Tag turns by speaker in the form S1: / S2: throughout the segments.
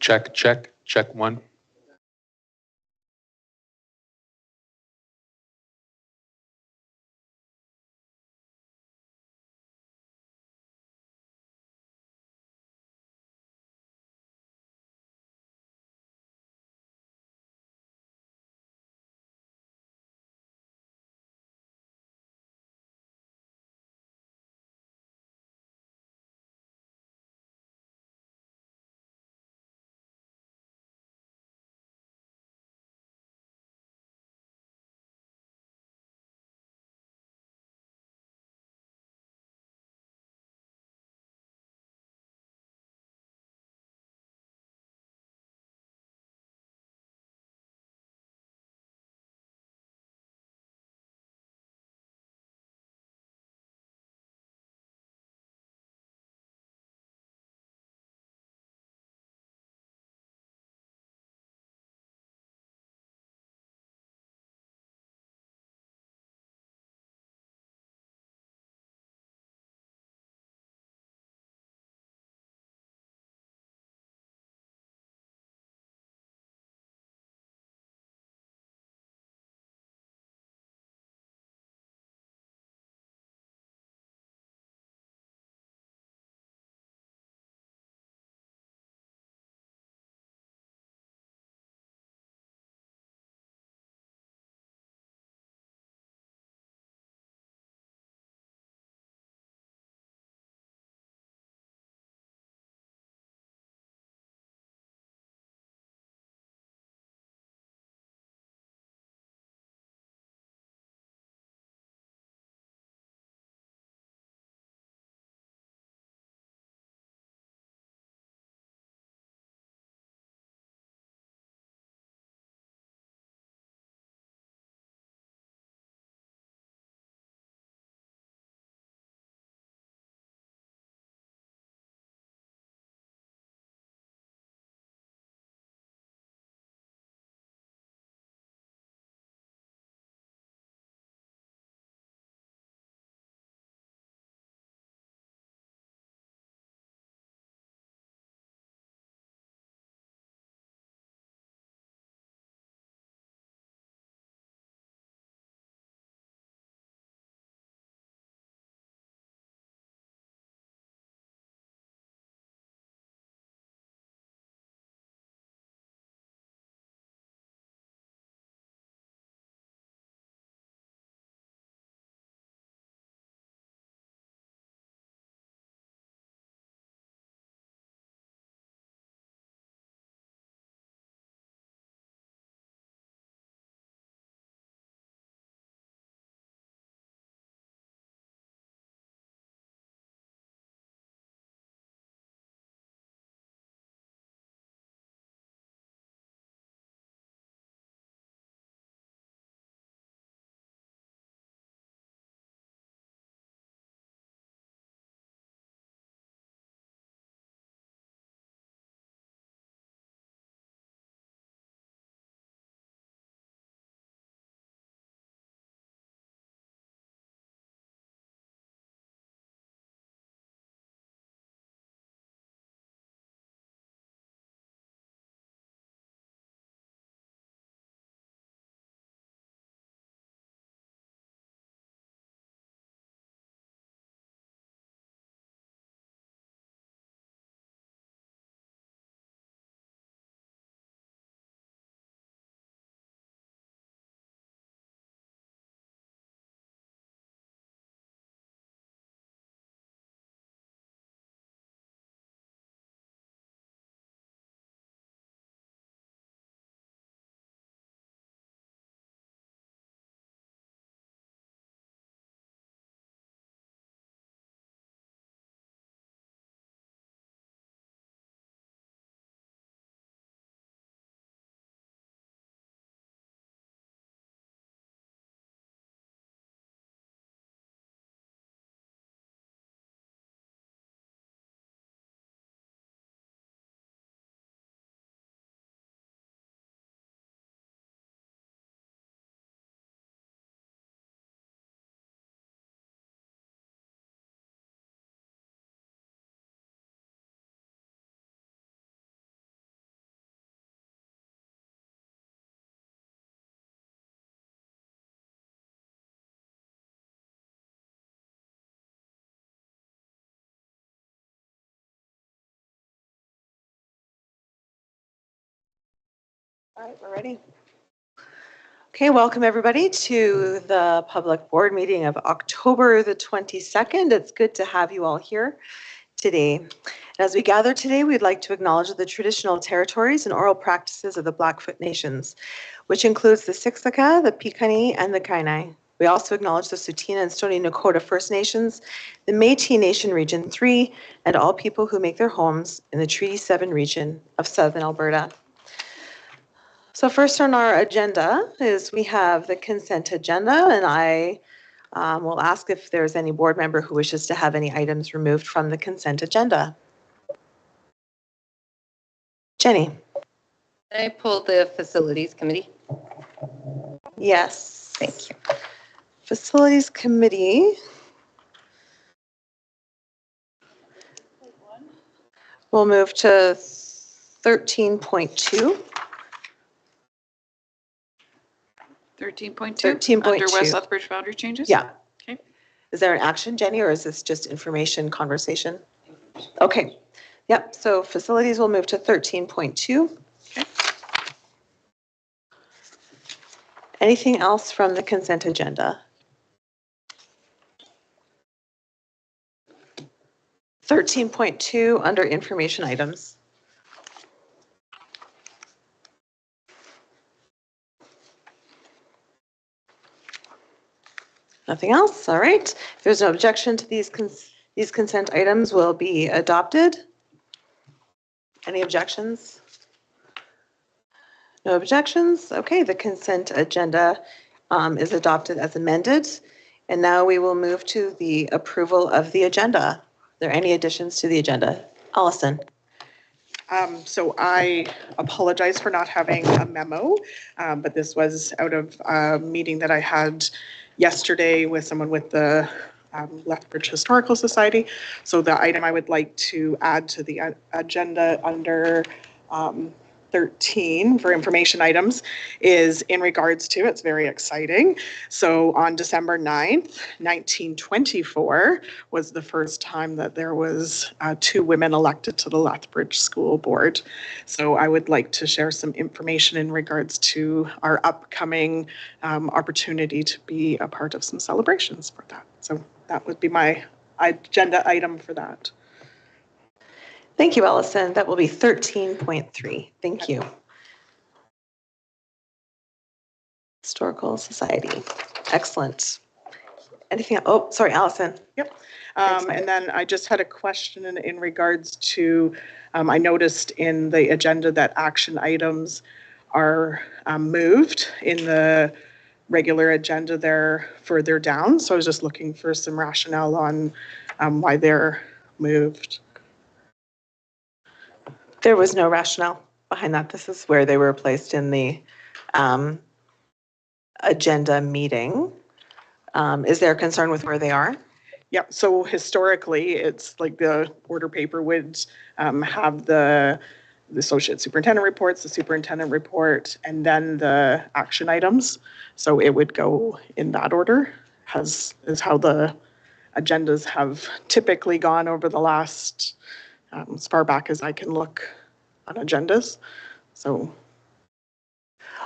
S1: Check, check, check one.
S2: All right, we're ready. Okay, welcome everybody to the public board meeting of October the 22nd. It's good to have you all here today. And as we gather today, we'd like to acknowledge the traditional territories and oral practices of the Blackfoot Nations, which includes the Siksika, the Piikani, and the Kainai. We also acknowledge the Tsuut'ina and Stoney Nakoda First Nations, the Métis Nation Region 3, and all people who make their homes in the Treaty 7 region of Southern Alberta. So first on our agenda is we have the consent agenda, and I will ask if there's any board member who wishes to have any items removed from the consent agenda. Jenny?
S3: I pulled the facilities committee.
S2: Yes.
S3: Thank you.
S2: Facilities committee. We'll move to 13.2.
S4: 13.2?
S2: 13.2.
S4: Under West Lethbridge boundary changes?
S2: Yeah.
S4: Okay.
S2: Is there an action, Jenny, or is this just information conversation? Okay. Yep. So facilities will move to 13.2.
S4: Okay.
S2: Anything else from the consent agenda? 13.2 under information items. Nothing else? All right. If there's no objection to these consent items will be adopted. Any objections? No objections? Okay, the consent agenda is adopted as amended. And now we will move to the approval of the agenda. Are there any additions to the agenda? Allison?
S5: So I apologize for not having a memo, but this was out of a meeting that I had yesterday with someone with the Lethbridge Historical Society. So the item I would like to add to the agenda under 13 for information items is in regards to, it's very exciting. So on December 9th, 1924 was the first time that there was 2 women elected to the Lethbridge School Board. So I would like to share some information in regards to our upcoming opportunity to be a part of some celebrations for that. So that would be my agenda item for that.
S2: Thank you, Allison. That will be 13.3. Thank you. Historical Society. Excellent. Anything else? Oh, sorry, Allison.
S5: Yep. And then I just had a question in regards to, I noticed in the agenda that action items are moved in the regular agenda there further down. So I was just looking for some rationale on why they're moved.
S2: There was no rationale behind that. This is where they were placed in the agenda meeting. Is there a concern with where they are?
S5: Yeah, so historically, it's like the order paper would have the associate superintendent reports, the superintendent report, and then the action items. So it would go in that order, is how the agendas have typically gone over the last, as far back as I can look on agendas. So.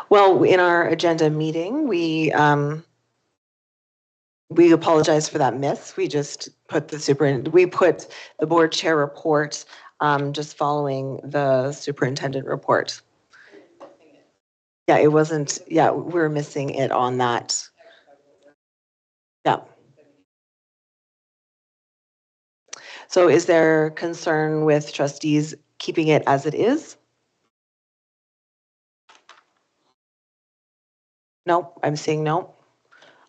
S2: Well, in our agenda meeting, we apologize for that miss. We just put the board chair report just following the superintendent report. Yeah, it wasn't, yeah, we're missing it on that. Yeah. So is there concern with trustees keeping it as it is? No, I'm saying no.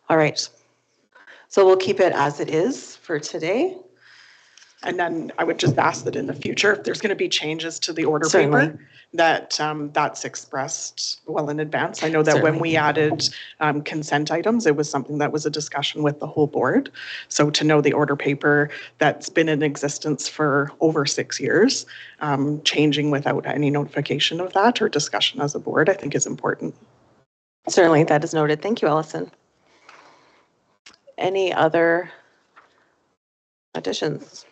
S2: All right. So we'll keep it as it is for today.
S5: And then I would just ask that in the future, if there's going to be changes to the order
S2: Certainly.
S5: paper, that that's expressed well in advance. I know that
S2: Certainly.
S5: when we added consent items, it was something that was a discussion with the whole board. So to know the order paper that's been in existence for over 6 years, changing without any notification of that or discussion as a board, I think is important.
S2: Certainly, that is noted. Thank you, Allison. Any other additions?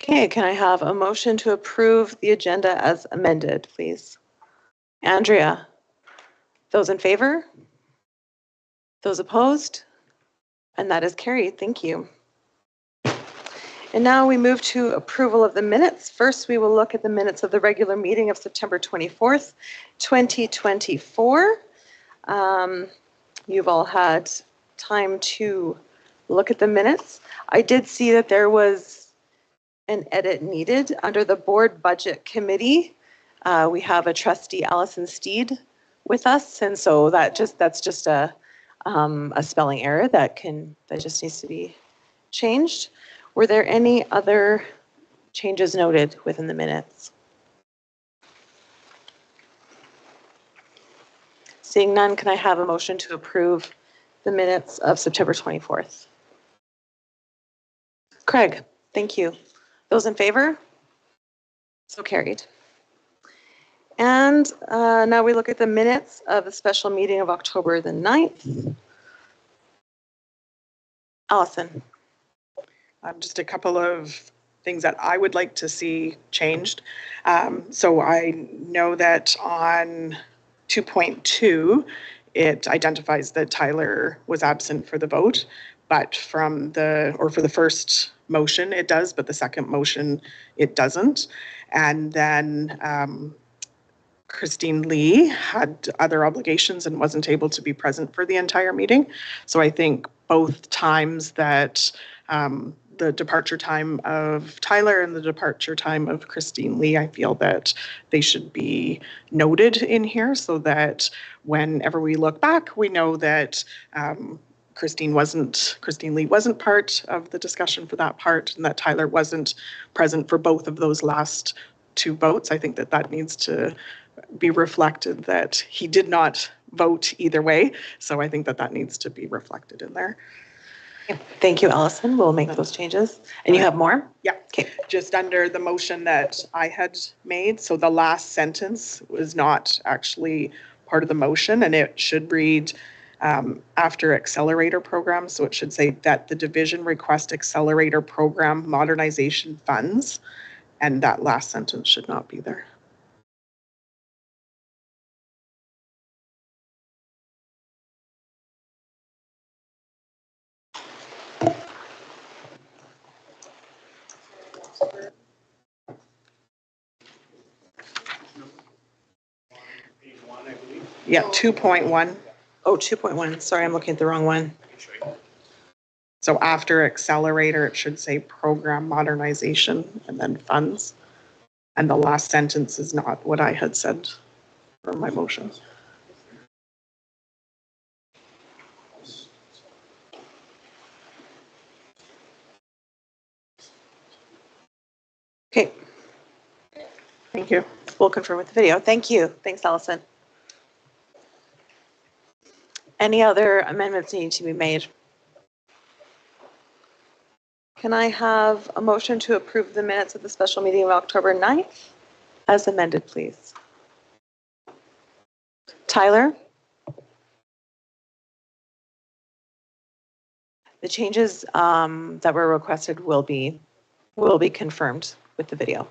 S2: Okay, can I have a motion to approve the agenda as amended, please? Andrea, those in favor? Those opposed? And that is carried. Thank you. And now we move to approval of the minutes. First, we will look at the minutes of the regular meeting of September 24th, 2024. You've all had time to look at the minutes. I did see that there was an edit needed under the board budget committee. We have a trustee, Allison Steed, with us, and so that's just a spelling error that just needs to be changed. Were there any other changes noted within the minutes? Seeing none, can I have a motion to approve the minutes of September 24th? Craig, thank you. Those in favor? So carried. And now we look at the minutes of the special meeting of October the 9th. Allison.
S5: Just a couple of things that I would like to see changed. So I know that on 2.2, it identifies that Tyler was absent for the vote, but for the first motion it does, but the second motion it doesn't. And then Christine Lee had other obligations and wasn't able to be present for the entire meeting. So I think both times that the departure time of Tyler and the departure time of Christine Lee, I feel that they should be noted in here so that whenever we look back, we know that Christine Lee wasn't part of the discussion for that part, and that Tyler wasn't present for both of those last two votes. I think that needs to be reflected, that he did not vote either way. So I think that needs to be reflected in there.
S2: Thank you, Allison. We'll make those changes. And you have more?
S5: Yeah.
S2: Okay.
S5: Just under the motion that I had made. So the last sentence was not actually part of the motion, and it should read after accelerator program. So it should say that the division request accelerator program modernization funds, and that last sentence should not be there. Yeah, 2.1.
S2: Oh, 2.1. Sorry, I'm looking at the wrong one.
S5: So after accelerator, it should say program modernization and then funds. And the last sentence is not what I had said for my motion.
S2: Okay.
S5: Thank you.
S2: We'll confirm with the video. Thank you. Thanks, Allison. Any other amendments need to be made? Can I have a motion to approve the minutes of the special meeting of October 9th as amended, please? Tyler? The changes that were requested will be confirmed with the video.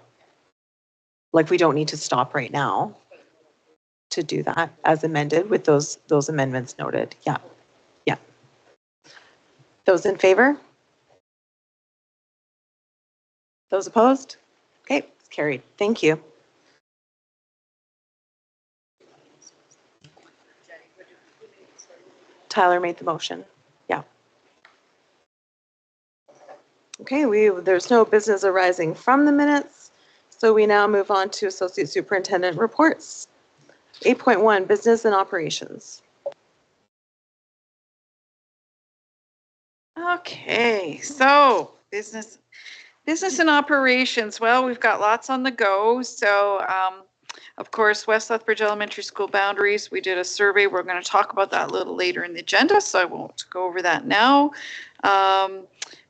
S2: Like, we don't need to stop right now to do that as amended with those amendments noted. Yeah. Yeah. Those in favor? Those opposed? Okay, it's carried. Thank you. Tyler made the motion. Yeah. Okay, there's no business arising from the minutes, so we now move on to Associate Superintendent reports. 8.1, business and operations.
S4: Okay, so business and operations. Well, we've got lots on the go. So, of course, West Lethbridge Elementary School boundaries. We did a survey. We're going to talk about that a little later in the agenda, so I won't go over that now.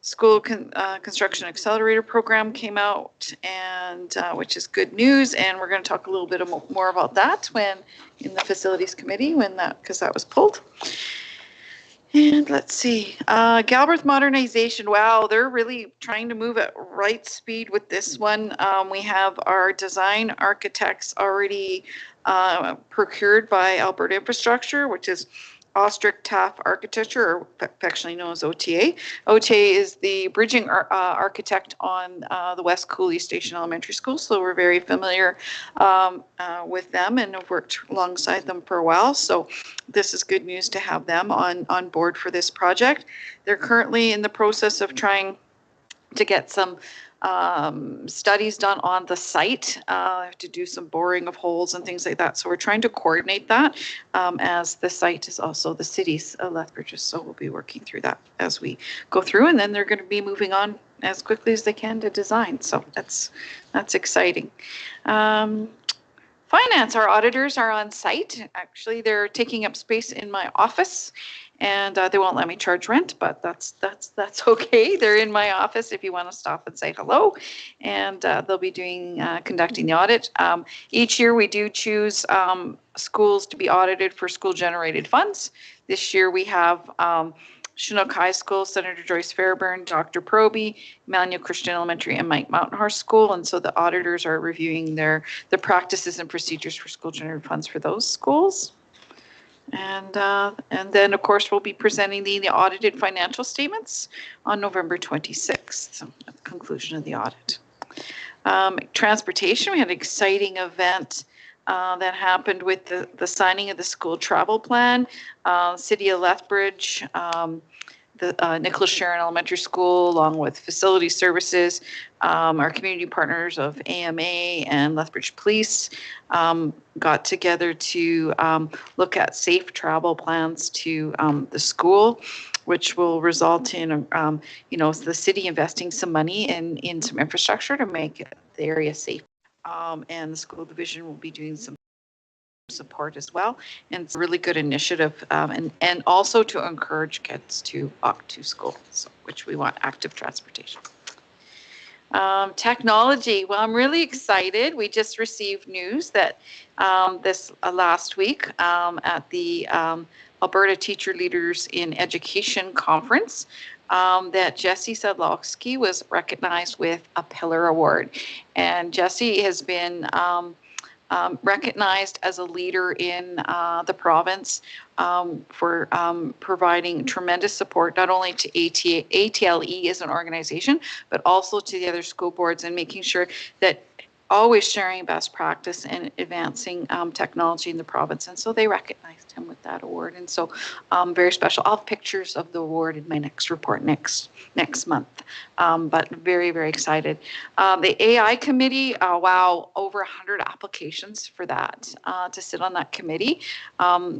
S4: School construction accelerator program came out, and which is good news. And we're going to talk a little bit more about that when in the facilities committee because that was pulled. And let's see, Galbraith modernization. Wow, they're really trying to move at right speed with this one. We have our design architects already procured by Alberta Infrastructure, which is Ostrich Taft Architecture, or affectionately known as OTA. OTA is the bridging architect on the West Cooley Station Elementary School, so we're very familiar with them and have worked alongside them for a while. So this is good news to have them on board for this project. They're currently in the process of trying to get some studies done on the site, to do some boring of holes and things like that. So we're trying to coordinate that, as the site is also the city's Lethbridge's. So we'll be working through that as we go through, and then they're going to be moving on as quickly as they can to design. So that's exciting. Finance, our auditors are on site. Actually, they're taking up space in my office, and they won't let me charge rent, but that's okay. They're in my office if you want to stop and say hello, and they'll be conducting the audit. Each year we do choose schools to be audited for school generated funds. This year we have Chinook High School, Senator Joyce Fairburn, Dr. Proby, Emmanuel Christian Elementary, and Mike Mountain Horse School. And so the auditors are reviewing the practices and procedures for school generated funds for those schools. And then, of course, we'll be presenting the audited financial statements on November 26th, so at the conclusion of the audit. Transportation, we had an exciting event that happened with the signing of the school travel plan. City of Lethbridge, the Nicholas Sharon Elementary School, along with facility services, our community partners of AMA and Lethbridge Police, got together to look at safe travel plans to the school, which will result in, the city investing some money in some infrastructure to make the area safe. And the school division will be doing some support as well. And it's a really good initiative, and also to encourage kids to walk to school, so, which we want active transportation. Technology. Well, I'm really excited. We just received news that this last week at the Alberta Teacher Leaders in Education Conference, that Jesse Sadlowski was recognized with a Pillar Award. And Jesse has been recognized as a leader in the province for providing tremendous support, not only to ATLE as an organization, but also to the other school boards, and making sure that always sharing best practice and advancing technology in the province. And so they recognized him with that award. And so very special. I'll have pictures of the award in my next report next month. But very, very excited. The AI committee, wow, over 100 applications for that, to sit on that committee.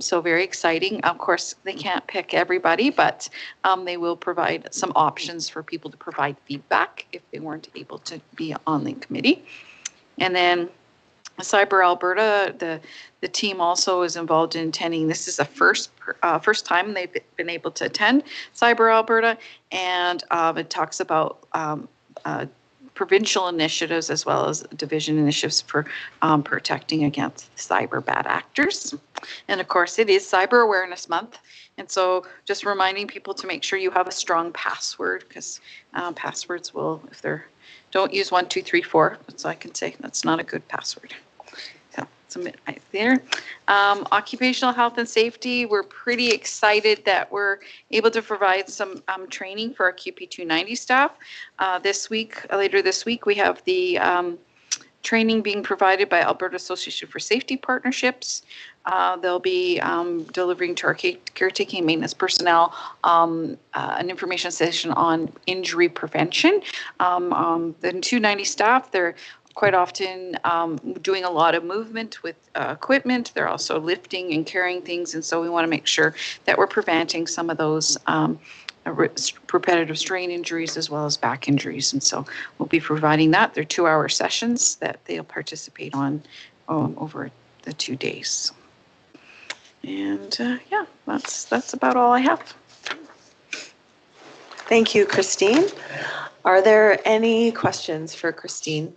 S4: So very exciting. Of course, they can't pick everybody, but they will provide some options for people to provide feedback if they weren't able to be on the committee. And then Cyber Alberta, the team also is involved in attending. This is the first time they've been able to attend Cyber Alberta, and it talks about provincial initiatives as well as division initiatives for protecting against cyber bad actors. And of course, it is Cyber Awareness Month. And so just reminding people to make sure you have a strong password, because passwords will, if they're, don't use 1, 2, 3, 4. So I can say that's not a good password. So it's right there. Occupational health and safety. We're pretty excited that we're able to provide some training for our QP 290 staff. Later this week, we have the training being provided by Alberta Association for Safety Partnerships. They'll be delivering to our caretaking maintenance personnel an information session on injury prevention. The 290 staff, they're quite often doing a lot of movement with equipment. They're also lifting and carrying things, and so we want to make sure that we're preventing some of those repetitive strain injuries as well as back injuries. And so we'll be providing that. They're 2-hour sessions that they'll participate on over the 2 days. And yeah, that's about all I have.
S2: Thank you, Christine. Are there any questions for Christine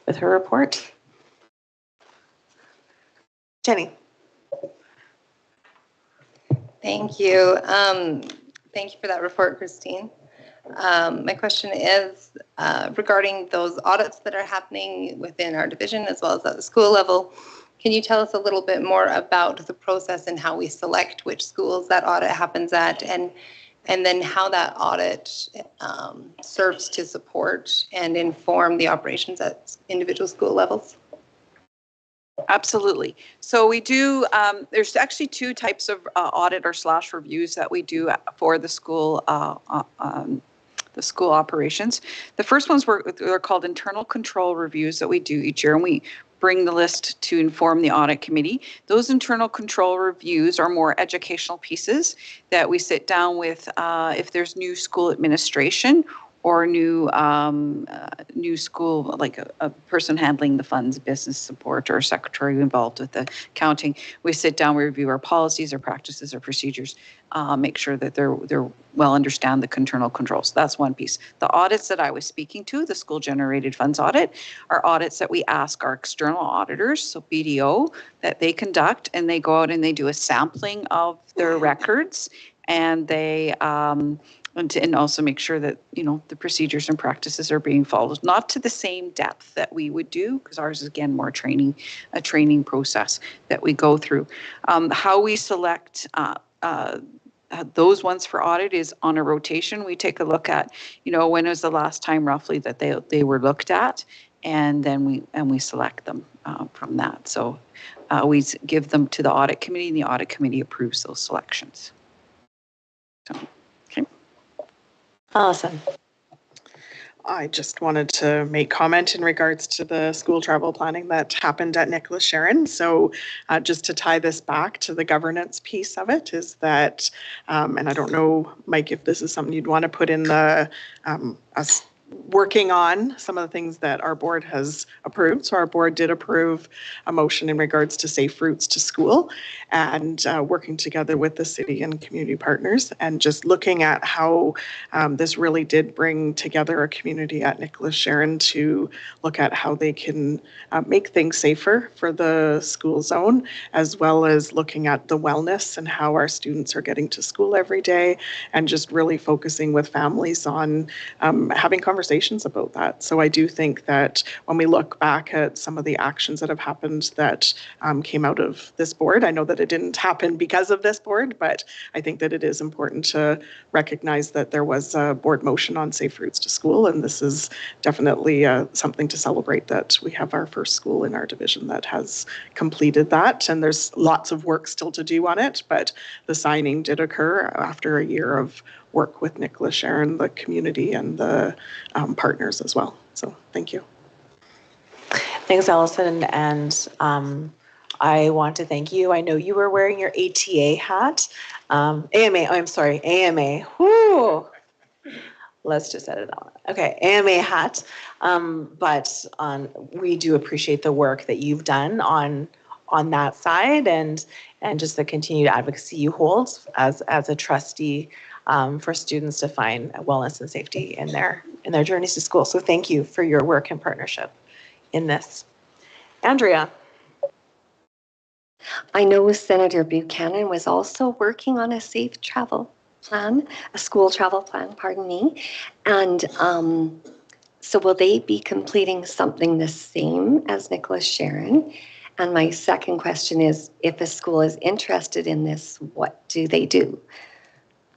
S2: with her report?
S3: Thank you. Thank you for that report, Christine. My question is regarding those audits that are happening within our division as well as at the school level. Can you tell us a little bit more about the process and how we select which schools that audit happens at, and then how that audit serves to support and inform the operations at individual school levels?
S6: Absolutely. So we do, there's actually two types of audit or slash reviews that we do for the school operations. The first ones they're called internal control reviews that we do each year, and we bring the list to inform the audit committee. Those internal control reviews are more educational pieces that we sit down with if there's new school administration or new school, like a person handling the funds, business support, or a secretary involved with the accounting. We sit down, we review our policies, our practices, our procedures, make sure that they're well understand the internal controls. That's one piece. The audits that I was speaking to, the school generated funds audit, are audits that we ask our external auditors, so BDO, that they conduct, and they go out and they do a sampling of their records, and they and also make sure that, you know, the procedures and practices are being followed, not to the same depth that we would do, because ours is, again, more a training process that we go through. How we select those ones for audit is on a rotation. We take a look at, you know, when was the last time roughly that they were looked at, and then we select them from that. So we give them to the audit committee, and the audit committee approves those selections. So, okay.
S2: Allison.
S5: I just wanted to make comment in regards to the school travel planning that happened at Nicholas Sharon. So just to tie this back to the governance piece of it is that, and I don't know, Mike, if this is something you'd want to put in the us working on some of the things that our board has approved. So our board did approve a motion in regards to safe routes to school, and working together with the city and community partners, and just looking at how this really did bring together a community at Nicholas Sharon to look at how they can make things safer for the school zone, as well as looking at the wellness and how our students are getting to school every day, and just really focusing with families on having conversations about that. So I do think that when we look back at some of the actions that have happened that came out of this board, I know that it didn't happen because of this board, but I think that it is important to recognize that there was a board motion on safe routes to school, and this is definitely something to celebrate, that we have our first school in our division that has completed that, and there's lots of work still to do on it, but the signing did occur after a year of work with Nicholas Sharon, the community, and the partners as well. So thank you.
S2: Thanks, Allison. And I want to thank you. I know you were wearing your ATA hat. AMA. Whoo! Let's just edit that one. Okay, AMA hat. But we do appreciate the work that you've done on that side, and just the continued advocacy you hold as a trustee for students to find wellness and safety in their journeys to school. So thank you for your work and partnership in this. Andrea.
S7: I know Senator Buchanan was also working on a safe travel plan, a school travel plan, pardon me. And so will they be completing something the same as Nicholas Sharon? And my second question is, if a school is interested in this, what do they do?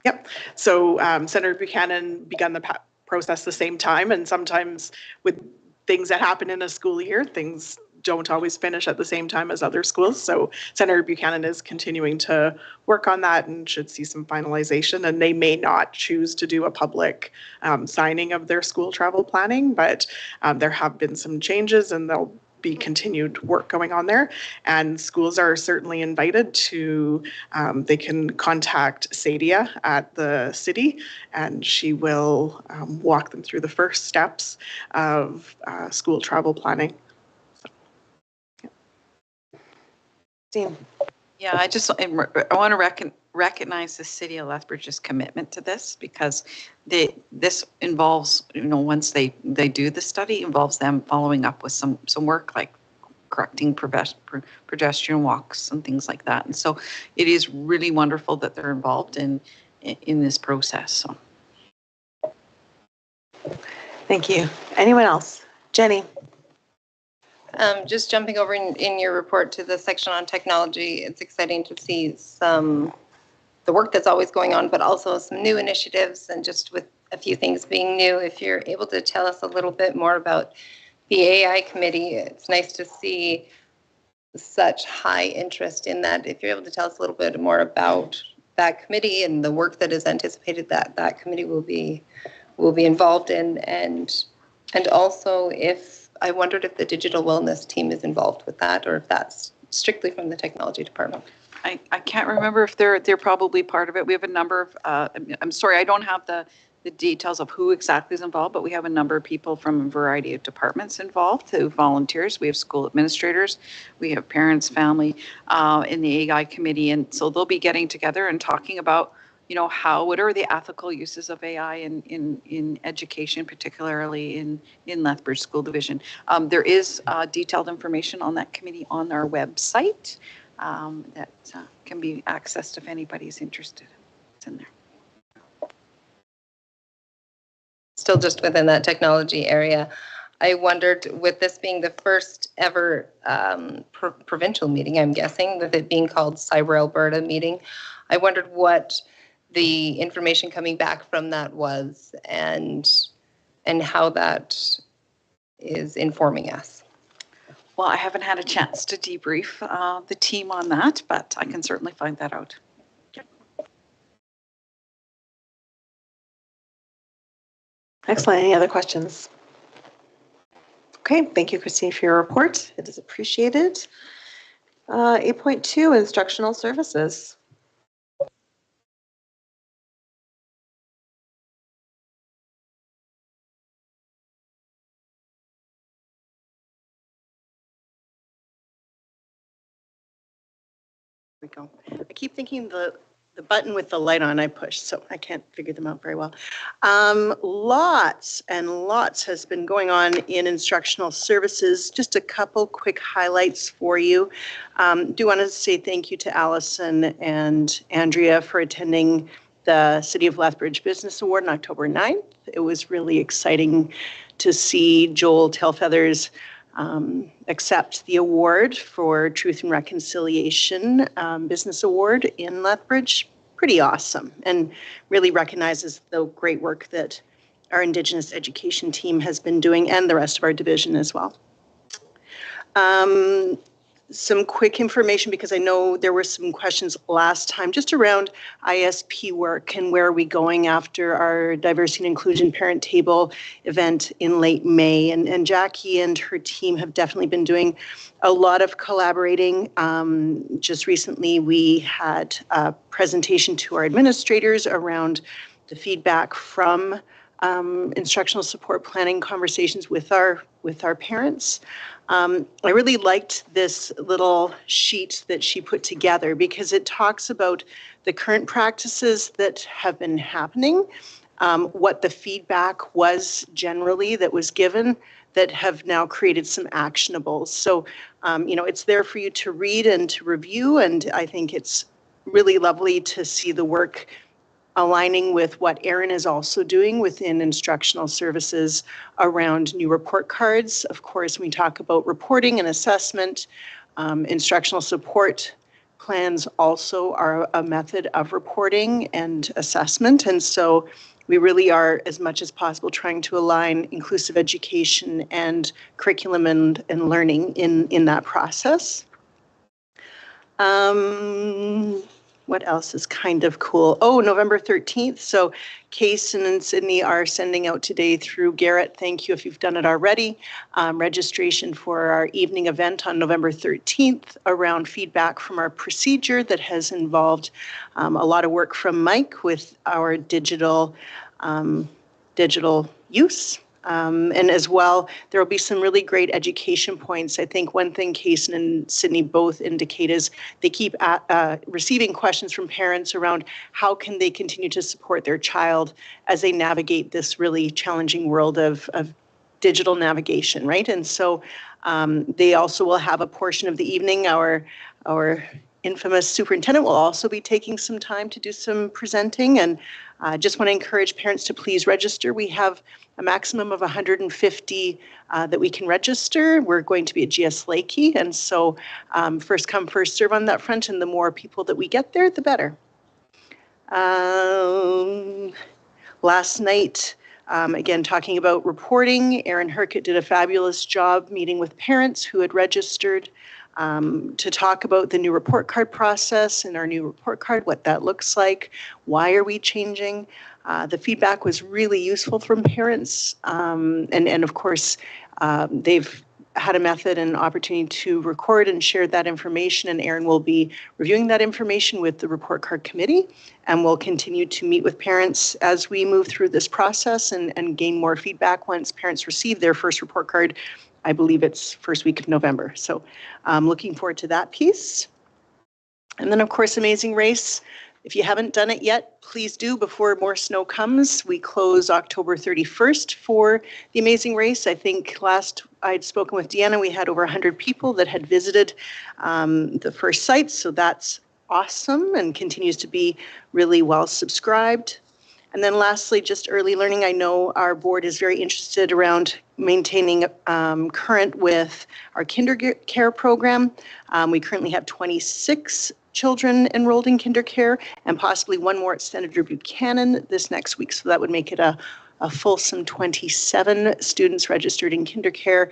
S5: Yep. So Senator Buchanan began the process the same time, and sometimes with things that happen in a school year, things don't always finish at the same time as other schools. So Senator Buchanan is continuing to work on that and should see some finalization, and they may not choose to do a public signing of their school travel planning, but there have been some changes, and they'll be continued work going on there, and schools are certainly invited to, they can contact Sadia at the city, and she will walk them through the first steps of school travel planning.
S6: Yeah, I want to recognize the city of Lethbridge's commitment to this, because this involves, you know, once they do the study, involves them following up with some work like correcting pedestrian walks and things like that. And so it is really wonderful that they're involved in this process. So.
S2: Thank you. Anyone else? Jenny?
S3: Just jumping over in your report to the section on technology, it's exciting to see the work that's always going on, but also some new initiatives, and just with a few things being new, if you're able to tell us a little bit more about the AI committee. It's nice to see such high interest in that. If you're able to tell us a little bit more about that committee and the work that is anticipated that committee will be involved in, and also if I wondered if the digital wellness team is involved with that, or if that's strictly from the technology department.
S6: I can't remember if they're probably part of it. We have a number of, I'm sorry, I don't have the details of who exactly is involved, but we have a number of people from a variety of departments involved who volunteers. We have school administrators, we have parents, family in the AI committee. And so they'll be getting together and talking about, what are the ethical uses of AI in education, particularly in Lethbridge School Division. There is detailed information on that committee on our website that can be accessed if anybody's interested. It's in there.
S3: Still just within that technology area, I wondered, with this being the first ever provincial meeting, I'm guessing, with it being called Cyber Alberta meeting, I wondered what the information coming back from that was, and how that is informing us.
S6: Well, I haven't had a chance to debrief the team on that, but I can certainly find that out.
S2: Excellent. Any other questions? Okay, thank you, Christine, for your report. It is appreciated. 8.2, instructional services.
S8: We go. I keep thinking the button with the light on I push, so I can't figure them out very well. Lots and lots has been going on in instructional services. Just a couple quick highlights for you. Do want to say thank you to Allison and Andrea for attending the City of Lethbridge Business Award on October 9th. It was really exciting to see Joel Tailfeathers accept the award for Truth and Reconciliation Business Award in Lethbridge. Pretty awesome, and really recognizes the great work that our Indigenous education team has been doing, and the rest of our division as well. Some quick information, because I know there were some questions last time just around ISP work and where are we going after our diversity and inclusion parent table event in late May. And Jackie and her team have definitely been doing a lot of collaborating. Just recently we had a presentation to our administrators around the feedback from instructional support planning conversations with our parents. I really liked this little sheet that she put together because it talks about the current practices that have been happening, what the feedback was generally that was given that have now created some actionables. So, it's there for you to read and to review, and I think it's really lovely to see the work aligning with what Erin is also doing within instructional services around new report cards. Of course, we talk about reporting and assessment. Instructional support plans also are a method of reporting and assessment. And so we really are, as much as possible, trying to align inclusive education and curriculum and learning in that process. What else is kind of cool? Oh, November 13th. So Kaysen and Sydney are sending out today through Garrett. Thank you if you've done it already. Registration for our evening event on November 13th around feedback from our procedure that has involved a lot of work from Mike with our digital use. And as well, there will be some really great education points. I think one thing Kaysen and Sydney both indicate is they keep receiving questions from parents around how can they continue to support their child as they navigate this really challenging world of digital navigation, right? And so They also will have a portion of the evening. Our infamous superintendent will also be taking some time to do some presenting, and I just want to encourage parents to please register. We have a maximum of 150 that we can register. We're going to be at GS Lakey, and so first come, first serve on that front, and the more people that we get there, the better. Last night, again, talking about reporting, Erin Herkett did a fabulous job meeting with parents who had registered to talk about the new report card process and our new report card, what that looks like, why are we changing. The feedback was really useful from parents, and of course, they've had a method and opportunity to record and share that information, and Erin will be reviewing that information with the report card committee, and we'll continue to meet with parents as we move through this process and gain more feedback once parents receive their first report card. I believe it's first week of November. So I'm looking forward to that piece. And then of course, Amazing Race. If you haven't done it yet, please do before more snow comes. We close October 31st for the Amazing Race. I think last I'd spoken with Deanna, we had over 100 people that had visited the first site. So that's awesome and continues to be really well subscribed. And then lastly, just early learning. I know our board is very interested around maintaining current with our KinderCare program. We currently have 26 children enrolled in KinderCare and possibly one more at Senator Buchanan this next week. So that would make it a fulsome 27 students registered in KinderCare,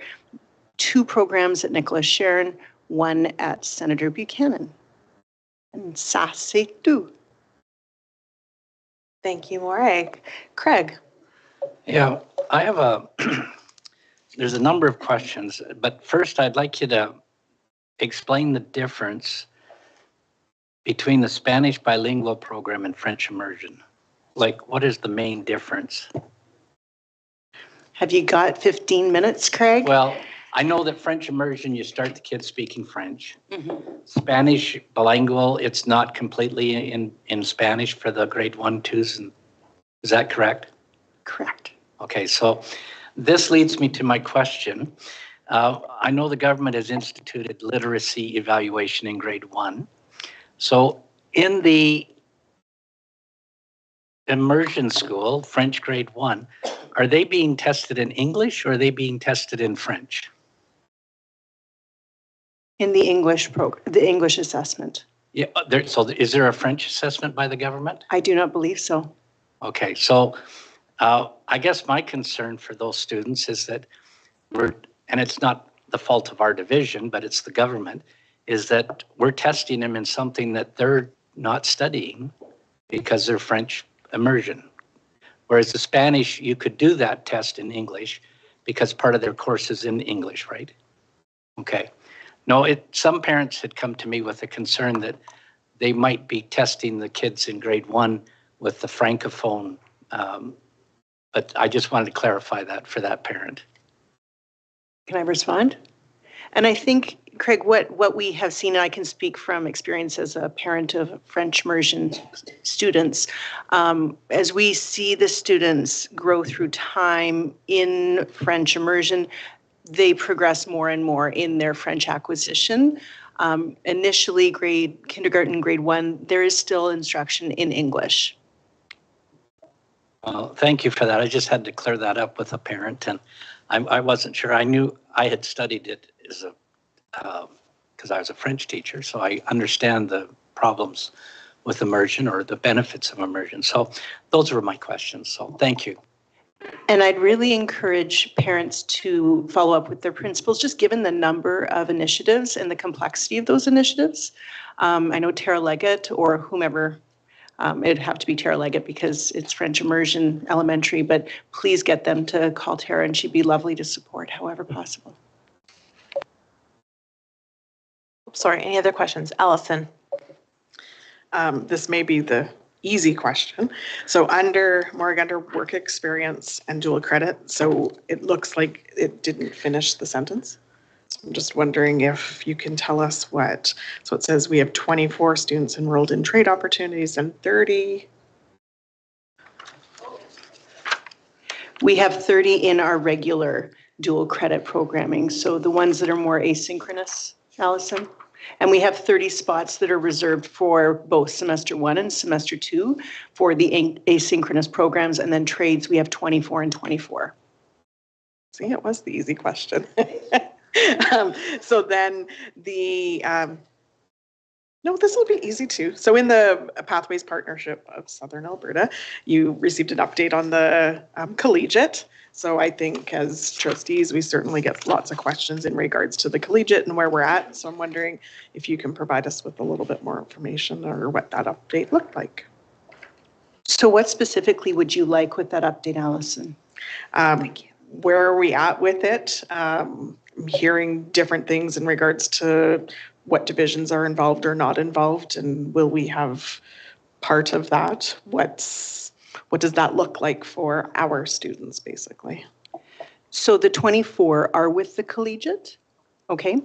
S8: 2 programs at Nicholas Sharon, 1 at Senator Buchanan. And ça c'est tout.
S2: Thank you, Morag. Craig.
S9: Yeah, I have there's a number of questions, but first I'd like you to explain the difference between the Spanish bilingual program and French immersion. Like, what is the main difference?
S8: Have you got 15 minutes, Craig?
S9: Well, I know that French immersion, you start the kids speaking French. Spanish bilingual, it's not completely in Spanish for the grade 1, 2s. And is that correct?
S8: Correct.
S9: Okay, so this leads me to my question. I know the government has instituted literacy evaluation in grade 1. So in the immersion school, French grade 1, are they being tested in English or are they being tested in French?
S8: In the English program, the English assessment.
S9: Yeah, so is there a French assessment by the government?
S8: I do not believe so.
S9: Okay, so I guess my concern for those students is that and it's not the fault of our division, but it's the government, is that we're testing them in something that they're not studying because they're French immersion. Whereas the Spanish, you could do that test in English because part of their course is in English, right? Okay. No, some parents had come to me with a concern that they might be testing the kids in grade 1 with the Francophone, but I just wanted to clarify that for that parent.
S8: Can I respond? And I think, Craig, what we have seen, and I can speak from experience as a parent of French immersion students, as we see the students grow through time in French immersion, they progress more and more in their French acquisition. Initially, kindergarten, grade 1, there is still instruction in English.
S9: Well, thank you for that. I just had to clear that up with a parent, and I wasn't sure. I knew I had studied it as because I was a French teacher, so I understand the problems with immersion or the benefits of immersion. So those were my questions. So thank you.
S8: And I'd really encourage parents to follow up with their principals, just given the number of initiatives and the complexity of those initiatives. I know Tara Leggett or whomever, it'd have to be Tara Leggett because it's French immersion elementary, but please get them to call Tara and she'd be lovely to support however possible.
S2: Sorry, any other questions? Allison.
S5: This may be the easy question. So under work experience and dual credit, so it looks like it didn't finish the sentence. So I'm just wondering if you can tell us what. So it says we have 24 students enrolled in trade opportunities and 30.
S8: We have 30 in our regular dual credit programming. So the ones that are more asynchronous, Allison. And we have 30 spots that are reserved for both semester 1 and semester 2 for the asynchronous programs. And then trades, we have 24 and 24.
S5: See, it was the easy question. So then no, this will be easy too. So in the Pathways Partnership of Southern Alberta, you received an update on the collegiate. So I think as trustees, we certainly get lots of questions in regards to the collegiate and where we're at. So I'm wondering if you can provide us with a little bit more information or what that update looked like.
S8: So what specifically would you like with that update, Allison?
S5: Where are we at with it? I'm hearing different things in regards to what divisions are involved or not involved, and will we have part of that? What does that look like for our students, basically?
S8: So the 24 are with the collegiate. Okay.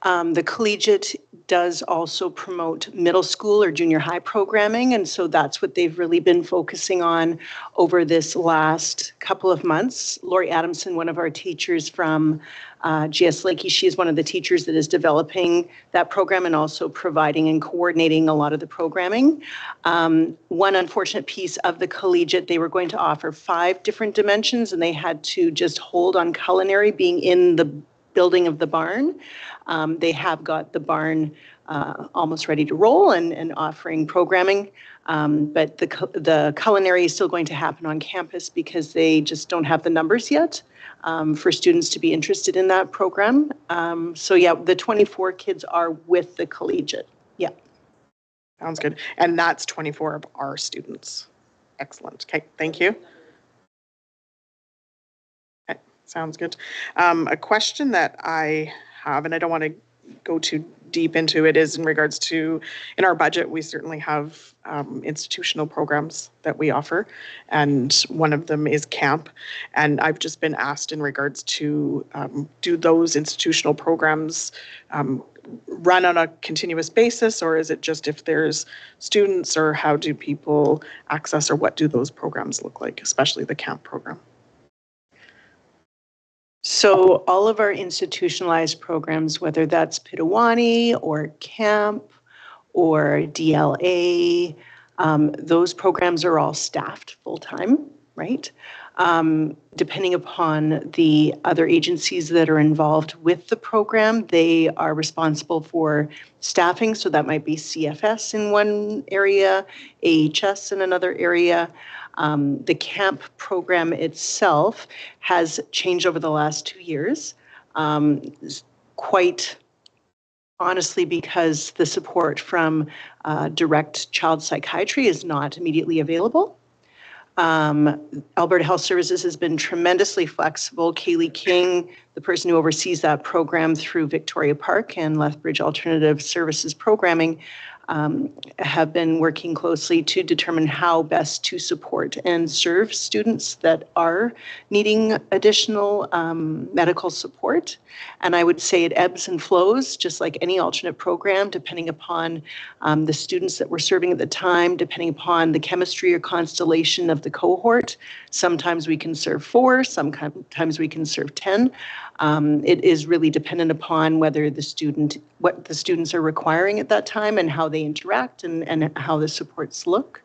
S8: The collegiate does also promote middle school or junior high programming. And so that's what they've really been focusing on over this last couple of months. Lori Adamson, one of our teachers from GS Lakey, she is one of the teachers that is developing that program and also providing and coordinating a lot of the programming. One unfortunate piece of the collegiate, they were going to offer 5 different dimensions and they had to just hold on culinary being in the building of the barn. They have got the barn almost ready to roll and offering programming, but the culinary is still going to happen on campus because they just don't have the numbers yet for students to be interested in that program. So yeah, the 24 kids are with the collegiate. Yeah.
S5: Sounds good. And that's 24 of our students. Excellent. Okay, thank you. Sounds good. A question that I have, and I don't want to go too deep into it, is in regards to, in our budget, we certainly have institutional programs that we offer, and one of them is camp. And I've just been asked in regards to, do those institutional programs run on a continuous basis, or is it just if there's students, or how do people access, or what do those programs look like, especially the camp program?
S8: So all of our institutionalized programs, whether that's Pitawani or camp or DLA, those programs are all staffed full-time, right? Depending upon the other agencies that are involved with the program, they are responsible for staffing. So that might be CFS in one area, AHS in another area. The camp program itself has changed over the last 2 years, quite honestly, because the support from direct child psychiatry is not immediately available. Alberta Health Services has been tremendously flexible. Kaylee King, the person who oversees that program through Victoria Park and Lethbridge Alternative Services Programming, have been working closely to determine how best to support and serve students that are needing additional medical support. And I would say it ebbs and flows, just like any alternate program, depending upon the students that we're serving at the time, depending upon the chemistry or constellation of the cohort. Sometimes we can serve 4, sometimes we can serve 10. It is really dependent upon whether what the students are requiring at that time and how they interact and how the supports look.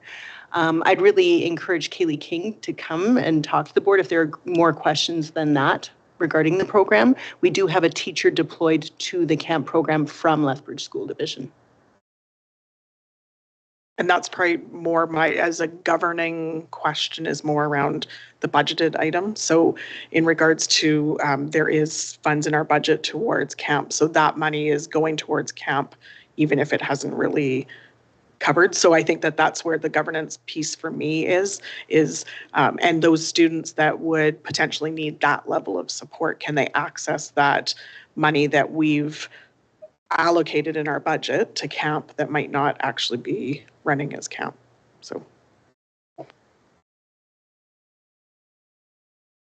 S8: I'd really encourage Kaylee King to come and talk to the board if there are more questions than that regarding the program. We do have a teacher deployed to the camp program from Lethbridge School Division.
S5: And that's probably more as a governing question, is more around the budgeted item. So in regards to, there is funds in our budget towards camp. So that money is going towards camp, even if it hasn't really covered. So I think that that's where the governance piece for me is, and those students that would potentially need that level of support, can they access that money that we've allocated in our budget to camp that might not actually be running as camp? So.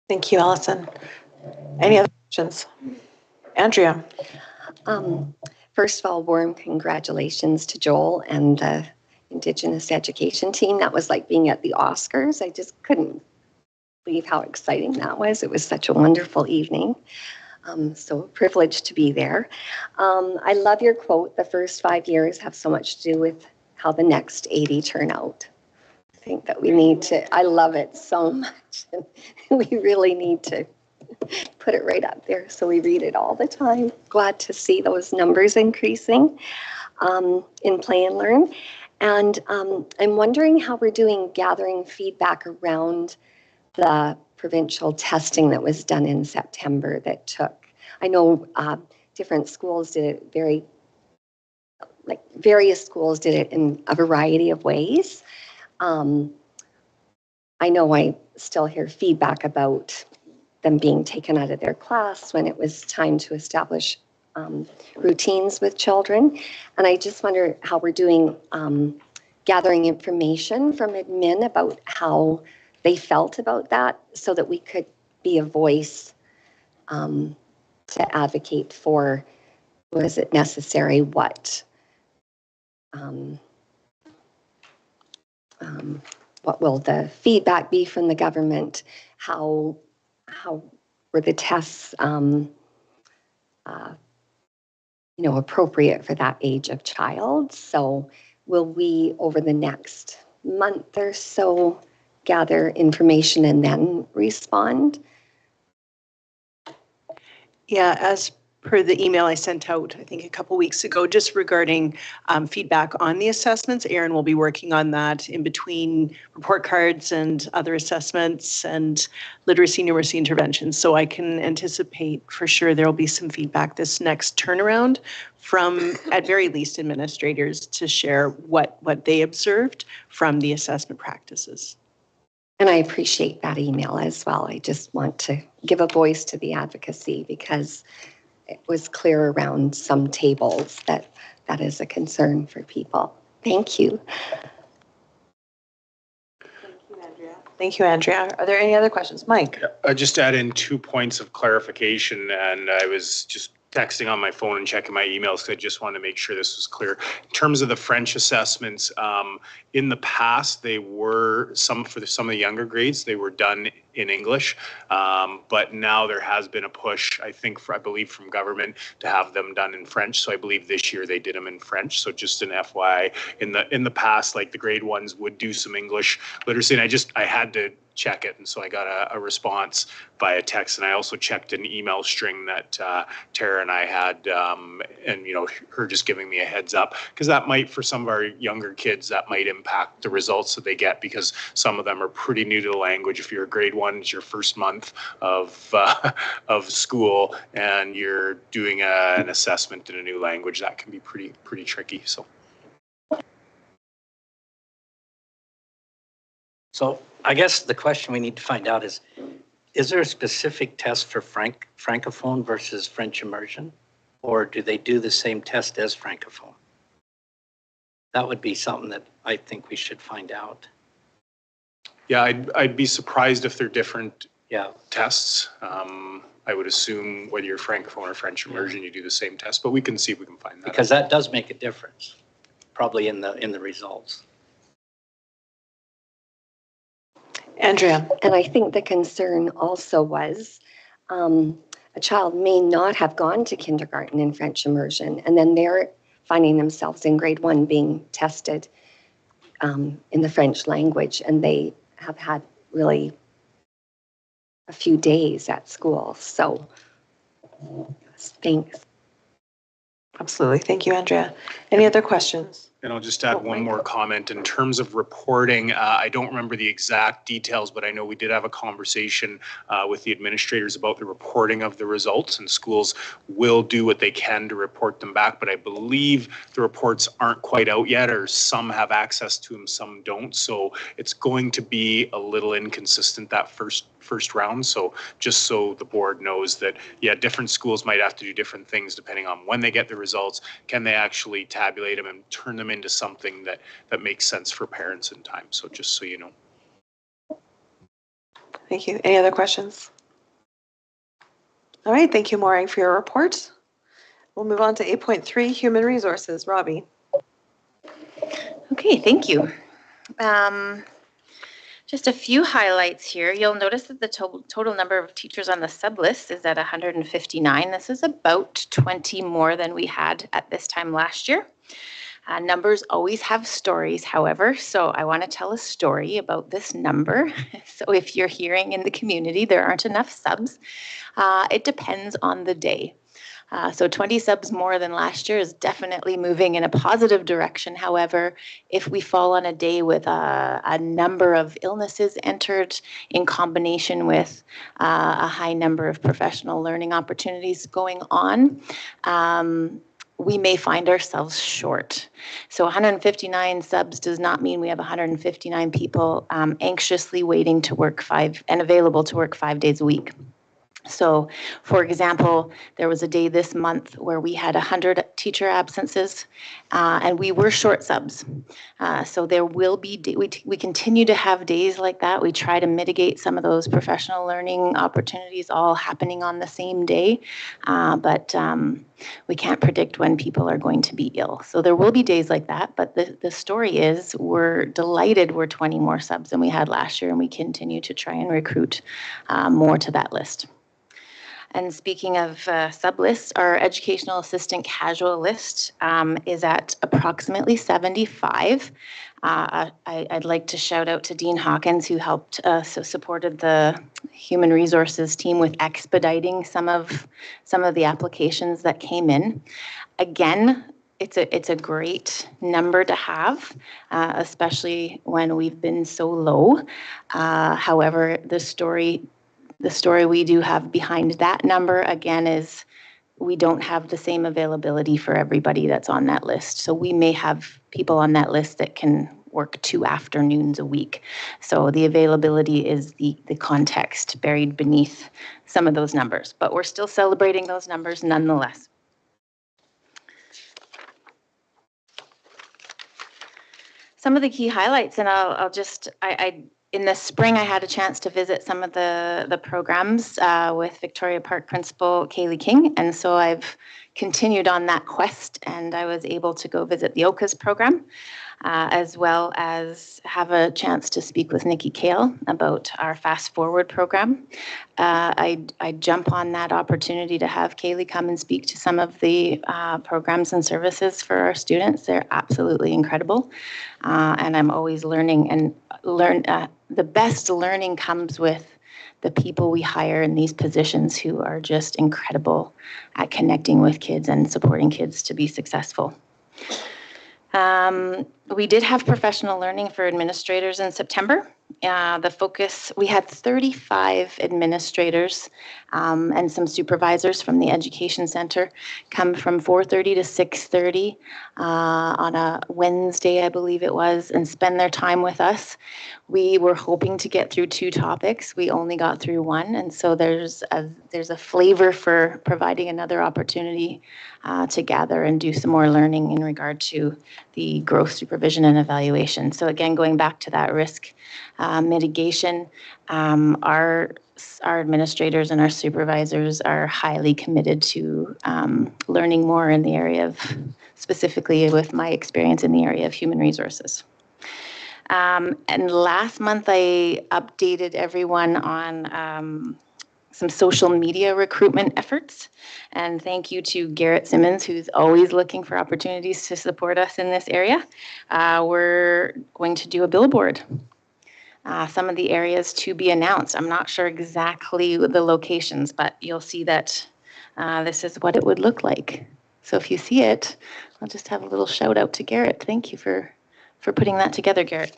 S2: Thank you, Allison. Any other questions? Andrea.
S7: First of all, warm congratulations to Joel and the Indigenous education team. That was like being at the Oscars. I just couldn't believe how exciting that was. It was such a wonderful evening. So privileged to be there. I love your quote, the first 5 years have so much to do with how the next 80 turn out. I think that we need to, I love it so much. And we really need to put it right up there so we read it all the time. Glad to see those numbers increasing in Play and Learn. And I'm wondering how we're doing gathering feedback around the provincial testing that was done in September that took, I know different schools did it various schools did it in a variety of ways. I know I still hear feedback about them being taken out of their class when it was time to establish routines with children. And I just wonder how we're doing gathering information from admin about how they felt about that so that we could be a voice to advocate for, was it necessary, what will the feedback be from the government, how were the tests appropriate for that age of child. So will we, over the next month or so, gather information and then respond?
S8: Yeah, as per the email I sent out, I think a couple weeks ago, just regarding feedback on the assessments. Erin will be working on that in between report cards and other assessments and literacy numeracy interventions. So I can anticipate for sure there will be some feedback this next turnaround from, at very least, administrators to share what they observed from the assessment practices.
S7: And I appreciate that email as well. I just want to give a voice to the advocacy because it was clear around some tables that is a concern for people. Thank you.
S2: Thank you, Andrea. Are there any other questions? Mike?
S1: I just add in 2 points of clarification, and I was just texting on my phone and checking my emails because I just wanted to make sure this was clear. In terms of the French assessments, in the past, they were for some of the younger grades, they were done in English, but now there has been a push, I believe from government, to have them done in French. So I believe this year they did them in French. So just an FYI, in the past, like the grade ones would do some English literacy, and I had to check it, and so I got a response via text, and I also checked an email string that Tara and I had, and her just giving me a heads up, because that might, for some of our younger kids, that might impact the results that they get, because some of them are pretty new to the language. If you're a grade one, it's your first month of school, and you're doing an assessment in a new language, that can be pretty tricky.
S9: So I guess the question we need to find out is there a specific test for Francophone versus French immersion? Or do they do the same test as Francophone? That would be something that I think we should find out.
S1: Yeah, I'd be surprised if they're different tests. I would assume whether you're Francophone or French immersion, you do the same test, but we can see if we can find that.
S9: Because that does make a difference, probably in the results.
S2: Andrea?
S7: And I think the concern also was a child may not have gone to kindergarten in French immersion, and then they're finding themselves in grade one being tested in the French language, and they have had really a few days at school. So thanks.
S2: Absolutely. Thank you, Andrea. Any other questions?
S1: And I'll just add one more comment. In terms of reporting, I don't remember the exact details, but I know we did have a conversation with the administrators about the reporting of the results, and schools will do what they can to report them back. But I believe the reports aren't quite out yet, or some have access to them, some don't. So it's going to be a little inconsistent that first round. So just so the board knows that, different schools might have to do different things depending on when they get the results. Can they actually tabulate them and turn them into something that makes sense for parents in time? So just so you know.
S2: Thank you. Any other questions? All right. Thank you, Maureen, for your report. We'll move on to 8.3, Human Resources. Robbie.
S3: Okay, thank you.
S10: Just a few highlights here. You'll notice that the total number of teachers on the sub list is at 159. This is about 20 more than we had at this time last year. Numbers always have stories, however, so I want to tell a story about this number. So if you're hearing in the community there aren't enough subs, it depends on the day. So 20 subs more than last year is definitely moving in a positive direction. However, if we fall on a day with a number of illnesses entered in combination with a high number of professional learning opportunities going on, we may find ourselves short. So 159 subs does not mean we have 159 people anxiously waiting to work and available to work 5 days a week. So, for example, there was a day this month where we had 100 teacher absences, and we were short subs. So there will be, we continue to have days like that. We try to mitigate some of those professional learning opportunities all happening on the same day, but we can't predict when people are going to be ill. So there will be days like that, but the story is we're delighted we're 20 more subs than we had last year, and we continue to try and recruit more to that list. And speaking of sub-lists, our educational assistant casual list is at approximately 75. I'd like to shout out to Dean Hawkins, who helped supported the human resources team with expediting some of the applications that came in. Again, it's a great number to have, especially when we've been so low. However, the story we do have behind that number, again, is we don't have the same availability for everybody that's on that list. So we may have people on that list that can work 2 afternoons a week. So the availability is the context buried beneath some of those numbers. But we're still celebrating those numbers nonetheless. Some of the key highlights, and I'll just, in the spring, I had a chance to visit some of the programs with Victoria Park Principal Kaylee King, and so I've continued on that quest, and I was able to go visit the OCAS program, as well as have a chance to speak with Nikki Kale about our Fast Forward program. I jump on that opportunity to have Kaylee come and speak to some of the programs and services for our students. They're absolutely incredible, and I'm always learning and the best learning comes with the people we hire in these positions who are just incredible at connecting with kids and supporting kids to be successful. We did have professional learning for administrators in September. The focus, we had 35 administrators and some supervisors from the Education Center come from 4:30 to 6:30 on a Wednesday, I believe it was, and spend their time with us. We were hoping to get through 2 topics. We only got through 1, and so there's a flavor for providing another opportunity to gather and do some more learning in regard to the growth supervision and evaluation. So again, going back to that risk mitigation, our administrators and our supervisors are highly committed to learning more in the area of, specifically with my experience in the area of human resources. And last month, I updated everyone on some social media recruitment efforts. And thank you to Garrett Simmons, who's always looking for opportunities to support us in this area. We're going to do a billboard. Some of the areas to be announced. I'm not sure exactly the locations, but you'll see that this is what it would look like. So if you see it, I'll just have a little shout out to Garrett. Thank you for putting that together, Garrett.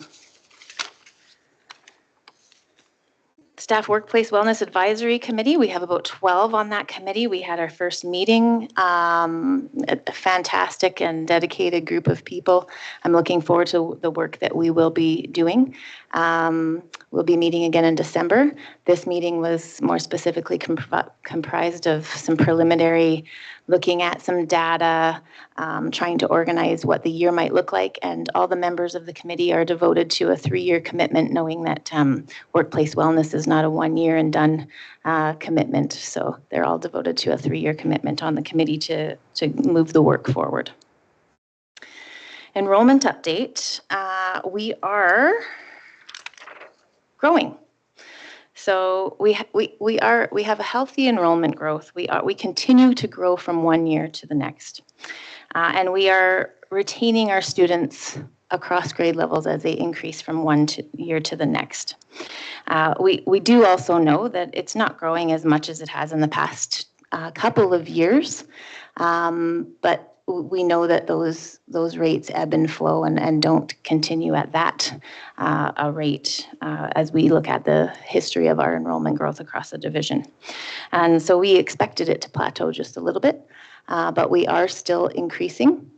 S10: Staff Workplace Wellness Advisory Committee, we have about 12 on that committee. We had our first meeting, a fantastic and dedicated group of people. I'm looking forward to the work that we will be doing. We'll be meeting again in December. This meeting was more specifically comprised of some preliminary looking at some data, trying to organize what the year might look like, and all the members of the committee are devoted to a 3-year commitment, knowing that workplace wellness is not a 1-year and done commitment. So they're all devoted to a 3-year commitment on the committee to move the work forward. Enrollment update. We are growing. So we have a healthy enrollment growth. We continue to grow from one year to the next, and we are retaining our students across grade levels as they increase from one year to the next. We do also know that it's not growing as much as it has in the past couple of years, but we know that those rates ebb and flow and don't continue at that a rate as we look at the history of our enrollment growth across the division. And so we expected it to plateau just a little bit, but we are still increasing.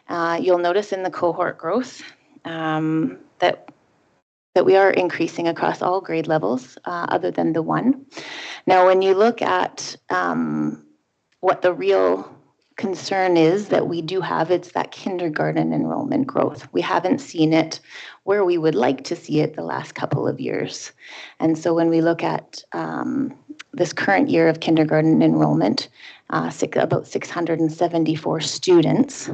S10: You'll notice in the cohort growth that we are increasing across all grade levels other than the one. Now, when you look at what the real concern is that we do have, it's that kindergarten enrollment growth. We haven't seen it where we would like to see it the last couple of years. And so when we look at this current year of kindergarten enrollment, about 674 students,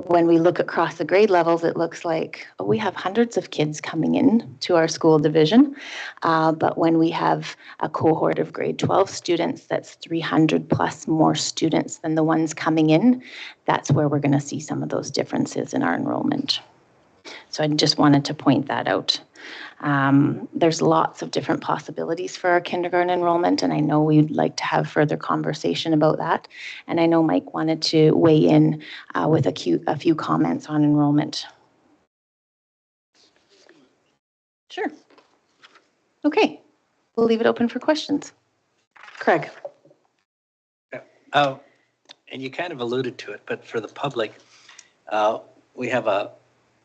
S10: when we look across the grade levels, it looks like we have hundreds of kids coming in to our school division. But when we have a cohort of grade 12 students, that's 300 plus more students than the ones coming in, that's where we're going to see some of those differences in our enrollment. So I just wanted to point that out. There's lots of different possibilities for our kindergarten enrollment, and I know we'd like to have further conversation about that. And I know Mike wanted to weigh in with a few comments on enrollment. Sure. Okay, we'll leave it open for questions.
S2: Craig.
S9: And you kind of alluded to it, but for the public, we have a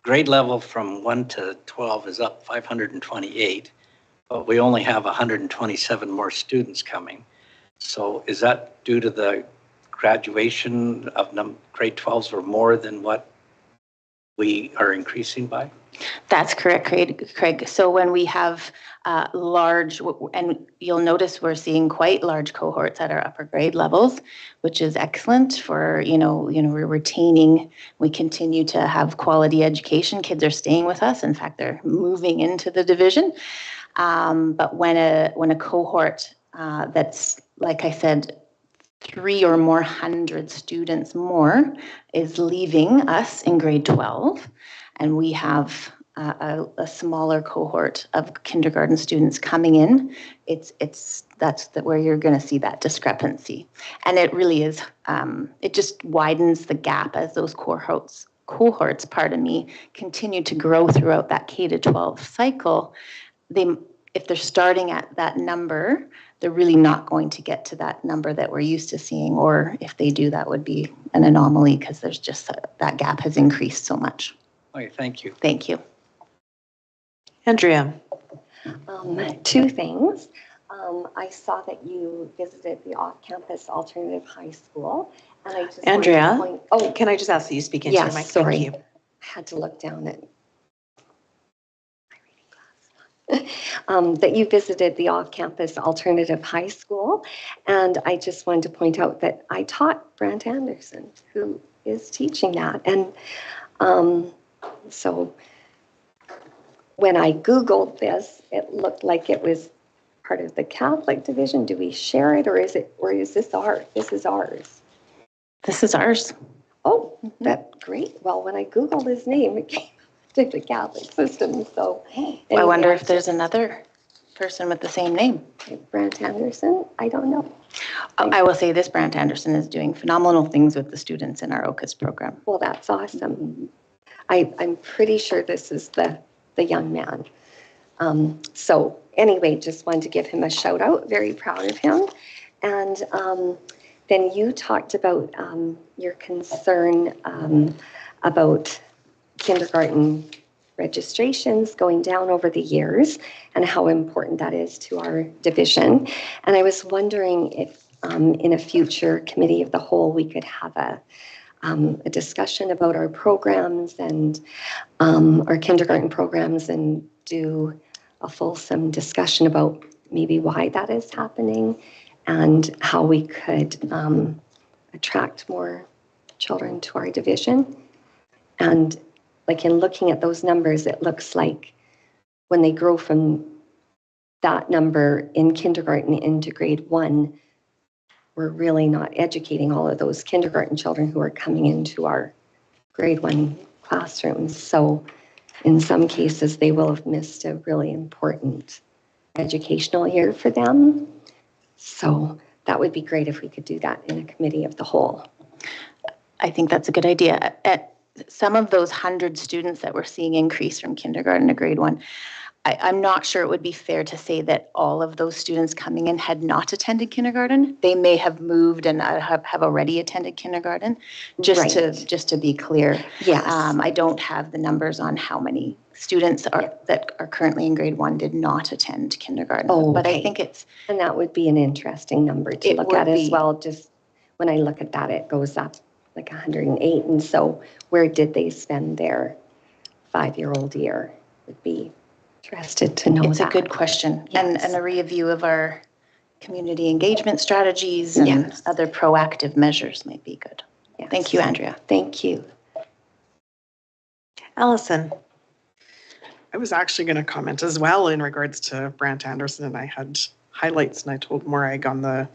S9: grade level from 1 to 12 is up 528, but we only have 127 more students coming. So is that due to the graduation of grade 12s or more than what we are increasing by?
S10: That's correct, Craig. So when we have large, and you'll notice we're seeing quite large cohorts at our upper grade levels, which is excellent for, we're retaining, we continue to have quality education. Kids are staying with us. In fact, they're moving into the division. But when a cohort that's, like I said, 300 or more students more is leaving us in grade 12, and we have a smaller cohort of kindergarten students coming in, that's where you're going to see that discrepancy. And it really is, it just widens the gap as those cohorts, continue to grow throughout that K-12 cycle. If they're starting at that number, they're really not going to get to that number that we're used to seeing, or if they do, that would be an anomaly because there's just that gap has increased so much.
S9: Okay, thank you.
S10: Thank you.
S2: Andrea.
S7: Two things. I saw that you visited the off-campus alternative high school, and I just
S2: Andrea,
S7: wanted to point,
S2: can I just ask that you speak into your mic?
S7: sorry.
S2: Thank you.
S7: I had to look down at that you visited the off-campus alternative high school, and I just wanted to point out that I taught Brant Anderson, who is teaching that, and so when I Googled this, it looked like it was part of the Catholic division. Do we share it, or is this ours? This is ours.
S10: This is ours.
S7: Oh, that's great. Well, when I Googled his name, it came to the Catholic system. So
S10: I wonder if there's another person with the same name.
S7: Brant Anderson? I don't know.
S10: I will say this, Brant Anderson is doing phenomenal things with the students in our OCUS program.
S7: Well, that's awesome. I'm pretty sure this is the young man. So anyway, just wanted to give him a shout out. Very proud of him. And then you talked about your concern about kindergarten registrations going down over the years and how important that is to our division. And I was wondering if in a future committee of the whole, we could have a discussion about our programs and our kindergarten programs and do a fulsome discussion about maybe why that is happening and how we could attract more children to our division. And like in looking at those numbers, it looks like when they grow from that number in kindergarten into grade 1, we're really not educating all of those kindergarten children who are coming into our grade 1 classrooms. So in some cases, they will have missed a really important educational year for them. So that would be great if we could do that in a committee of the whole.
S10: I think that's a good idea. At some of those 100 students that we're seeing increase from kindergarten to grade 1, I'm not sure it would be fair to say that all of those students coming in had not attended kindergarten. They may have moved and have already attended kindergarten, just to be clear.
S7: Yes.
S10: I don't have the numbers on how many students that are currently in grade 1 did not attend kindergarten.
S7: Oh,
S10: but
S7: okay.
S10: I think it's...
S7: And that would be an interesting number to look at as well. Just when I look at that, it goes up like 108. And so where did they spend their 5-year-old year would be interested to know.
S10: It's
S7: that.
S10: a good question.
S7: Yes.
S10: And a review of our community engagement strategies and other proactive measures might be good.
S7: Yes.
S10: Thank you, Andrea.
S7: Thank you.
S2: Allison.
S5: I was actually going to comment as well in regards to Brant Anderson, and I had highlights, and I told Morag on the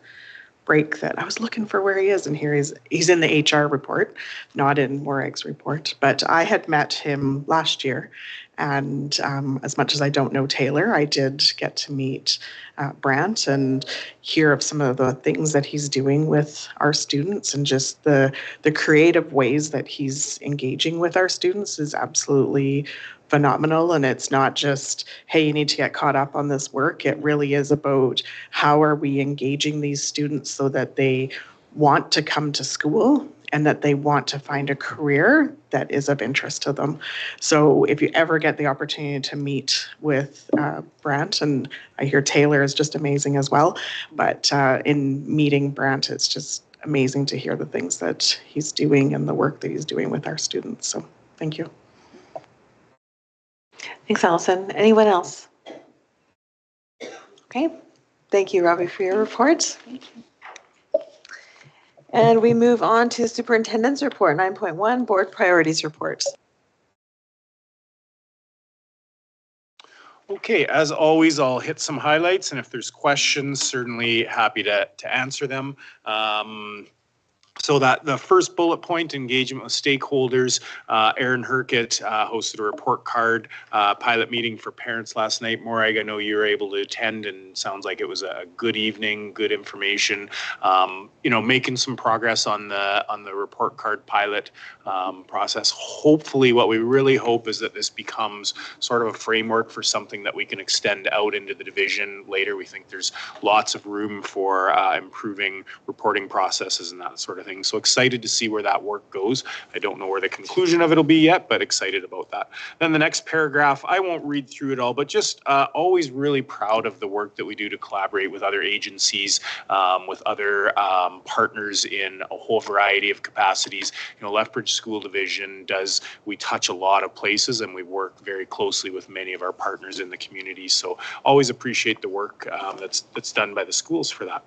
S5: break that I was looking for where he is, and here he's in the HR report, not in Morag's report. But I had met him last year, and as much as I don't know Taylor, I did get to meet Brant and hear of some of the things that he's doing with our students, and just the creative ways that he's engaging with our students is absolutely phenomenal. And it's not just, hey, you need to get caught up on this work. It really is about how are we engaging these students so that they want to come to school and that they want to find a career that is of interest to them. So if you ever get the opportunity to meet with Brant, and I hear Taylor is just amazing as well, but in meeting Brant, it's just amazing to hear the things that he's doing and the work that he's doing with our students. So thank you.
S2: Thanks, Allison. Anyone else? Okay. Thank you, Robbie, for your report.
S10: Thank you.
S2: And we move on to Superintendent's Report, 9.1, Board Priorities Report.
S1: Okay, as always, I'll hit some highlights, and if there's questions, certainly happy to answer them. So that the first bullet point, engagement with stakeholders, Aaron Herkett hosted a report card pilot meeting for parents last night. Morag, I know you were able to attend, and sounds like it was a good evening, good information. Making some progress on the report card pilot process. Hopefully, what we really hope is that this becomes sort of a framework for something that we can extend out into the division later. We think there's lots of room for improving reporting processes and that sort of thing. So excited to see where that work goes. I don't know where the conclusion of it'll be yet, but excited about that. Then the next paragraph, I won't read through it all, but just always really proud of the work that we do to collaborate with other agencies, with other partners in a whole variety of capacities. Lethbridge School Division we touch a lot of places, and we work very closely with many of our partners in the community. So always appreciate the work that's done by the schools for that.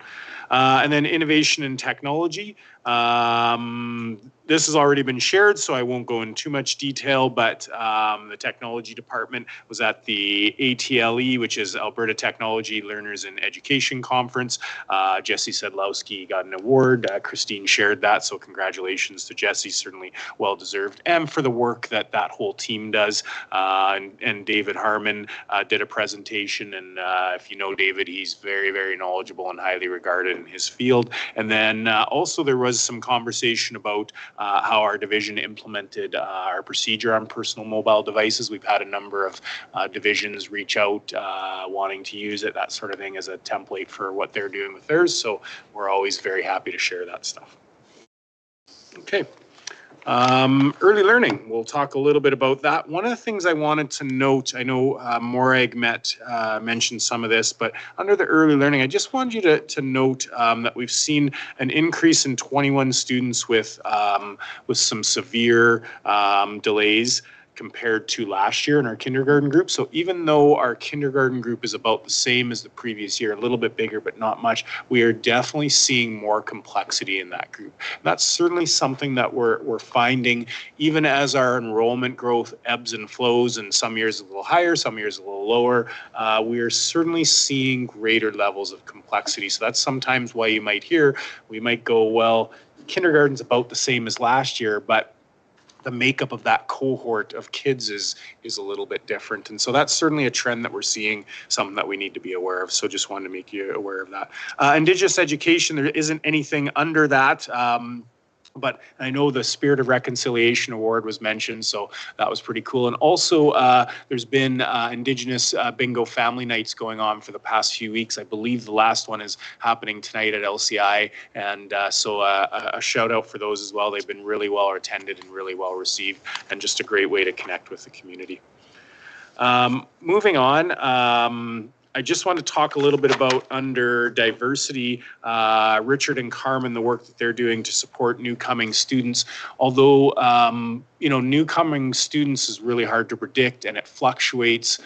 S1: And then innovation and technology. This has already been shared, so I won't go into too much detail, but the technology department was at the ATLE, which is Alberta Technology Learners in Education Conference. Jesse Sedlowski got an award. Christine shared that, so congratulations to Jesse, certainly well-deserved, and for the work that whole team does. And David Harmon did a presentation, and if you know David, he's very, very knowledgeable and highly regarded in his field. And then also there was some conversation about how our division implemented our procedure on personal mobile devices. We've had a number of divisions reach out wanting to use it, that sort of thing, as a template for what they're doing with theirs. So we're always very happy to share that stuff. Okay. Early learning, we'll talk a little bit about that. One of the things I wanted to note, I know Morag mentioned some of this, but under the early learning, I just wanted you to note that we've seen an increase in 21 students with some severe delays. compared to last year in our kindergarten group. So even though our kindergarten group is about the same as the previous year, a little bit bigger, but not much, we are definitely seeing more complexity in that group. And that's certainly something that we're finding, even as our enrollment growth ebbs and flows, and some years a little higher, some years a little lower, we are certainly seeing greater levels of complexity. So that's sometimes why you might hear, we might go, well, kindergarten's about the same as last year, but the makeup of that cohort of kids is a little bit different. And so that's certainly a trend that we're seeing, something that we need to be aware of. So just wanted to make you aware of that. Indigenous education, there isn't anything under that. But I know the Spirit of Reconciliation Award was mentioned, so that was pretty cool. And also, there's been Indigenous bingo family nights going on for the past few weeks. I believe the last one is happening tonight at LCI, and so a shout out for those as well. They've been really well attended and really well received, and just a great way to connect with the community. Moving on, I just want to talk a little bit about under diversity, Richard and Carmen, the work that they're doing to support new-coming students. Although, you know, new-coming students is really hard to predict and it fluctuates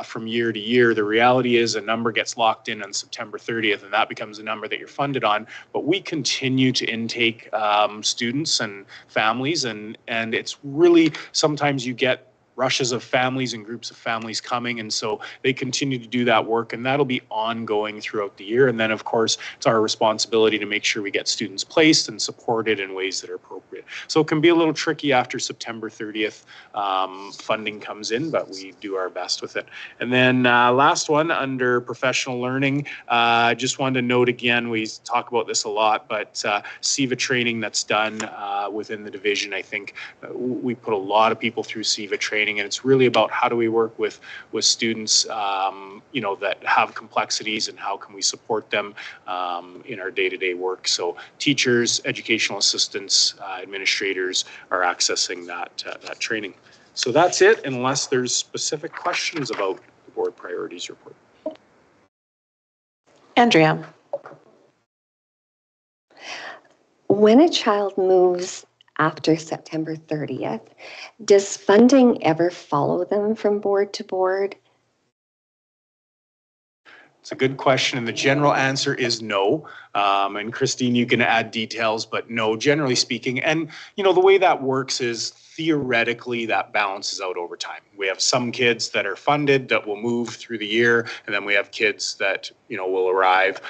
S1: from year to year. The reality is a number gets locked in on September 30th and that becomes a number that you're funded on. But we continue to intake students and families, and it's really, sometimes you get rushes of families and groups of families coming, and so they continue to do that work, and that'll be ongoing throughout the year. And then of course it's our responsibility to make sure we get students placed and supported in ways that are appropriate. So it can be a little tricky after September 30th. Funding comes in, but we do our best with it. And then last one under professional learning, just wanted to note again, we talk about this a lot, but CEVA training that's done within the division, I think we put a lot of people through CEVA training, and it's really about how do we work with students, you know, that have complexities, and how can we support them in our day-to-day work. So teachers, educational assistants, administrators are accessing that training. So that's it, unless there's specific questions about the board priorities report.
S2: Andrea.
S7: When a child moves after September 30th, does funding ever follow them from board to board?
S1: It's a good question, and the general answer is no. And Christine, you can add details, but no, generally speaking. And you know, the way that works is theoretically that balances out over time. We have some kids that are funded that will move through the year, and then we have kids that, you know, will arrive.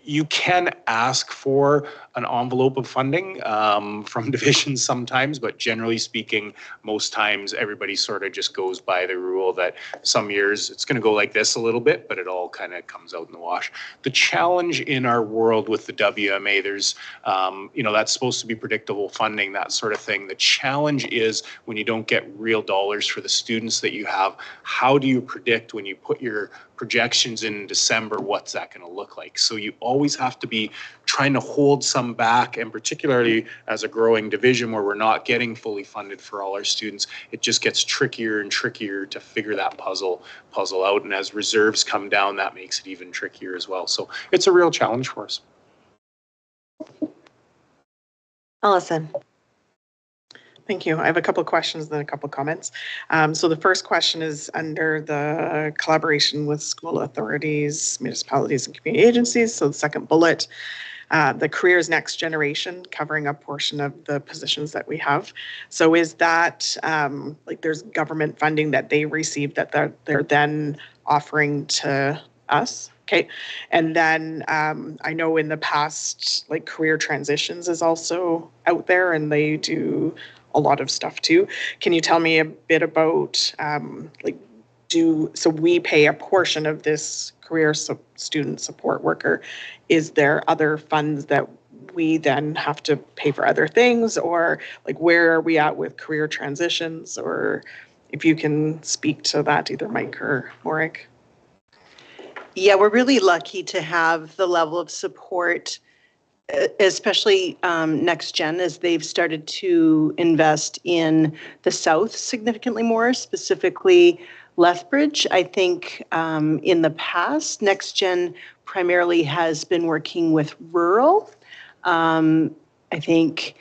S1: You can ask for an envelope of funding from divisions sometimes, but generally speaking, most times everybody sort of just goes by the rule that some years it's going to go like this a little bit, but it all kind of comes out in the wash. The challenge in our world with the WMA, there's, you know, that's supposed to be predictable funding, that sort of thing. The challenge is when you don't get real dollars for the students that you have, how do you predict when you put your projections in December, what's that going to look like? So you always have to be trying to hold some back, and particularly as a growing division where we're not getting fully funded for all our students, it just gets trickier and trickier to figure that puzzle out. And as reserves come down, that makes it even trickier as well. So it's a real challenge for us.
S2: Allison.
S5: Thank you. I have a couple of questions and then a couple of comments. So the first question is under the collaboration with school authorities, municipalities, and community agencies. So the second bullet, the careers next generation, covering a portion of the positions that we have. So is that like there's government funding that they receive that they're then offering to us? Okay. And then I know in the past, like career transitions is also out there, and they do a lot of stuff too. Can you tell me a bit about so we pay a portion of this career student support worker. Is there other funds that we then have to pay for other things, or like where are we at with career transitions? Or if you can speak to that, either Mike or Morik.
S8: Yeah, we're really lucky to have the level of support, especially Next Gen, as they've started to invest in the South significantly more, specifically Lethbridge. I think in the past, Next Gen primarily has been working with rural. I think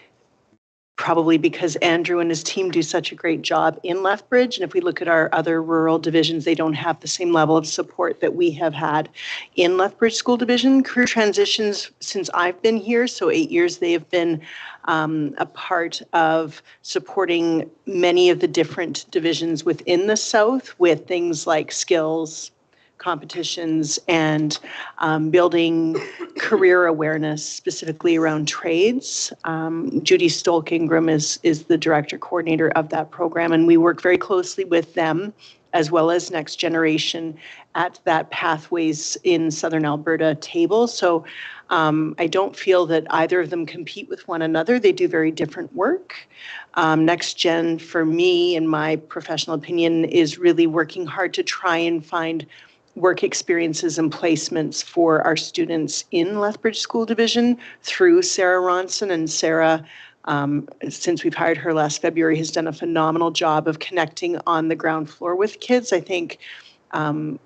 S8: probably because Andrew and his team do such a great job in Lethbridge. And if we look at our other rural divisions, they don't have the same level of support that we have had in Lethbridge School Division. Career transitions since I've been here, so 8 years, they have been a part of supporting many of the different divisions within the South with things like skills, competitions, and building career awareness specifically around trades. Judy Stolk-Ingram is the director coordinator of that program, and we work very closely with them as well as Next Generation at that Pathways in Southern Alberta table. So I don't feel that either of them compete with one another. They do very different work. Next Gen, for me, in my professional opinion, is really working hard to try and find work experiences and placements for our students in Lethbridge School Division through Sarah Ronson. And Sarah, since we've hired her last February, has done a phenomenal job of connecting on the ground floor with kids. I think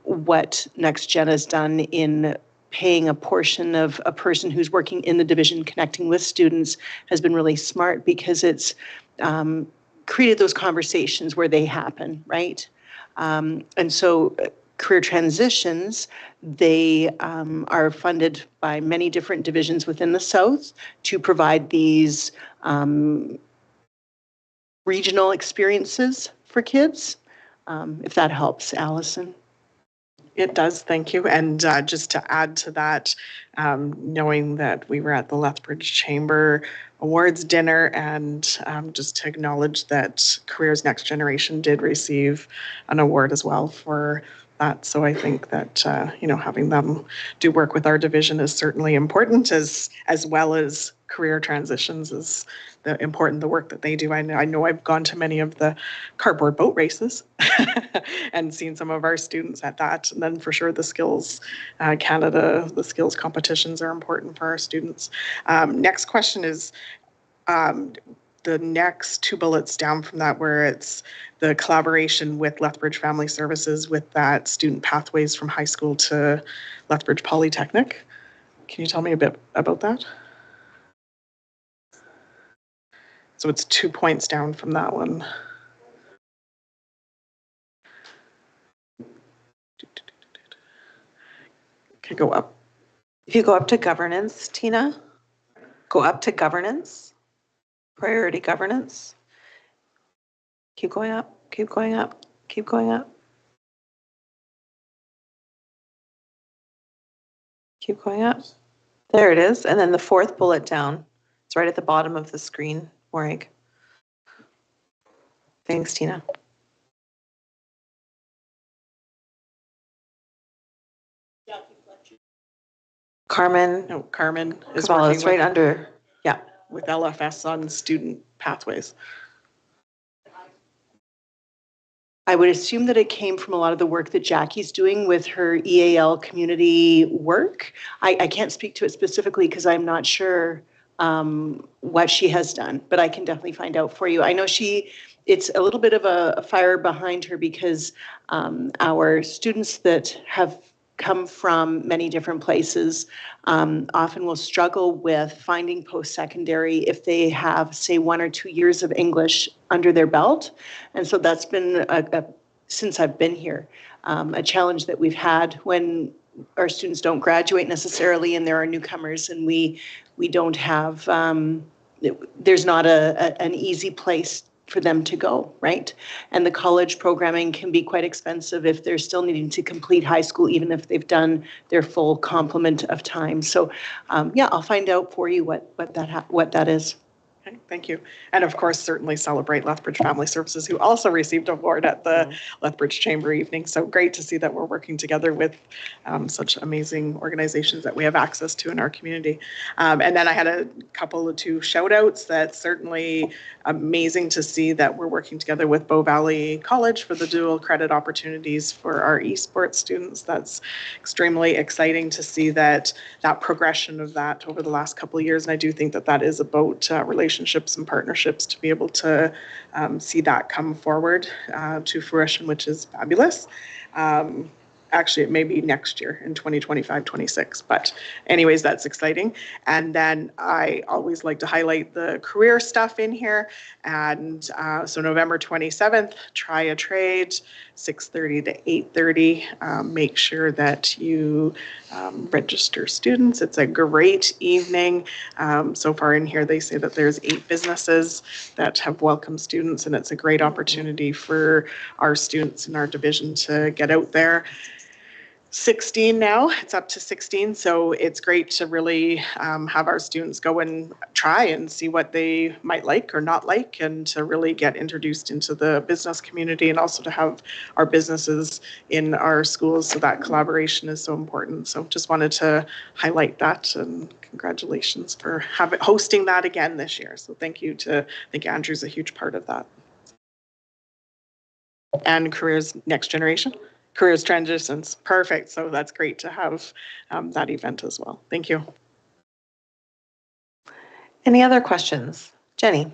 S8: what Next Gen has done in paying a portion of a person who's working in the division connecting with students has been really smart, because it's created those conversations where they happen, right? And so career transitions, they are funded by many different divisions within the South to provide these regional experiences for kids, if that helps, Allison.
S5: It does, thank you. And just to add to that, knowing that we were at the Lethbridge Chamber Awards dinner, and just to acknowledge that Careers Next Generation did receive an award as well for that. So I think that, having them do work with our division is certainly important, as well as career transitions is the work that they do. I know I've gone to many of the cardboard boat races and seen some of our students at that. And then for sure the Skills Canada, the skills competitions are important for our students. Next question is the next two bullets down from that, where it's the collaboration with Lethbridge Family Services with that student pathways from high school to Lethbridge Polytechnic. Can you tell me a bit about that? So it's 2 points down from that one. Okay, go up.
S2: If you go up to governance, Tina, go up to governance, priority governance. Keep going up, keep going up, keep going up. Keep going up. There it is. And then the fourth bullet down. It's right at the bottom of the screen, Morag. Thanks, Tina. Carmen.
S5: No, Carmen is
S2: Cavallo,
S5: working
S2: it's right
S5: with,
S2: under, yeah.
S5: with LFS on student pathways.
S8: I would assume that it came from a lot of the work that Jackie's doing with her EAL community work. I can't speak to it specifically because I'm not sure what she has done, but I can definitely find out for you. I know it's a little bit of a fire behind her, because our students that have come from many different places often will struggle with finding post-secondary if they have, say, 1 or 2 years of English under their belt. And so that's been, since I've been here, a challenge that we've had when our students don't graduate necessarily and there are newcomers, and we don't have, there's not an easy place for them to go, right? And the college programming can be quite expensive if they're still needing to complete high school, even if they've done their full complement of time. So yeah, I'll find out for you what that is.
S5: Okay, thank you. And of course, certainly celebrate Lethbridge Family Services, who also received an award at the Lethbridge Chamber evening. So great to see that we're working together with such amazing organizations that we have access to in our community. And then I had a couple of 2 shout outs. That's certainly amazing to see that we're working together with Bow Valley College for the dual credit opportunities for our esports students. That's extremely exciting to see that progression of that over the last couple of years. And I do think that is about relationships and partnerships to be able to see that come forward to fruition, which is fabulous. actually, it may be next year in 2025, 26. But anyways, that's exciting. And then I always like to highlight the career stuff in here. And so November 27th, try a trade, 6:30 to 8:30. Make sure that you register students. It's a great evening. So far in here, they say that there's 8 businesses that have welcomed students, and it's a great opportunity for our students in our division to get out there. 16 now, it's up to 16, so it's great to really have our students go and try and see what they might like or not like, and to really get introduced into the business community, and also to have our businesses in our schools, so that collaboration is so important. So just wanted to highlight that, and congratulations for hosting that again this year. So thank you to, I think Andrew's a huge part of that. And Careers Next Generation. Careers Transitions, perfect. So that's great to have that event as well. Thank you.
S2: Any other questions? Jenny?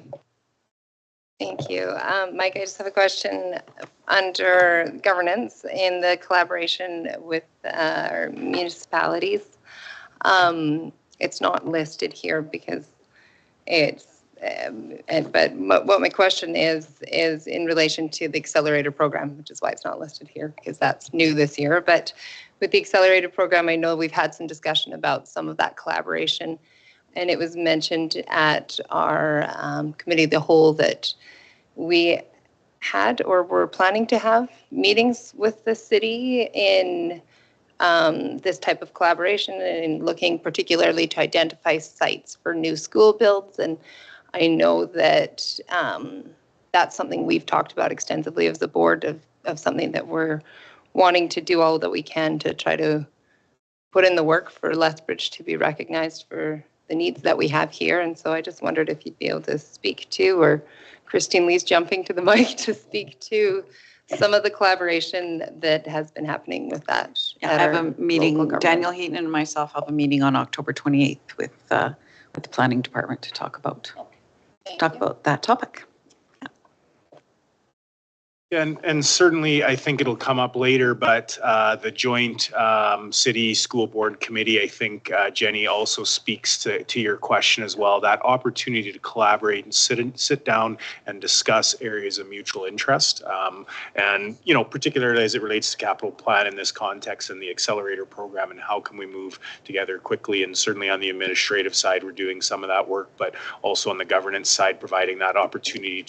S3: Thank you. Mike, I just have a question under governance in the collaboration with our municipalities. It's not listed here because it's, but what my question is in relation to the accelerator program, which is why it's not listed here, because that's new this year. But with the accelerator program, I know we've had some discussion about some of that collaboration, and it was mentioned at our committee of the whole that we had or were planning to have meetings with the city in this type of collaboration, and looking particularly to identify sites for new school builds. And I know that that's something we've talked about extensively as a board, of something that we're wanting to do all that we can to try to put in the work for Lethbridge to be recognized for the needs that we have here. And so I just wondered if you'd be able to speak to, or Christine Lee's jumping to the mic to speak to, some of the collaboration that has been happening with that.
S6: Yeah, I have a meeting, Daniel Heaton and myself have a meeting on October 28th with the planning department to talk about that topic.
S1: And certainly, I think it'll come up later, but the joint city school board committee, I think Jenny also speaks to your question as well. That opportunity to collaborate and sit down and discuss areas of mutual interest, and particularly as it relates to capital plan in this context and the accelerator program, and how can we move together quickly. And certainly on the administrative side, we're doing some of that work, but also on the governance side, providing that opportunity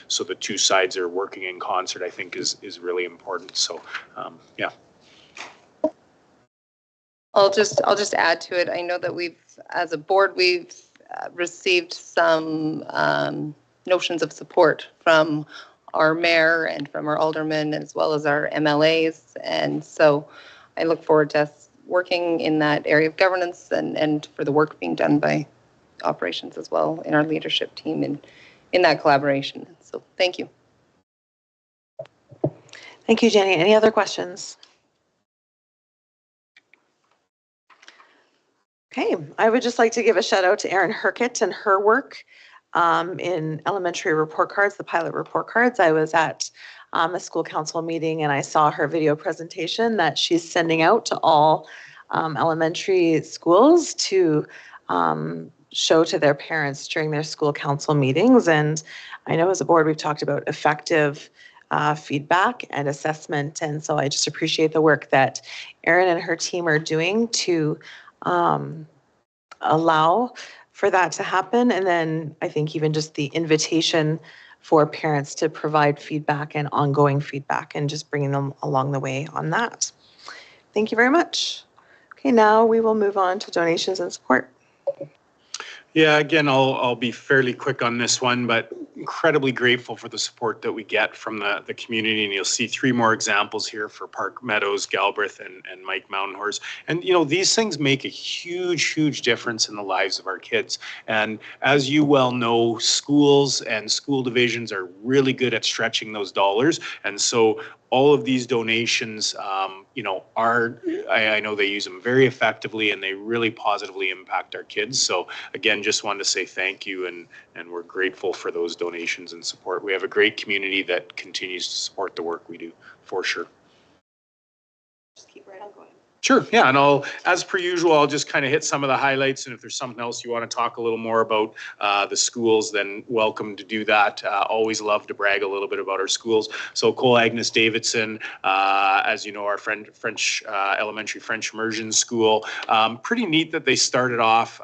S1: so the two sides are working in concert, I think is really important. So yeah.
S3: I'll just add to it. I know that as a board, we've received some notions of support from our mayor and from our aldermen, as well as our MLAs. And so I look forward to us working in that area of governance, and for the work being done by operations as well in our leadership team in that collaboration. So thank you.
S2: Thank you, Jenny. Any other questions? Okay, I would just like to give a shout out to Erin Herkett and her work in elementary report cards, the pilot report cards. I was at a school council meeting, and I saw her video presentation that she's sending out to all elementary schools to show to their parents during their school council meetings. And I know as a board, we've talked about effective feedback and assessment. And so I just appreciate the work that Erin and her team are doing to allow for that to happen. And then I think even just the invitation for parents to provide feedback and ongoing feedback, and just bringing them along the way on that. Thank you very much. Okay, now we will move on to donations and support.
S1: Yeah, again, I'll be fairly quick on this one, but incredibly grateful for the support that we get from the community. And you'll see 3 more examples here for Park Meadows, Galbraith, and Mike Mountain Horse. And, these things make a huge difference in the lives of our kids. And as you well know, schools and school divisions are really good at stretching those dollars. And so all of these donations, I know they use them very effectively, and they really positively impact our kids. So again, just wanted to say thank you, and we're grateful for those donations and support. We have a great community that continues to support the work we do, for sure.
S2: keep right on going.
S1: Sure, yeah, and as per usual, I'll just kind of hit some of the highlights, and if there's something else you want to talk a little more about the schools, then welcome to do that. Always love to brag a little bit about our schools. So Cole Agnes Davidson, as you know, our French elementary French immersion school. Pretty neat that they started off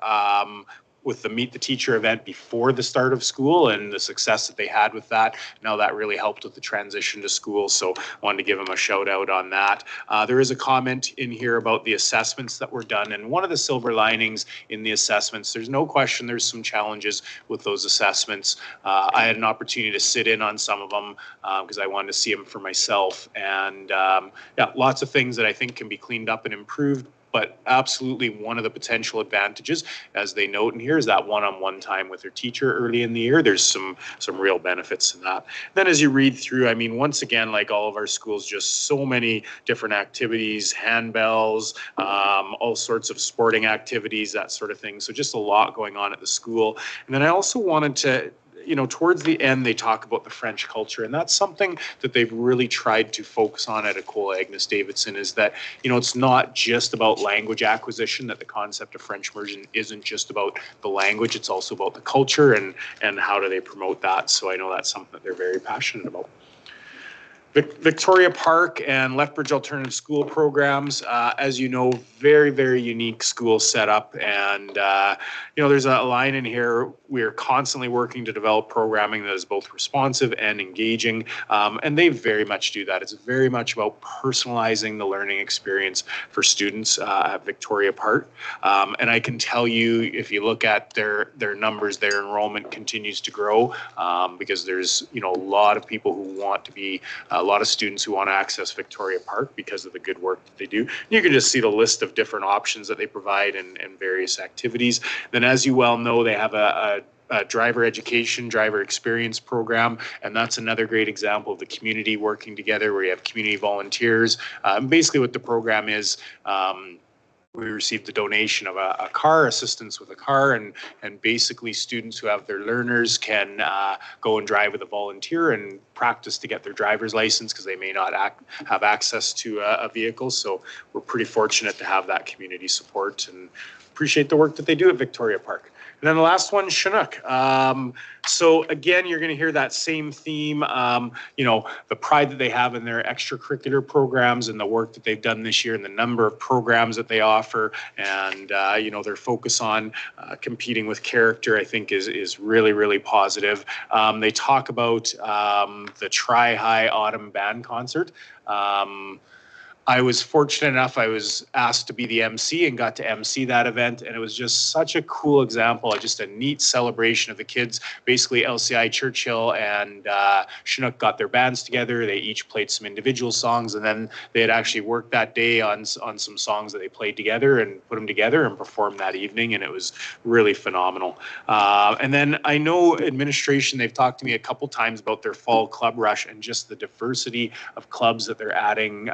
S1: with the Meet the Teacher event before the start of school and the success that they had with that. Now that really helped with the transition to school, so wanted to give them a shout out on that. There is a comment in here about the assessments that were done, and one of the silver linings in the assessments, there's no question there's some challenges with those assessments. I had an opportunity to sit in on some of them because I wanted to see them for myself, and yeah, lots of things that I think can be cleaned up and improved. But absolutely one of the potential advantages, as they note in here, is that one-on-one time with their teacher early in the year. There's some real benefits in that. Then as you read through, I mean, once again, like all of our schools, just so many different activities, handbells, all sorts of sporting activities, that sort of thing. So just a lot going on at the school. And then I also wanted to, you know, towards the end, they talk about the French culture, and that's something that they've really tried to focus on at Cole Agnes Davidson, is that, you know, it's not just about language acquisition, that the concept of French immersion isn't just about the language, it's also about the culture and how do they promote that. So I know that's something that they're very passionate about. Victoria Park and Lethbridge Alternative School programs, as you know, very, very unique school setup. And, you know, there's a line in here, we are constantly working to develop programming that is both responsive and engaging. And they very much do that. It's very much about personalizing the learning experience for students at Victoria Park. And I can tell you, if you look at their numbers, their enrollment continues to grow because there's, you know, a lot of people who want to be, a lot of students who want to access Victoria Park because of the good work that they do. You can just see the list of different options that they provide and various activities. Then, as you well know, they have a driver education, driver experience program, and that's another great example of the community working together where you have community volunteers. Basically what the program is, we received a donation of a car, assistance with a car, and basically students who have their learners can go and drive with a volunteer and practice to get their driver's license because they may not have access to a vehicle. So we're pretty fortunate to have that community support and appreciate the work that they do at Victoria Park. And then the last one, Chinook. So again, you're going to hear that same theme, you know, the pride that they have in their extracurricular programs and the work that they've done this year and the number of programs that they offer, and, you know, their focus on competing with character, I think is really, really positive. They talk about the Tri-High Autumn Band Concert. I was fortunate enough, I was asked to be the MC and got to MC that event, and it was just such a cool example, just a neat celebration of the kids. Basically, LCI Churchill and Chinook got their bands together, they each played some individual songs, and then they had actually worked that day on some songs that they played together and put them together and performed that evening, and it was really phenomenal. And then I know administration, they've talked to me a couple times about their fall club rush and just the diversity of clubs that they're adding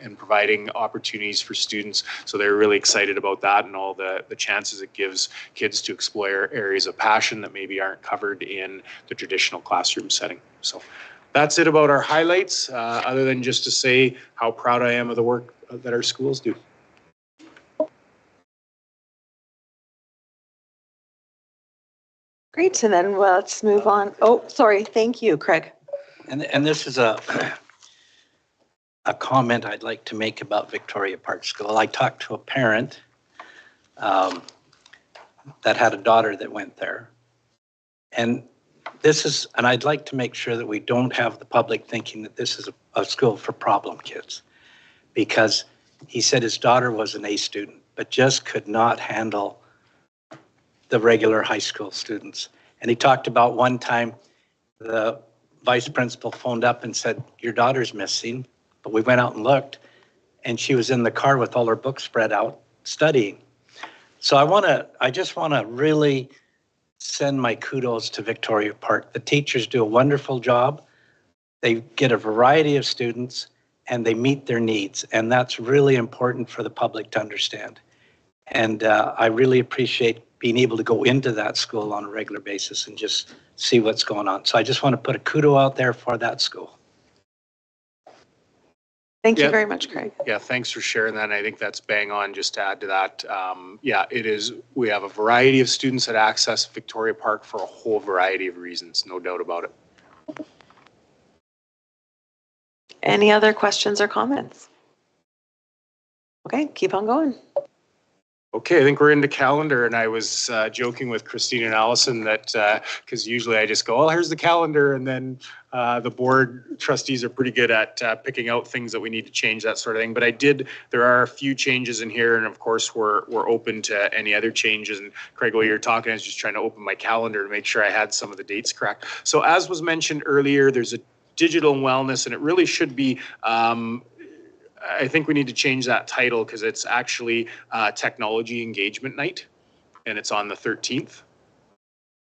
S1: and providing opportunities for students. So they're really excited about that and all the chances it gives kids to explore areas of passion that maybe aren't covered in the traditional classroom setting. So that's it about our highlights, other than just to say how proud I am of the work that our schools do.
S2: Great, and then let's move on. Oh, sorry, thank you, Craig.
S9: And this is a comment I'd like to make about Victoria Park School. I talked to a parent that had a daughter that went there. And I'd like to make sure that we don't have the public thinking that this is a school for problem kids. Because he said his daughter was an A student, but just could not handle the regular high school students. And he talked about one time the vice principal phoned up and said, your daughter's missing. But we went out and looked, and she was in the car with all her books spread out studying. So I just want to really send my kudos to Victoria Park. The teachers do a wonderful job. They get a variety of students, and they meet their needs. And that's really important for the public to understand. And I really appreciate being able to go into that school on a regular basis and just see what's going on. So I just want to put a kudo out there for that school.
S2: Thank you
S1: Yeah.
S2: very much, Craig.
S1: Yeah, thanks for sharing that. And I think that's bang on. Just to add to that, yeah, it is. We have a variety of students that access Victoria Park for a whole variety of reasons, no doubt about it.
S2: Any other questions or comments? Okay, keep on going.
S1: Okay, I think we're into calendar, and I was joking with Christine and Allison that because usually I just go, "Oh, here's the calendar," and then the board trustees are pretty good at picking out things that we need to change, that sort of thing. But there are a few changes in here, and of course we're open to any other changes. And Craig, while you're talking, I was just trying to open my calendar to make sure I had some of the dates correct. So as was mentioned earlier, there's a digital wellness, and it really should be. I think we need to change that title because it's actually Technology Engagement Night, and it's on the 13th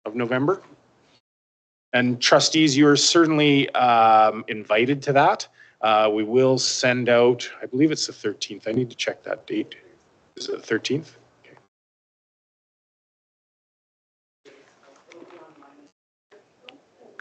S1: of November. And trustees, you are certainly invited to that. We will send out, I believe it's the 13th. I need to check that date. Is it the 13th? Okay.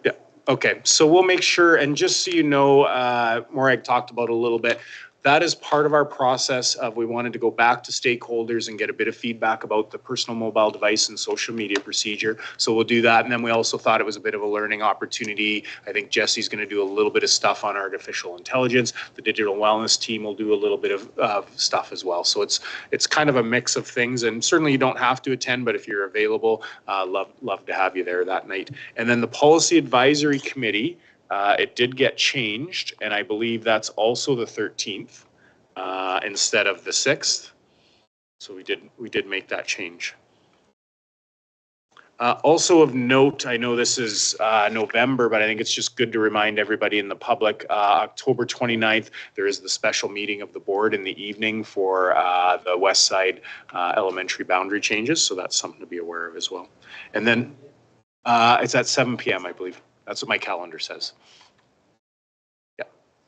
S1: Yeah, okay. So we'll make sure, and just so you know, Morag talked about a little bit, that is part of our process of we wanted to go back to stakeholders and get a bit of feedback about the personal mobile device and social media procedure. So we'll do that. And then we also thought it was a bit of a learning opportunity. I think Jesse's going to do a little bit of stuff on artificial intelligence. The digital wellness team will do a little bit of stuff as well. So it's kind of a mix of things. And certainly you don't have to attend, but if you're available, love to have you there that night. And then the Policy Advisory Committee, it did get changed, and I believe that's also the 13th instead of the 6th. So we did make that change. Also of note, I know this is November, but I think it's just good to remind everybody in the public, October 29th, there is the special meeting of the board in the evening for the West Side elementary boundary changes. So that's something to be aware of as well. And then it's at 7 p.m., I believe. That's what my calendar says.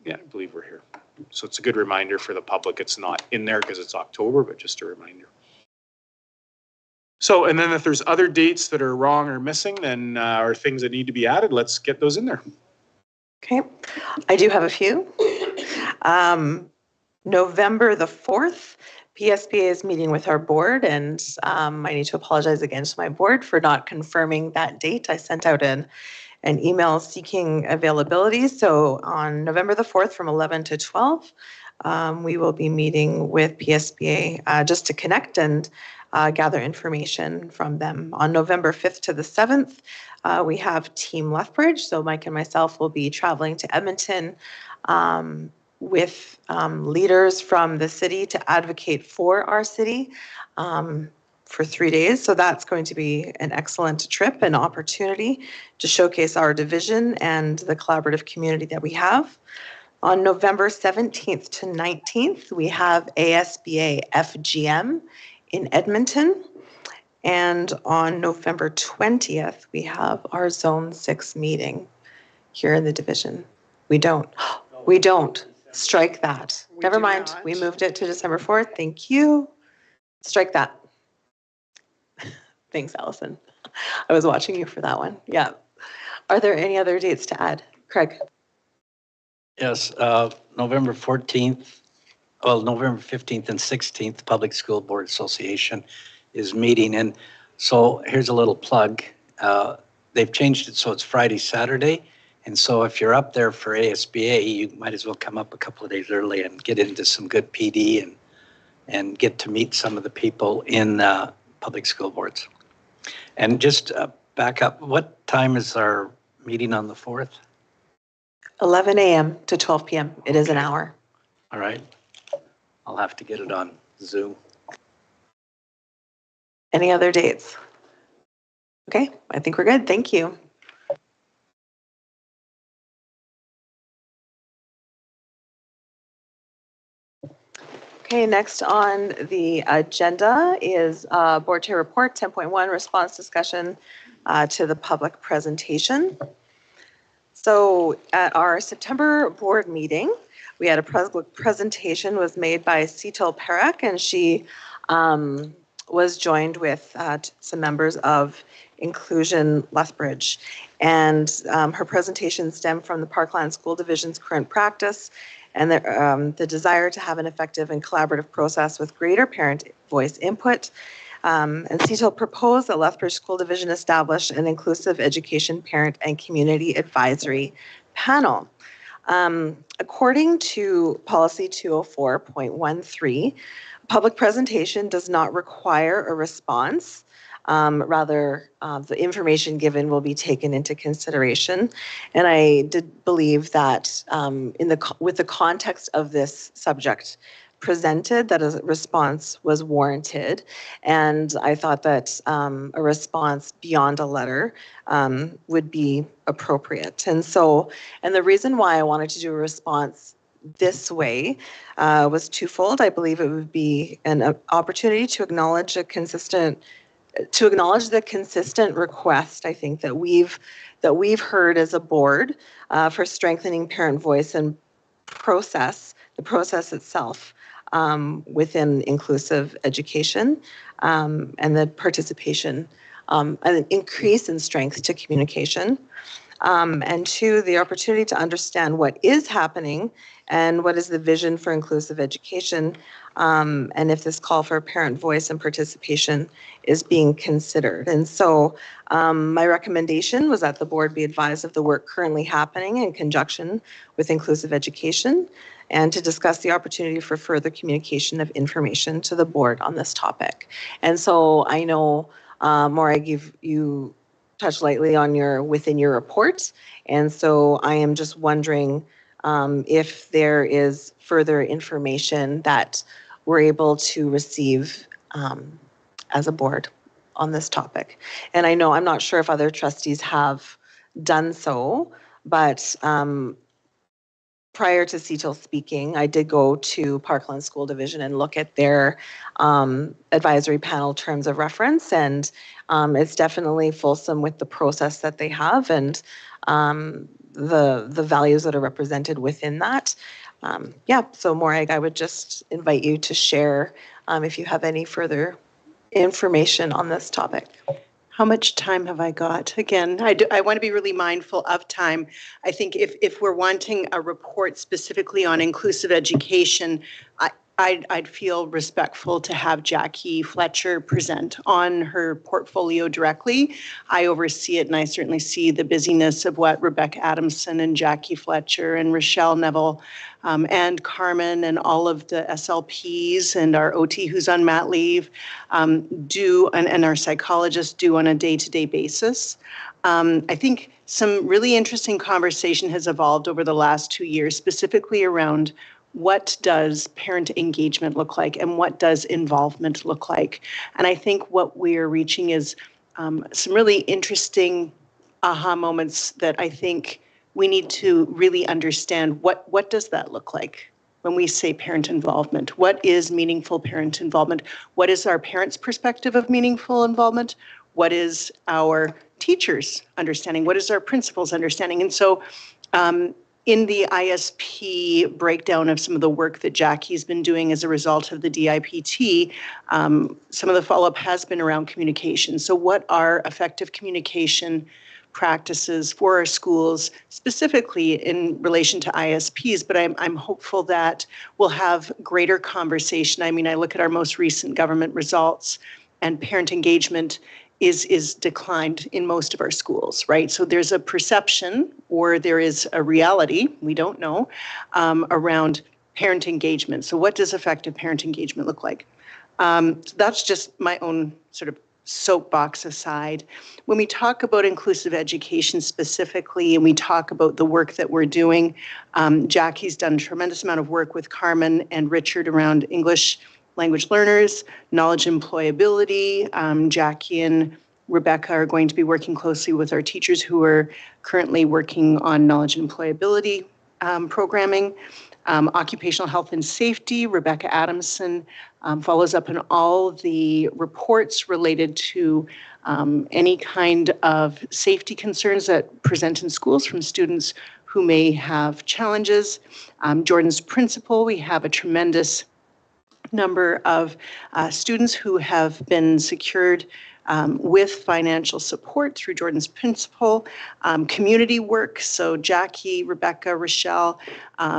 S1: Yeah, I believe we're here. So it's a good reminder for the public. It's not in there because it's October, but just a reminder. So, and then if there's other dates that are wrong or missing, then or things that need to be added, let's get those in there.
S2: Okay, I do have a few. November the 4th, PSBA is meeting with our board, and I need to apologize again to my board for not confirming that date. I sent out an email seeking availability. So on November the 4th from 11 to 12, we will be meeting with PSBA just to connect and gather information from them. On November 5th to the 7th, we have Team Lethbridge. So Mike and myself will be traveling to Edmonton with leaders from the city to advocate for our city for 3 days. So that's going to be an excellent trip and opportunity to showcase our division and the collaborative community that we have. On November 17th to 19th, we have ASBA FGM in Edmonton. And on November 20th, we have our Zone 6 meeting here in the division. We don't. Strike that. Never mind. We moved it to December 4th. Thank you. Strike that. Thanks, Allison. I was watching you for that one. Yeah. Are there any other dates to add? Craig?
S9: Yes, November 14th, well, November 15th and 16th, Public School Board Association is meeting. And so here's a little plug. They've changed it so it's Friday, Saturday. And so if you're up there for ASBA, you might as well come up a couple of days early and get into some good PD and get to meet some of the people in public school boards. And just back up, what time is our meeting on the 4th?
S2: 11 a.m. to 12 p.m. It is an hour.
S9: All right. I'll have to get it on Zoom.
S2: Any other dates? Okay, I think we're good. Thank you. Okay, next on the agenda is Board Chair Report 10.1, Response Discussion to the Public Presentation. So at our September board meeting, we had a presentation was made by Cetal Perek, and she was joined with some members of Inclusion Lethbridge. And her presentation stemmed from the Parkland School Division's current practice and the desire to have an effective and collaborative process with greater parent voice input. And CETL proposed that Lethbridge School Division establish an inclusive education parent and community advisory panel. According to policy 204.13, public presentation does not require a response. Rather, the information given will be taken into consideration. And I did believe that with the context of this subject presented, that a response was warranted. And I thought that a response beyond a letter would be appropriate. And the reason why I wanted to do a response this way was twofold. I believe it would be an opportunity to acknowledge the consistent request, I think, that we've heard as a board for strengthening parent voice and the process itself within inclusive education and the participation and an increase in strength to communication. And two, the opportunity to understand what is happening and what is the vision for inclusive education, and if this call for parent voice and participation is being considered. And so my recommendation was that the board be advised of the work currently happening in conjunction with inclusive education, and to discuss the opportunity for further communication of information to the board on this topic. And so I know, Morag, you touched lightly on within your report, and so I am just wondering if there is further information that we're able to receive as a board on this topic. And I know, I'm not sure if other trustees have done so, but prior to CETL speaking, I did go to Parkland School Division and look at their advisory panel terms of reference, and it's definitely fulsome with the process that they have and the values that are represented within that. So Morag, I would just invite you to share if you have any further information on this topic.
S8: How much time have I got? Again, I want to be really mindful of time. I think if we're wanting a report specifically on inclusive education, I'd feel respectful to have Jackie Fletcher present on her portfolio directly. I oversee it, and I certainly see the busyness of what Rebecca Adamson and Jackie Fletcher and Rochelle Neville and Carmen and all of the SLPs and our OT who's on mat leave do, and our psychologists do on a day-to-day basis. I think some really interesting conversation has evolved over the last 2 years, specifically around what does parent engagement look like and what does involvement look like? And I think what we're reaching is some really interesting aha moments that I think we need to really understand what does that look like when we say parent involvement? What is meaningful parent involvement? What is our parents' perspective of meaningful involvement? What is our teachers' understanding? What is our principals' understanding? And so in the ISP breakdown of some of the work that Jackie's been doing as a result of the DIPT, some of the follow-up has been around communication. So what are effective communication practices for our schools, specifically in relation to ISPs? But I'm hopeful that we'll have greater conversation. I mean, I look at our most recent government results, and parent engagement is declined in most of our schools, right? So there's a perception, or there is a reality, we don't know, around parent engagement. So what does effective parent engagement look like? So that's just my own sort of soapbox aside. When we talk about inclusive education specifically, and we talk about the work that we're doing, Jackie's done a tremendous amount of work with Carmen and Richard around English language learners, knowledge employability. Jackie and Rebecca are going to be working closely with our teachers who are currently working on knowledge and employability programming. Occupational health and safety, Rebecca Adamson follows up on all the reports related to any kind of safety concerns that present in schools from students who may have challenges. Jordan's principal, we have a tremendous number of students who have been secured with financial support through Jordan's Principle, community work. So Jackie, Rebecca, Rochelle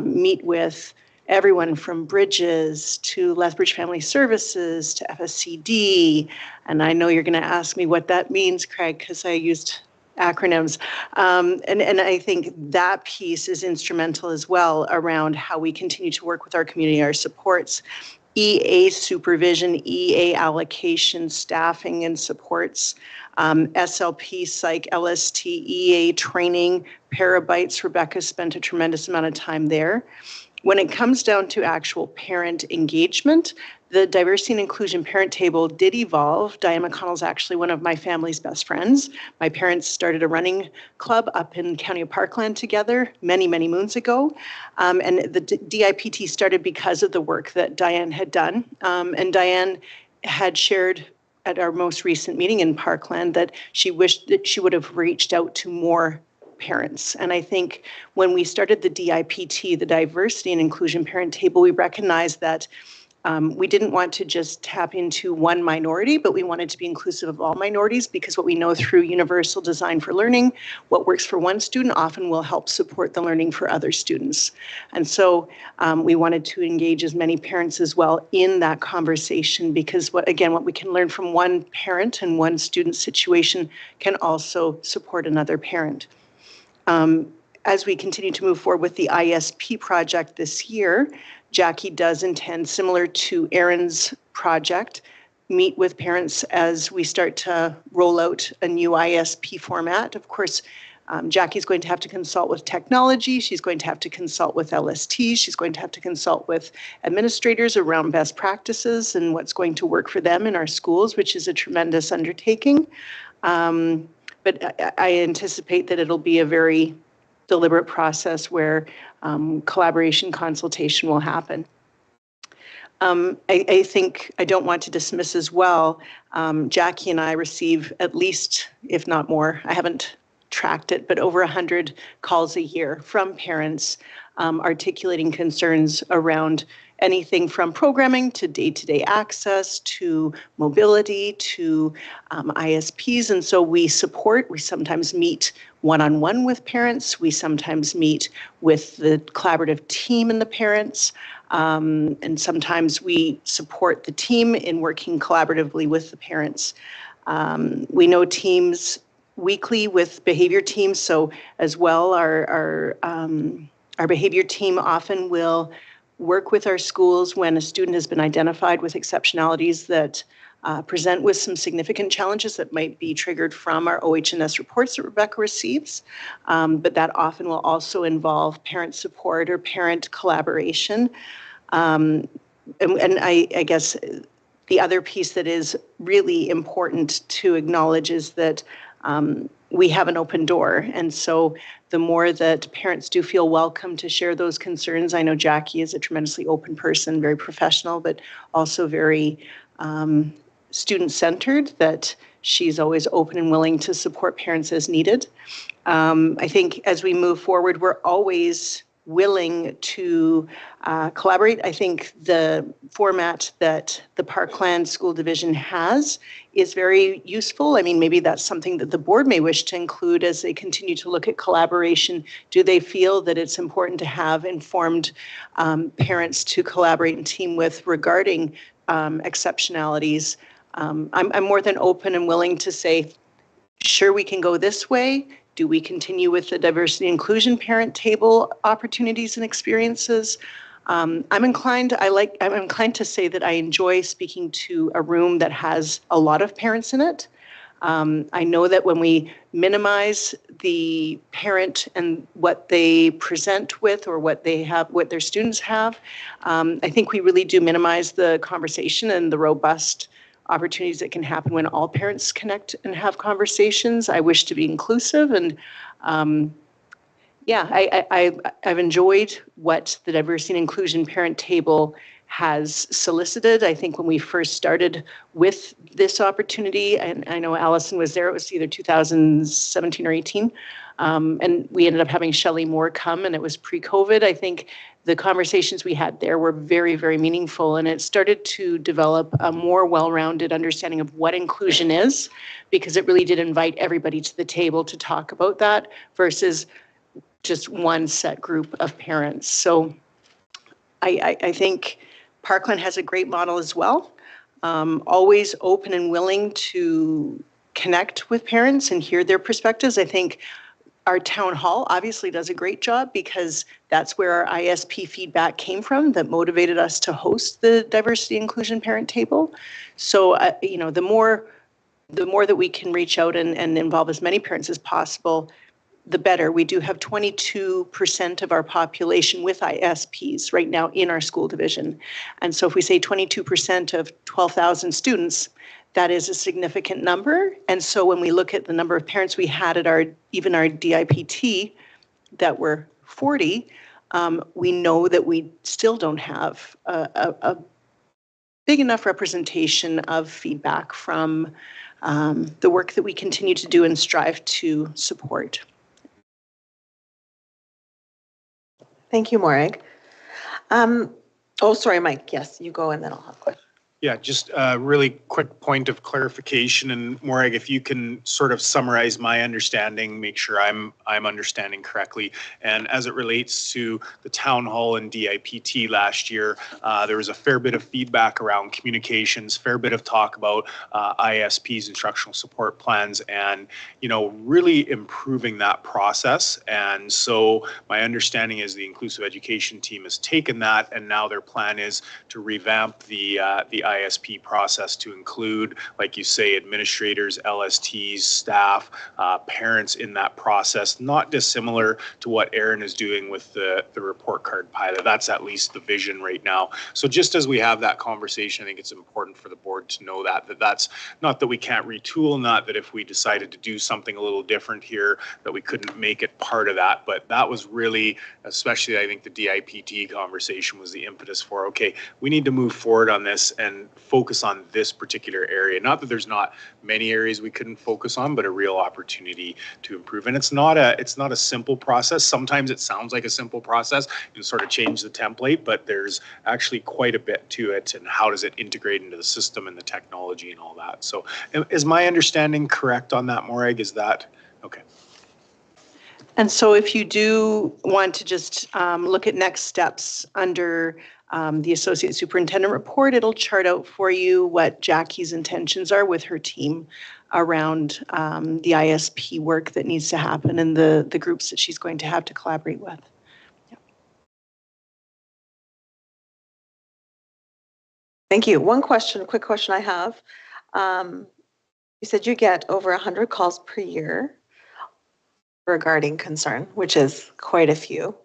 S8: meet with everyone from Bridges to Lethbridge Family Services to FSCD. And I know you're going to ask me what that means, Craig, because I used acronyms. And I think that piece is instrumental as well around how we continue to work with our community, our supports. EA supervision, EA allocation, staffing and supports, SLP, psych, LST, EA training, Parabytes. Rebecca spent a tremendous amount of time there. When it comes down to actual parent engagement, the diversity and inclusion parent table did evolve. Diane McConnell's actually one of my family's best friends. My parents started a running club up in County of Parkland together many, many moons ago. And the DIPT started because of the work that Diane had done. And Diane had shared at our most recent meeting in Parkland that she wished that she would have reached out to more parents. And I think when we started the DIPT, the Diversity and Inclusion Parent Table, we recognized that we didn't want to just tap into one minority, but we wanted to be inclusive of all minorities, because what we know through universal design for learning, what works for one student often will help support the learning for other students. And so we wanted to engage as many parents as well in that conversation, because what we can learn from one parent and one student situation can also support another parent. As we continue to move forward with the ISP project this year, Jackie does intend, similar to Erin's project, meet with parents as we start to roll out a new ISP format. Of course, Jackie's going to have to consult with technology. She's going to have to consult with LSTs. She's going to have to consult with administrators around best practices and what's going to work for them in our schools, which is a tremendous undertaking. But I anticipate that it'll be a very deliberate process where collaboration, consultation will happen. I think I don't want to dismiss as well, Jackie and I receive at least, if not more, I haven't tracked it, but over 100 calls a year from parents articulating concerns around anything from programming to day-to-day access to mobility to ISPs. And so we sometimes meet one-on-one with parents. We sometimes meet with the collaborative team and the parents. And sometimes we support the team in working collaboratively with the parents. We know teams weekly with behavior teams. So as well, our behavior team often will work with our schools when a student has been identified with exceptionalities that present with some significant challenges that might be triggered from our OH&S reports that Rebecca receives. But that often will also involve parent support or parent collaboration. And I guess the other piece that is really important to acknowledge is that we have an open door. And so the more that parents do feel welcome to share those concerns, I know Jackie is a tremendously open person, very professional, but also very student-centered, that she's always open and willing to support parents as needed. I think as we move forward, we're always willing to collaborate. I think the format that the Parkland School Division has is very useful. I mean, maybe that's something that the board may wish to include as they continue to look at collaboration. Do they feel that it's important to have informed parents to collaborate and team with regarding exceptionalities? I'm more than open and willing to say, sure, we can go this way. Do we continue with the diversity and inclusion parent table opportunities and experiences? I'm inclined to say that I enjoy speaking to a room that has a lot of parents in it. I know that when we minimize the parent and what they present with or what they have, what their students have, I think we really do minimize the conversation and the robust opportunities that can happen when all parents connect and have conversations. I wish to be inclusive, and I've enjoyed what the diversity and inclusion parent table has solicited. I think when we first started with this opportunity, and I know Allison was there, it was either 2017 or 18, And we ended up having Shelley Moore come, and it was pre-COVID. I think the conversations we had there were very, very meaningful, and it started to develop a more well-rounded understanding of what inclusion is, because it really did invite everybody to the table to talk about that versus just one set group of parents. So I think Parkland has a great model as well. Always open and willing to connect with parents and hear their perspectives. I think our town hall obviously does a great job, because that's where our ISP feedback came from that motivated us to host the diversity inclusion parent table. So, the more that we can reach out and involve as many parents as possible, the better. We do have 22% of our population with ISPs right now in our school division. And so if we say 22% of 12,000 students, that is a significant number. And so when we look at the number of parents we had at our DIPT that were 40, we know that we still don't have a big enough representation of feedback from the work that we continue to do and strive to support.
S2: Thank you, Morag. Oh, sorry, Mike. Yes, you go and then I'll have a question.
S1: Yeah, just a really quick point of clarification, and Morag, if you can sort of summarize my understanding, make sure I'm understanding correctly. And as it relates to the town hall and DIPT last year, there was a fair bit of feedback around communications, fair bit of talk about ISPs, instructional support plans, and really improving that process. And so my understanding is the inclusive education team has taken that, and now their plan is to revamp the ISP process to include, like you say, administrators, LSTs, staff, parents in that process, not dissimilar to what Erin is doing with the report card pilot. That's at least the vision right now. So just as we have that conversation, I think it's important for the board to know that's not that we can't retool, not that if we decided to do something a little different here, that we couldn't make it part of that. But that was really, especially I think the DIPT conversation was the impetus for, okay, we need to move forward on this and focus on this particular area. Not that there's not many areas we couldn't focus on, but a real opportunity to improve. And it's not a simple process. Sometimes it sounds like a simple process. You can sort of change the template, but there's actually quite a bit to it. And how does it integrate into the system and the technology and all that? So is my understanding correct on that, Morag? Is that okay?
S8: And so if you do want to just look at next steps under the Associate Superintendent report, it'll chart out for you what Jackie's intentions are with her team around the ISP work that needs to happen and the groups that she's going to have to collaborate with. Yeah.
S2: Thank you. Quick question I have. You said you get over 100 calls per year regarding concern, which is quite a few.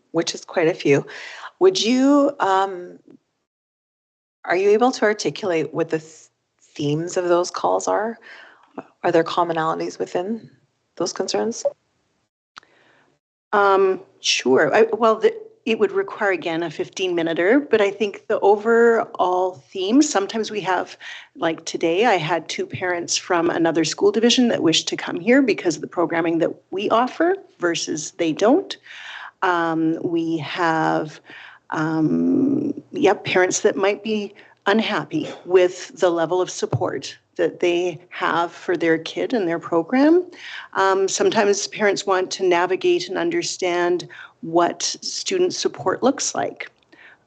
S2: Would you, are you able to articulate what the themes of those calls are? Are there commonalities within those concerns?
S8: Sure. It would require, again, a 15-minute, but I think the overall theme, sometimes we have, like today, I had 2 parents from another school division that wished to come here because of the programming that we offer versus they don't. We have parents that might be unhappy with the level of support that they have for their kid and their program. Sometimes parents want to navigate and understand what student support looks like.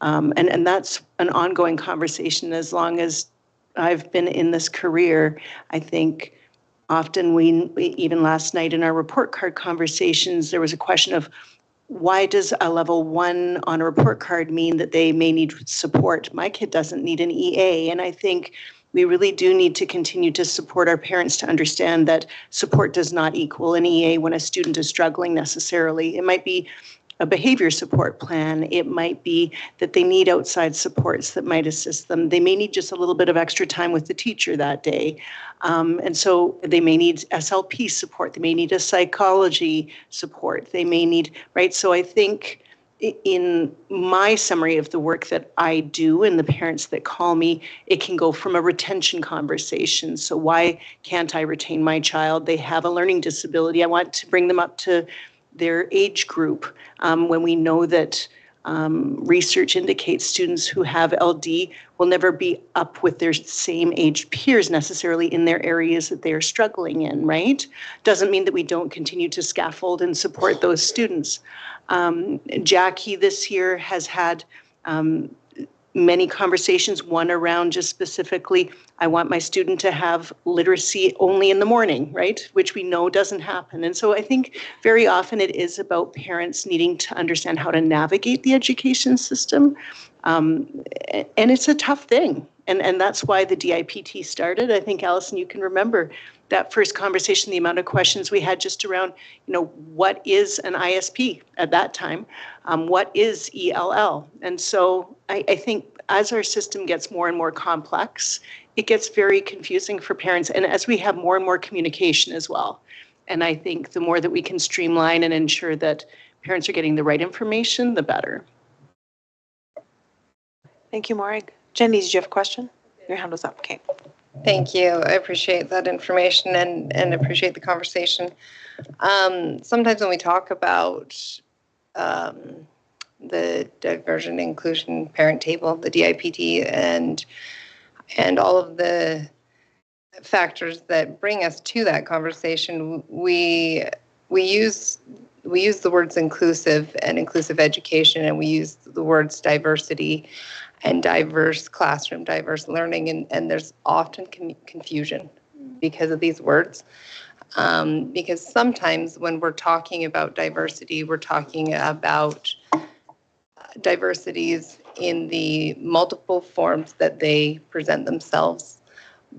S8: And that's an ongoing conversation as long as I've been in this career. I think often we even last night in our report card conversations, there was a question of, why does a level 1 on a report card mean that they may need support? My kid doesn't need an EA. And I think we really do need to continue to support our parents to understand that support does not equal an EA when a student is struggling necessarily. It might be a behavior support plan. It might be that they need outside supports that might assist them. They may need just a little bit of extra time with the teacher that day. And so they may need SLP support. They may need a psychology support. They may need, right? So I think in my summary of the work that I do and the parents that call me, it can go from a retention conversation. So why can't I retain my child? They have a learning disability. I want to bring them up to their age group, when we know that research indicates students who have LD will never be up with their same age peers necessarily in their areas that they are struggling in, right? Doesn't mean that we don't continue to scaffold and support those students. Jackie this year has had many conversations, one around just specifically, I want my student to have literacy only in the morning, right? Which we know doesn't happen. And so I think very often it is about parents needing to understand how to navigate the education system. And it's a tough thing. And that's why the DIPT started. I think, Allison, you can remember that first conversation, the amount of questions we had just around, what is an ISP at that time? What is ELL? And so I think as our system gets more and more complex, it gets very confusing for parents. And as we have more and more communication as well. And I think the more that we can streamline and ensure that parents are getting the right information, the better.
S2: Thank you, Morag. Jenny, did you have a question? Your hand was up. Okay.
S3: Thank you. I appreciate that information and appreciate the conversation. Sometimes when we talk about the diversion inclusion parent table, the DIPT, and all of the factors that bring us to that conversation, we use the words inclusive and inclusive education, and we use the words diversity and diverse classroom, diverse learning, and there's often confusion because of these words. Because sometimes when we're talking about diversity, we're talking about diversities in the multiple forms that they present themselves.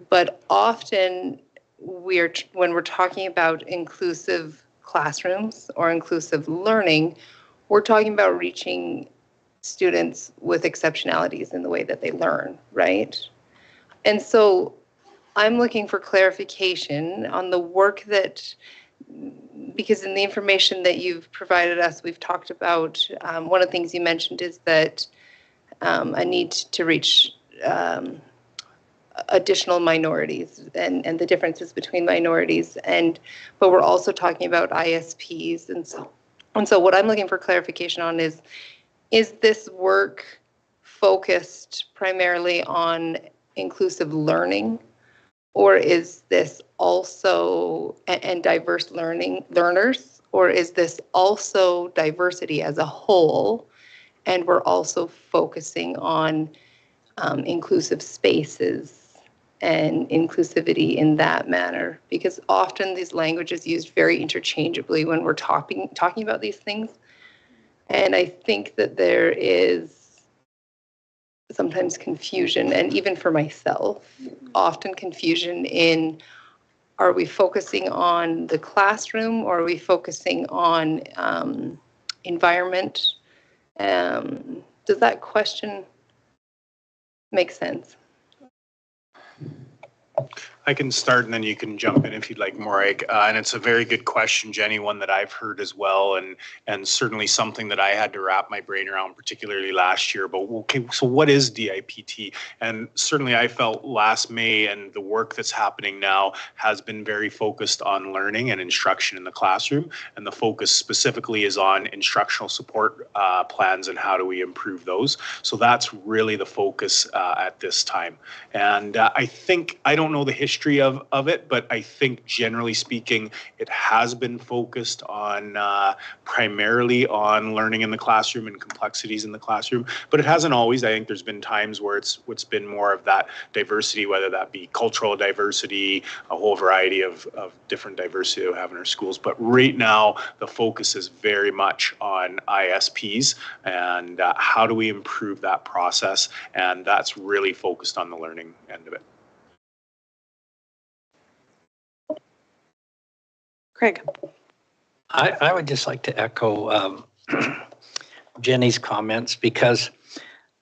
S3: But often when we're talking about inclusive classrooms or inclusive learning, we're talking about reaching students with exceptionalities in the way that they learn, right? And so I'm looking for clarification on the work that, because in the information that you've provided us, we've talked about, one of the things you mentioned is that a need to reach additional minorities and the differences between minorities, but we're also talking about ISPs. And so what I'm looking for clarification on is this work focused primarily on inclusive learning, or is this also, and diverse learners, or is this also diversity as a whole, and we're also focusing on inclusive spaces and inclusivity in that manner? Because often these languages used very interchangeably when we're talking about these things. And I think that there is sometimes confusion, and even for myself, often confusion in, are we focusing on the classroom or are we focusing on environment? Does that question make sense?
S1: I can start and then you can jump in if you'd like, Morag. And it's a very good question, Jenny, one that I've heard as well, and certainly something that I had to wrap my brain around, particularly last year. But okay, so what is DIPT? And certainly I felt last May, and the work that's happening now has been very focused on learning and instruction in the classroom. And the focus specifically is on instructional support plans and how do we improve those. So that's really the focus at this time. And I think, I don't know the history of it, but I think generally speaking, it has been focused on primarily on learning in the classroom and complexities in the classroom, but it hasn't always. I think there's been times where it's been more of that diversity, whether that be cultural diversity, a whole variety of different diversity that we have in our schools. But right now, the focus is very much on ISPs and how do we improve that process, and that's really focused on the learning end of it.
S2: Craig.
S9: I would just like to echo Jenny's comments, because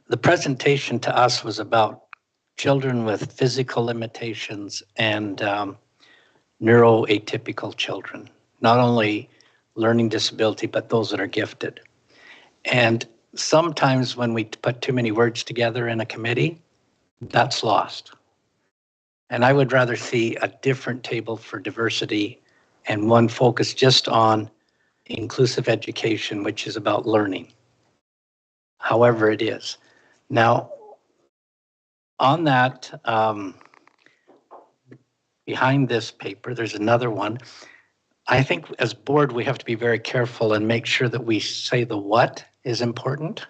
S9: the presentation to us was about children with physical limitations and neuroatypical children, not only learning disability, but those that are gifted. And sometimes when we put too many words together in a committee, that's lost. And I would rather see a different table for diversity and one focused just on the inclusive education, which is about learning, however it is. Now, on that, behind this paper, there's another one. I think as board, we have to be very careful and make sure that we say the what is important.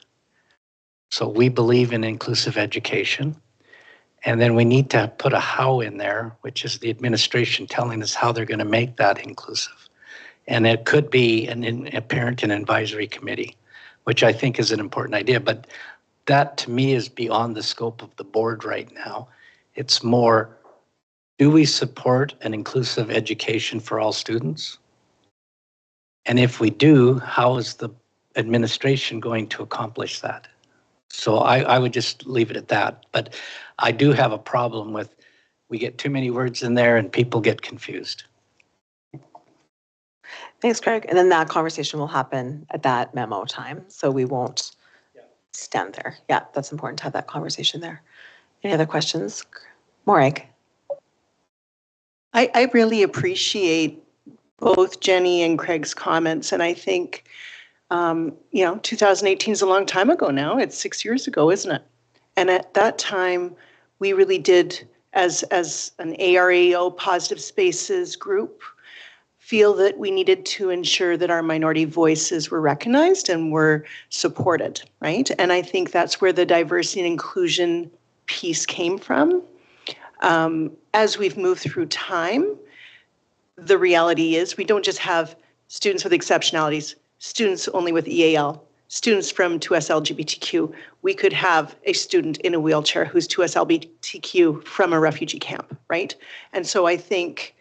S9: So we believe in inclusive education. And then we need to put a how in there, which is the administration telling us how they're going to make that inclusive. And it could be a parent and advisory committee, which I think is an important idea. But that to me is beyond the scope of the board right now. It's more, do we support an inclusive education for all students? And if we do, how is the administration going to accomplish that? So I would just leave it at that. But I do have a problem with, we get too many words in there and people get confused.
S2: Thanks, Craig. And then that conversation will happen at that memo time. So we won't stand there. Yeah, that's important to have that conversation there. Any other questions? Morag.
S8: I really appreciate both Jenny and Craig's comments. And I think, 2018 is a long time ago now. It's 6 years ago, isn't it? And at that time, we really did, as an ARAO Positive Spaces group, feel that we needed to ensure that our minority voices were recognized and were supported, right? And I think that's where the diversity and inclusion piece came from. As we've moved through time, the reality is we don't just have students with exceptionalities, students only with EAL, students from 2S LGBTQ. We could have a student in a wheelchair who's 2S LGBTQ from a refugee camp, right? And so I think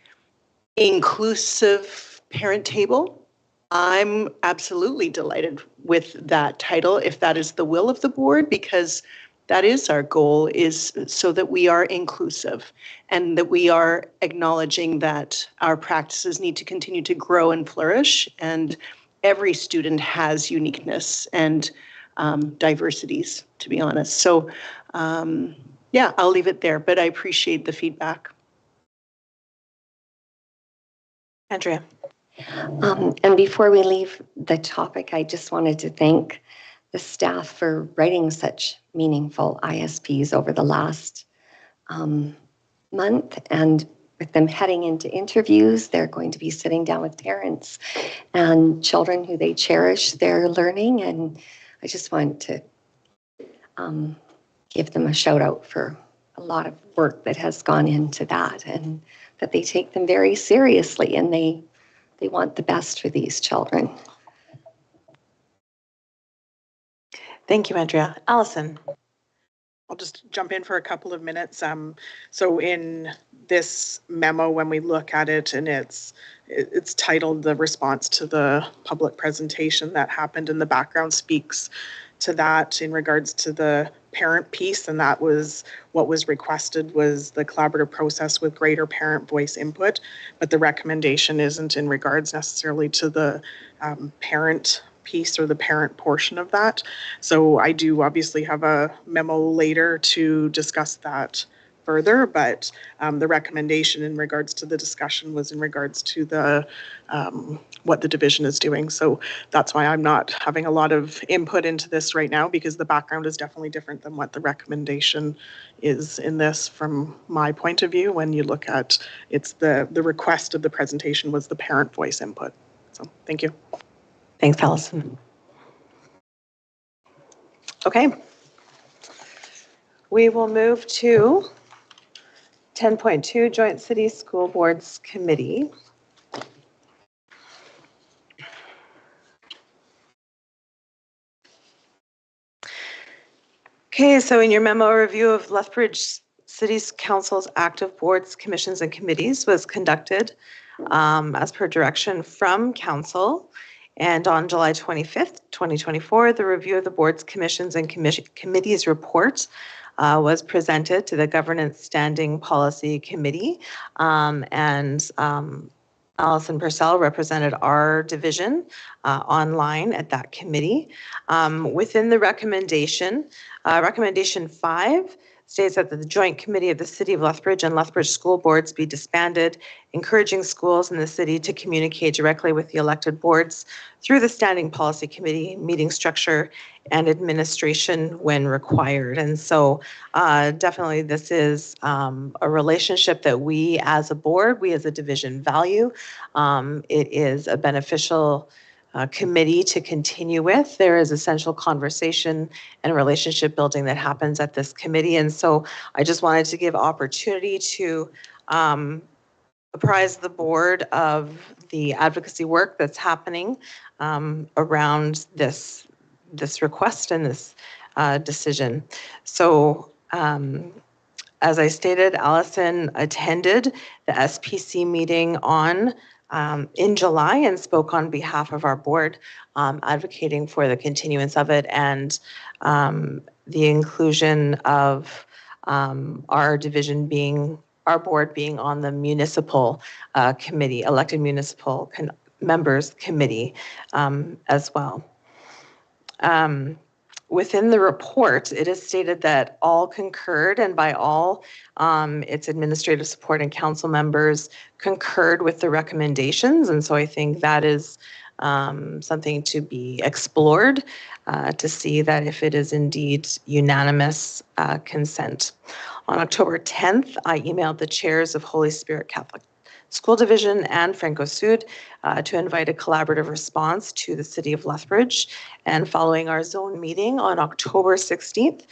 S8: inclusive parent table, I'm absolutely delighted with that title, if that is the will of the board, because that is our goal, is so that we are inclusive and that we are acknowledging that our practices need to continue to grow and flourish, and every student has uniqueness and diversities, to be honest. So yeah, I'll leave it there, but I appreciate the feedback.
S2: Andrea.
S7: And before we leave the topic, I just wanted to thank the staff for writing such meaningful ISPs over the last month. And with them heading into interviews, they're going to be sitting down with parents and children who they cherish their learning. And I just want to give them a shout out for a lot of work that has gone into that, and that they take them very seriously, and they want the best for these children.
S2: Thank you, Andrea. Allison.
S5: I'll just jump in for a couple of minutes. So in this memo, when we look at it, and it's titled "The Response to the Public Presentation That Happened," and the background speaks to that in regards to the parent piece, and that was what was requested, was the collaborative process with greater parent voice input, but the recommendation isn't in regards necessarily to the parent piece or the parent portion of that. So I do obviously have a memo later to discuss that further, but the recommendation in regards to the discussion was in regards to the what the division is doing. So that's why I'm not having a lot of input into this right now, because the background is definitely different than what the recommendation is in this from my point of view. When you look at, it's the request of the presentation was the parent voice input. So thank you.
S2: Thanks, Allison. Okay. We will move to 10.2 Joint City School Boards Committee. Okay, so in your memo, a review of Lethbridge City Council's active boards, commissions, and committees was conducted as per direction from Council. And on July 25th, 2024, the review of the boards, commissions, and committees report was presented to the Governance Standing Policy Committee. Alison Purcell represented our division online at that committee. Within the recommendation, recommendation 5 states that the Joint Committee of the City of Lethbridge and Lethbridge School Boards be disbanded, encouraging schools in the city to communicate directly with the elected boards through the Standing Policy Committee, meeting structure, and administration when required. And so definitely this is a relationship that we as a board, we as a division value. It is a beneficial committee to continue with. There is essential conversation and relationship building that happens at this committee. And so I just wanted to give opportunity to apprise the board of the advocacy work that's happening around this request and this decision. So as I stated, Allison attended the SPC meeting in July and spoke on behalf of our board, advocating for the continuance of it and the inclusion of our board being on the municipal committee, elected municipal members committee as well. Within the report, it is stated that all concurred, and by all, its administrative support and council members concurred with the recommendations. And so I think that is something to be explored to see that if it is indeed unanimous consent. On October 10th, I emailed the chairs of Holy Spirit Catholic School Division and Franco Sud to invite a collaborative response to the City of Lethbridge. And following our zone meeting on October 16th,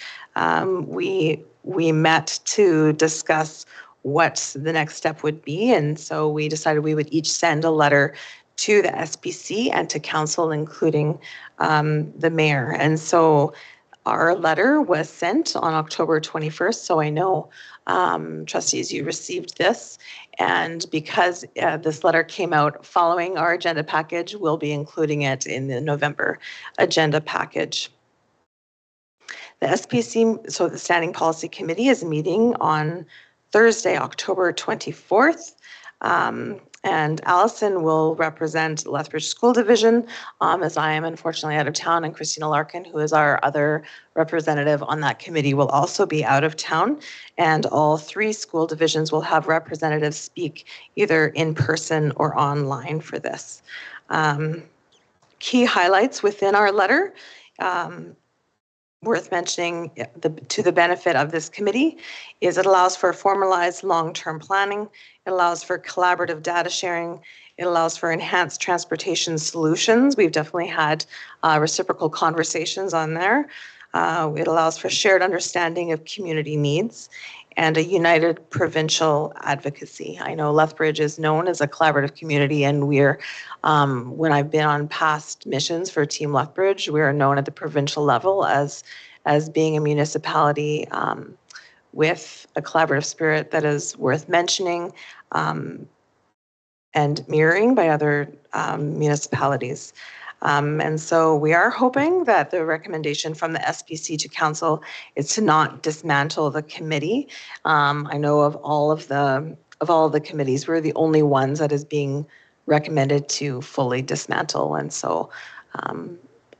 S2: we met to discuss what the next step would be. And so we decided we would each send a letter to the SPC and to council, including the mayor. And so our letter was sent on October 21st. So I know, trustees, you received this. And because this letter came out following our agenda package, we'll be including it in the November agenda package. The SPC, so the Standing Policy Committee, is meeting on Thursday, October 24th. And Allison will represent Lethbridge School Division, as I am unfortunately out of town, and Christina Larkin, who is our other representative on that committee, will also be out of town. And all three school divisions will have representatives speak either in person or online for this. Key highlights within our letter, worth mentioning to the benefit of this committee, is it allows for formalized long-term planning. It allows for collaborative data sharing. It allows for enhanced transportation solutions. We've definitely had reciprocal conversations on there. It allows for shared understanding of community needs and a united provincial advocacy. I know Lethbridge is known as a collaborative community, and we're, when I've been on past missions for Team Lethbridge, we are known at the provincial level as being a municipality with a collaborative spirit that is worth mentioning and mirroring by other municipalities. And so we are hoping that the recommendation from the SPC to council is to not dismantle the committee. I know of all of the committees, we're the only ones that is being recommended to fully dismantle. And so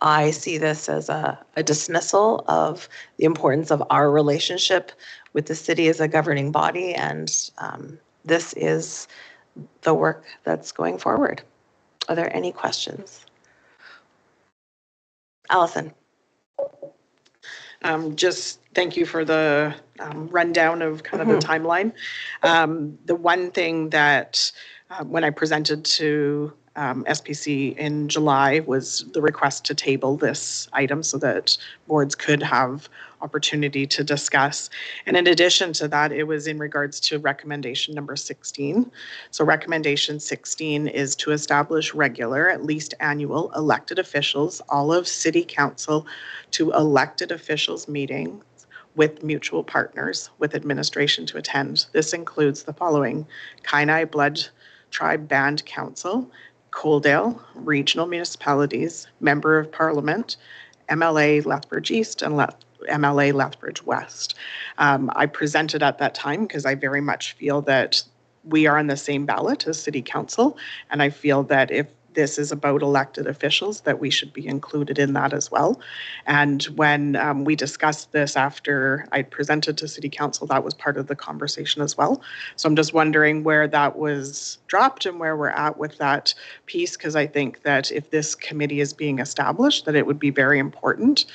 S2: I see this as a dismissal of the importance of our relationship with the city as a governing body. And this is the work that's going forward. Are there any questions? Allison.
S5: Just thank you for the rundown of kind of the timeline. The one thing that when I presented to SPC in July was the request to table this item so that boards could have opportunity to discuss. And in addition to that, it was in regards to recommendation number 16. So recommendation 16 is to establish regular, at least annual, elected officials, all of city council to elected officials meetings with mutual partners with administration to attend. This includes the following: Kainai Blood Tribe Band Council, Coaldale, regional municipalities, Member of Parliament, MLA Lethbridge East and MLA Lethbridge West. I presented at that time because I very much feel that we are on the same ballot as City Council, and I feel that if this is about elected officials, that we should be included in that as well. And when we discussed this after I presented to City Council, that was part of the conversation as well. So I'm just wondering where that was dropped and where we're at with that piece, because I think that if this committee is being established, that it would be very important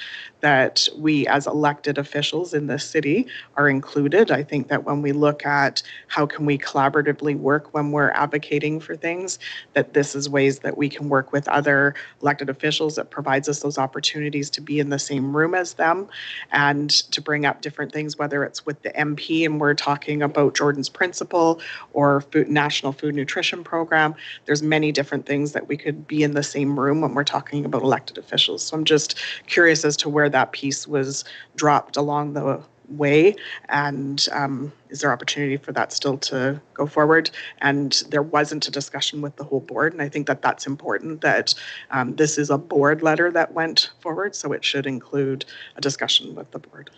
S5: that we as elected officials in this city are included. I think that when we look at how can we collaboratively work when we're advocating for things, that this is ways that we can work with other elected officials that provides us those opportunities to be in the same room as them and to bring up different things, whether it's with the MP and we're talking about Jordan's Principle or National Food Nutrition Program. There's many different things that we could be in the same room when we're talking about elected officials. So I'm just curious as to where that piece was dropped along the way, and is there opportunity for that still to go forward? And there wasn't a discussion with the whole board, and I think that that's important, that this is a board letter that went forward, so it should include a discussion with the board.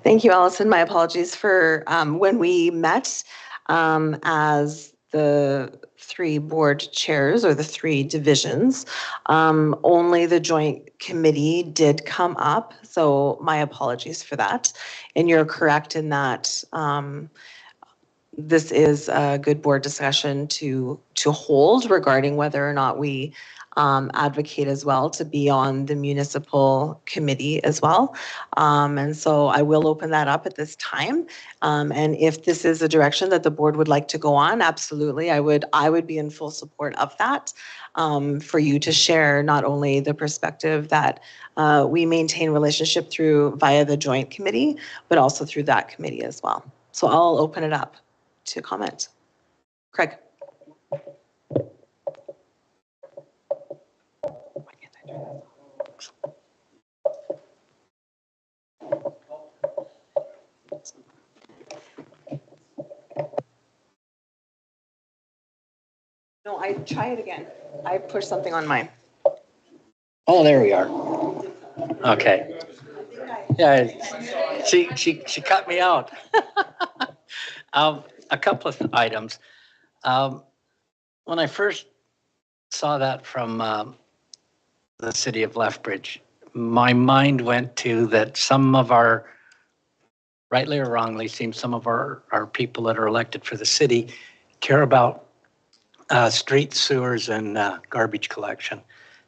S2: Thank you, Allison. My apologies for when we met as the 3 board chairs or the 3 divisions, only the joint committee did come up. So my apologies for that. And you're correct in that this is a good board discussion to hold regarding whether or not we advocate as well to be on the municipal committee as well. And so I will open that up at this time. And if this is a direction that the board would like to go on, absolutely, I would be in full support of that, for you to share not only the perspective that we maintain relationship through via the joint committee, but also through that committee as well. So I'll open it up to comment. Craig. No, I try it again. I pushed something on mine.
S9: Oh, there we are. Okay. Yeah, she cut me out. A couple of items. When I first saw that from the city of Lethbridge, my mind went to that some of our, rightly or wrongly, seems some of our people that are elected for the city care about street sewers and garbage collection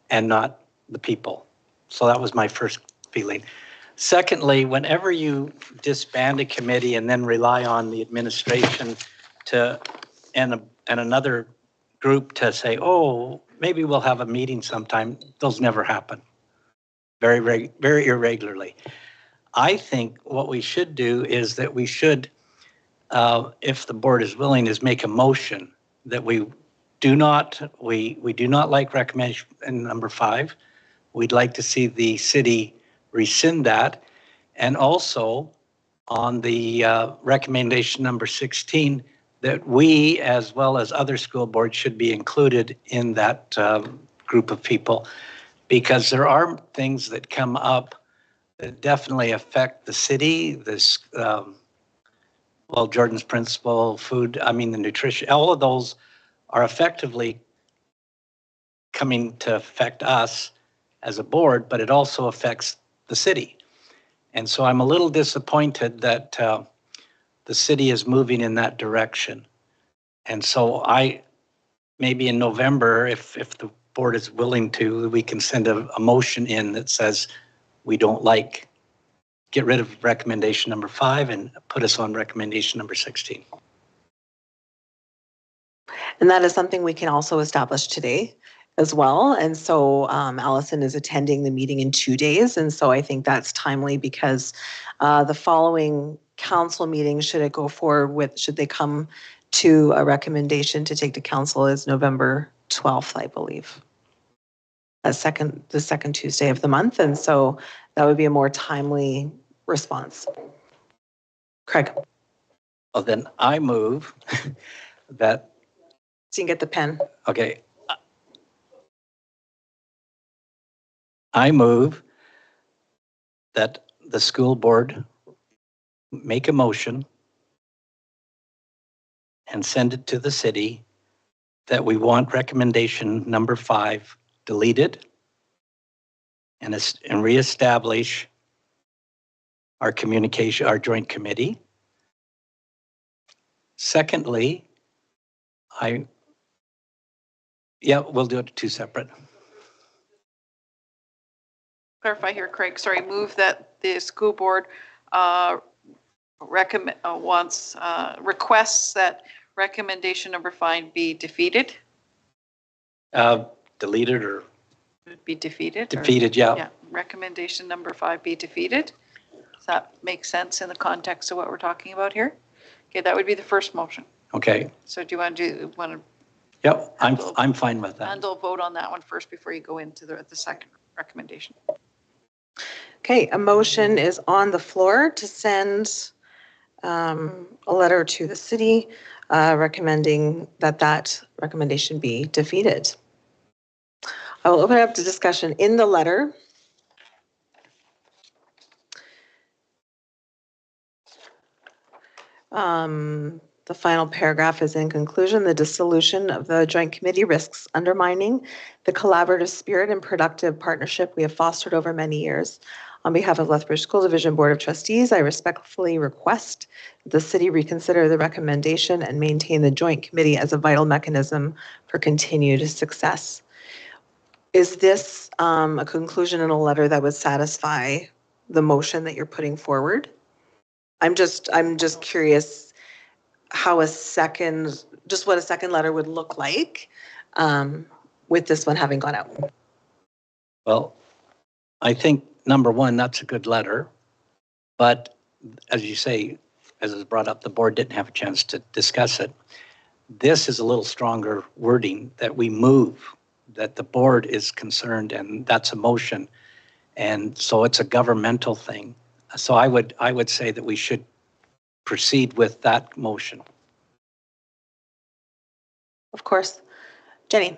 S9: and not the people. So that was my first feeling. Secondly, whenever you disband a committee and then rely on the administration to and another group to say, oh, maybe we'll have a meeting sometime, those never happen. Very irregularly. I think what we should do is that we should, if the board is willing, is make a motion that we do not like recommendation number 5. We'd like to see the city rescind that. And also on the recommendation number 16, that we, as well as other school boards, should be included in that group of people, because there are things that come up that definitely affect the city, this, well, Jordan's Principle, food, the nutrition, all of those are effectively coming to affect us as a board, but it also affects the city. And so I'm a little disappointed that the city is moving in that direction. And so maybe in November, if the board is willing to, we can send a motion in that says we don't get rid of recommendation number 5 and put us on recommendation number 16.
S2: And that is something we can also establish today as well. And so Allison is attending the meeting in 2 days. And so I think that's timely, because the following council meeting, should it go forward with, should they come to a recommendation to take to council, is November 12th, I believe. The second Tuesday of the month. And so that would be a more timely response. Craig.
S9: Well, then I move that.
S2: So you can get the pen.
S9: Okay. I move that the school board make a motion and send it to the city that we want recommendation number 5 deleted and reestablish our communication, our joint committee. Secondly, we'll do it 2 separate.
S4: Clarify here, Craig, sorry, move that the school board requests that recommendation number 5 be defeated?
S9: Deleted or
S4: Be defeated?
S9: defeated, yeah.
S4: Yeah, recommendation number 5 be defeated. Does that make sense in the context of what we're talking about here? Okay, that would be the first motion.
S9: Okay.
S4: So do you want to
S9: Yep, I'm fine with that.
S4: handle vote on that one first before you go into the second recommendation?
S2: Okay, a motion is on the floor to send a letter to the city recommending that recommendation be defeated. I will open it up to discussion. In the letter, the final paragraph is, in conclusion, the dissolution of the joint committee risks undermining the collaborative spirit and productive partnership we have fostered over many years. On behalf of Lethbridge School Division Board of Trustees, I respectfully request that the city reconsider the recommendation and maintain the joint committee as a vital mechanism for continued success. Is this a conclusion in a letter that would satisfy the motion that you're putting forward? I'm just curious how what a second letter would look like with this one having gone out.
S9: Well, I think number 1, that's a good letter. But as you say, as is brought up, the board didn't have a chance to discuss it. This is a little stronger wording that we move, that the board is concerned, and that's a motion. And so it's a governmental thing. So I would say that we should proceed with that motion.
S2: Of course. Jenny.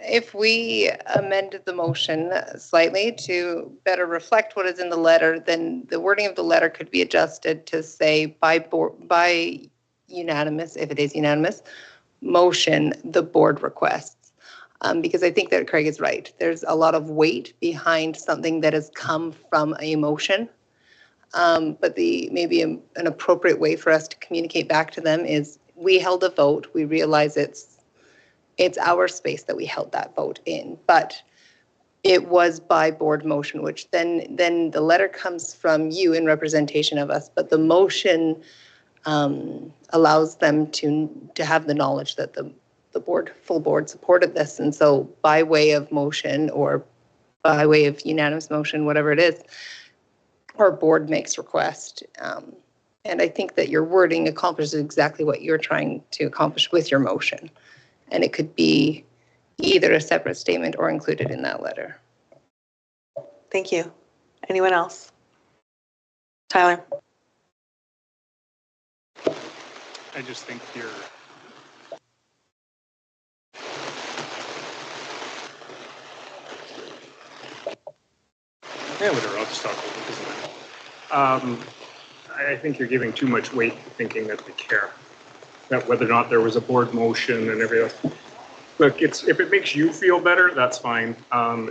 S3: If we amended the motion slightly to better reflect what is in the letter, then the wording of the letter could be adjusted to say by unanimous, if it is unanimous, motion, the board requests. Because I think that Craig is right. There's a lot of weight behind something that has come from a motion. But maybe an appropriate way for us to communicate back to them is we held a vote. We realize it's our space that we held that vote in, but it was by board motion, which then the letter comes from you in representation of us, but the motion allows them to have the knowledge that the full board supported this. And so by way of motion or by way of unanimous motion, whatever it is, our board makes request. And I think that your wording accomplishes exactly what you're trying to accomplish with your motion. And it could be either a separate statement or included in that letter.
S2: Thank you. Anyone else? Tyler.
S1: I just think you're... Yeah, whatever, I'll just talk about it, doesn't matter. I think you're giving too much weight to thinking that they care, that whether or not there was a board motion and everything else. Look, if it makes you feel better, that's fine.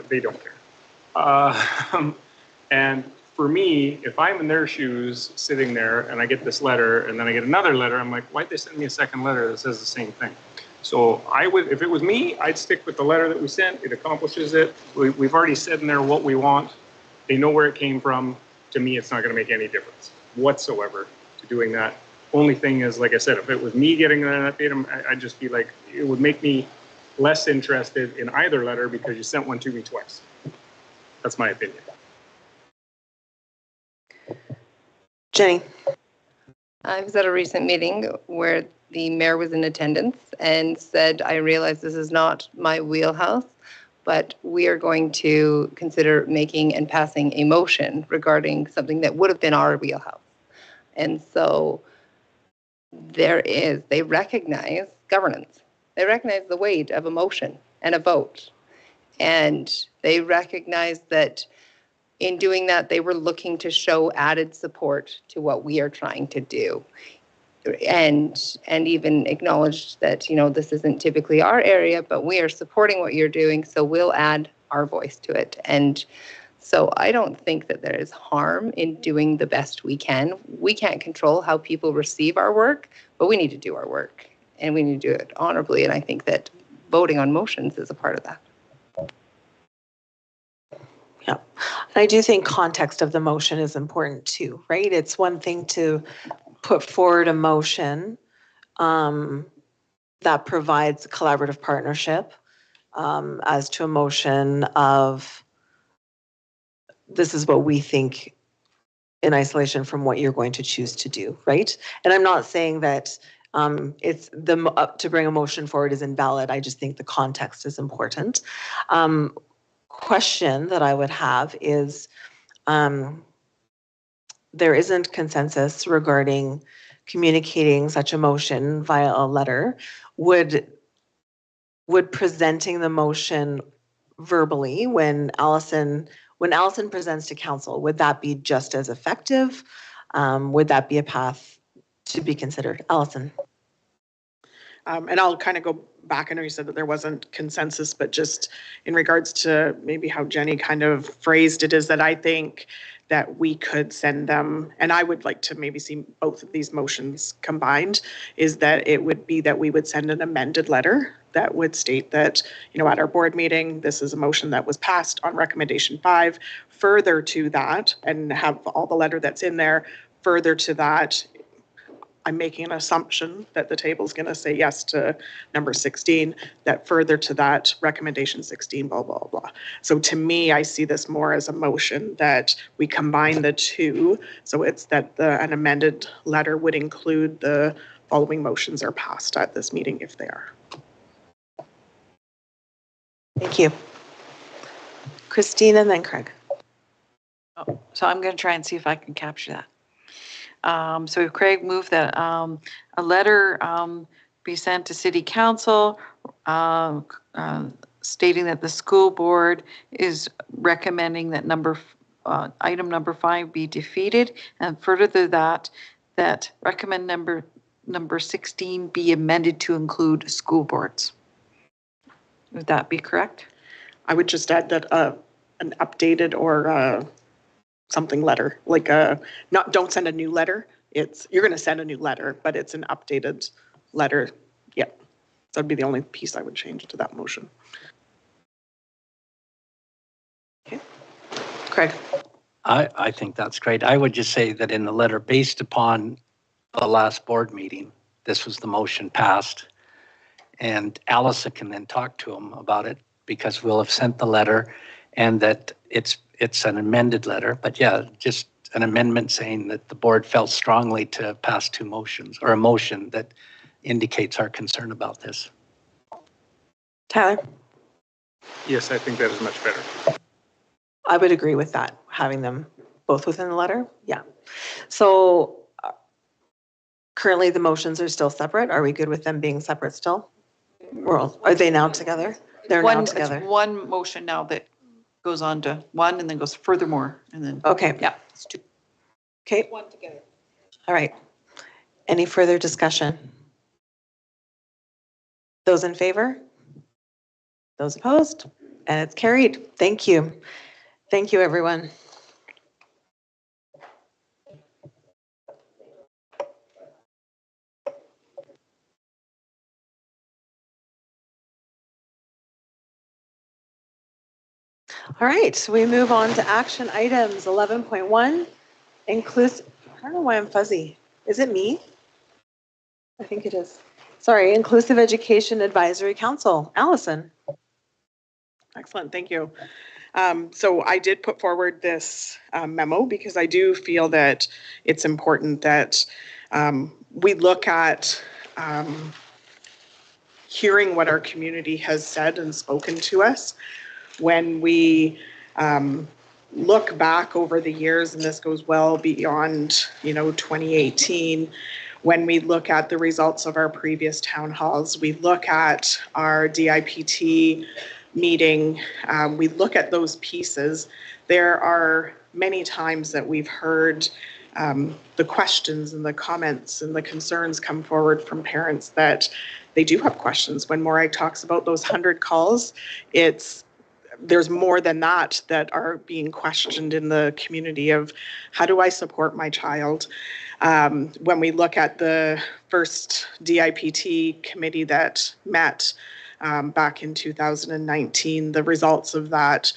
S1: They don't care. And for me, if I'm in their shoes sitting there and I get this letter and then I get another letter, I'm like, why'd they send me a second letter that says the same thing? So I would, if it was me, I'd stick with the letter that we sent. It accomplishes it. We've already said in there what we want. They know where it came from. To me, it's not going to make any difference whatsoever to doing that. Only thing is, like I said, if it was me getting that datum, I'd just be like, it would make me less interested in either letter because you sent one to me twice. That's my opinion.
S2: Jenny.
S3: I was at a recent meeting where the mayor was in attendance and said, I realize this is not my wheelhouse, but we are going to consider making and passing a motion regarding something that would have been our wheelhouse. And so they recognize governance. They recognize the weight of a motion and a vote. And they recognize that in doing that, they were looking to show added support to what we are trying to do. and even acknowledged that, you know, this isn't typically our area, but we are supporting what you're doing, so we'll add our voice to it. And so I don't think that there is harm in doing the best we can. We can't control how people receive our work, but we need to do our work, and we need to do it honorably. And I think that voting on motions is a part of that.
S2: Yeah, and I do think context of the motion is important too, right? It's one thing to put forward a motion that provides collaborative partnership as to a motion of this is what we think in isolation from what you're going to choose to do, right? And I'm not saying that it's to bring a motion forward is invalid. I just think the context is important. Question that I would have is there isn't consensus regarding communicating such a motion via a letter. Would presenting the motion verbally when Allison presents to council, would that be just as effective? Would that be a path to be considered? Allison.
S5: And I'll kind of go back. I know you said that there wasn't consensus, but just in regards to maybe how Jenny kind of phrased it, is that I think that we could send them, and I would like to maybe see both of these motions combined, is that it would be that we would send an amended letter that would state that, you know, at our board meeting, this is a motion that was passed on recommendation 5. Further to that, and have all the letter that's in there, further to that, I'm making an assumption that the table's going to say yes to number 16, that further to that, recommendation 16, blah, blah, blah. So to me, I see this more as a motion that we combine the two. So it's that an amended letter would include the following motions are passed at this meeting if they are.
S2: Thank you. Christine and then Craig.
S6: Oh, so I'm going to try and see if I can capture that. So Craig moved that a letter be sent to City Council stating that the school board is recommending that item number 5 be defeated, and further to that recommend number 16 be amended to include school boards. Would that be correct?
S5: I would just add that an updated or something letter, like don't send a new letter. You're going to send a new letter, but it's an updated letter. Yeah, that'd be the only piece I would change to that motion.
S2: Okay, Craig.
S9: I think that's great. I would just say that in the letter, based upon the last board meeting, this was the motion passed, and Allison can then talk to him about it because we'll have sent the letter, and that it's an amended letter. But yeah, just an amendment saying that the board felt strongly to pass 2 motions, or a motion that indicates our concern about this.
S2: Tyler.
S1: Yes, I think that is much better.
S2: I would agree with that, having them both within the letter. Yeah. So currently the motions are still separate. Are we good with them being separate still? Are they now together? They're now together.
S6: It's one motion now that goes on to 1 and then goes furthermore and then.
S2: Okay.
S6: Yeah, it's 2.
S2: Okay.
S6: 1 together.
S2: All right. Any further discussion? Those in favor? Those opposed? And it's carried. Thank you. Thank you, everyone. All right, so we move on to action items 11.1, inclusive, I don't know why I'm fuzzy. Is it me? I think it is. Sorry, Inclusive Education Advisory Council. Allison.
S5: Excellent, thank you. So I did put forward this memo because I do feel that it's important that we look at hearing what our community has said and spoken to us. When we look back over the years, and this goes well beyond, 2018, when we look at the results of our previous town halls, we look at our DIPT meeting, we look at those pieces, there are many times that we've heard the questions and the comments and the concerns come forward from parents that they do have questions. When Morag talks about those 100 calls, there's more than that are being questioned in the community of how do I support my child? When we look at the first DIPT committee that met back in 2019, the results of that,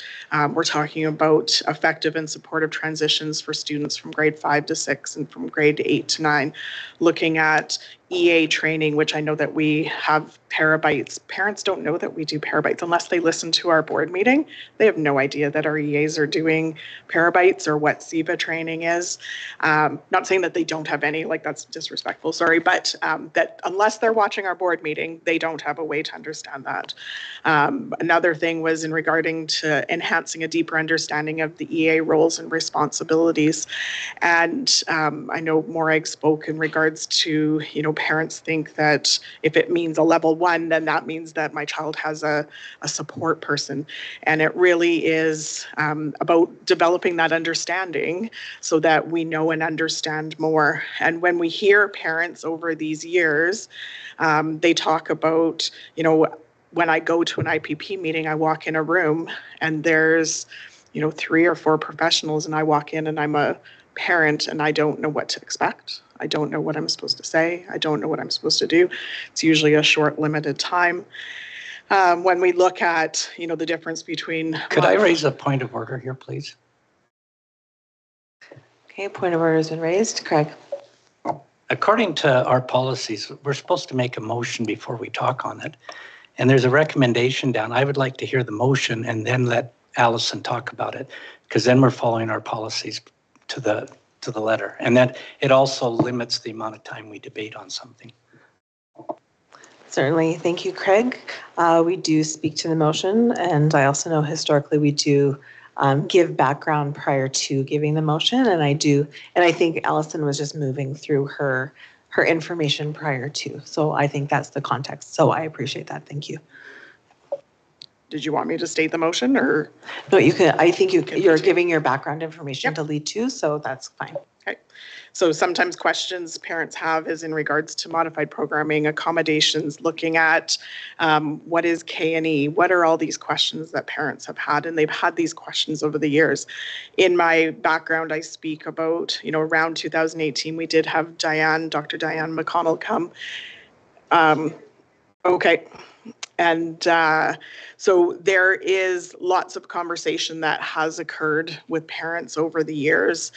S5: we're talking about effective and supportive transitions for students from grade 5 to 6 and from grade 8 to 9, looking at EA training, which I know that we have parabytes. Parents don't know that we do parabytes unless they listen to our board meeting. They have no idea that our EAs are doing parabytes or what SEVA training is. Not saying that they don't have any, like that's disrespectful, sorry, but that unless they're watching our board meeting, they don't have a way to understand that. Another thing was in regarding to enhancing a deeper understanding of the EA roles and responsibilities. And I know Morag spoke in regards to, parents think that if it means a level 1, then that means that my child has a support person. And it really is about developing that understanding so that we know and understand more. And when we hear parents over these years, they talk about, when I go to an IPP meeting, I walk in a room and there's, 3 or 4 professionals, and I walk in and I'm a parent and I don't know what to expect. I don't know what I'm supposed to say. I don't know what I'm supposed to do. It's usually a short, limited time. When we look at, the difference between...
S9: Could I raise a point of order here, please?
S2: Okay, point of order has been raised. Craig.
S9: According to our policies, we're supposed to make a motion before we talk on it. And there's a recommendation down. I would like to hear the motion and then let Allison talk about it, because then we're following our policies to the letter. And then it also limits the amount of time we debate on something.
S2: Certainly. Thank you, Craig. We do speak to the motion, and I also know historically we do give background prior to giving the motion, and I think Allison was just moving through her information prior to. So I think that's the context. So I appreciate that. Thank you.
S5: Did you want me to state the motion or?
S2: No, you can. I think you're giving your background information to lead to, so that's fine.
S5: Okay. So sometimes questions parents have is in regards to modified programming, accommodations, looking at what is K&E, what are all these questions that parents have had, and they've had these questions over the years. In my background, I speak about, around 2018, we did have Dr. Diane McConnell come. Okay. And so there is lots of conversation that has occurred with parents over the years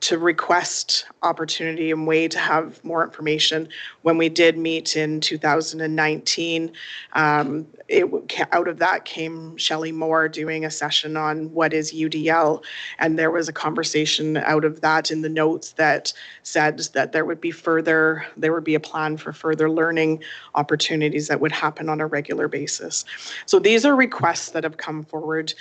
S5: to request opportunity and way to have more information. When we did meet in 2019, out of that came Shelley Moore doing a session on what is UDL. And there was a conversation out of that in the notes that said that there would be a plan for further learning opportunities that would happen on a regular basis. So these are requests that have come forward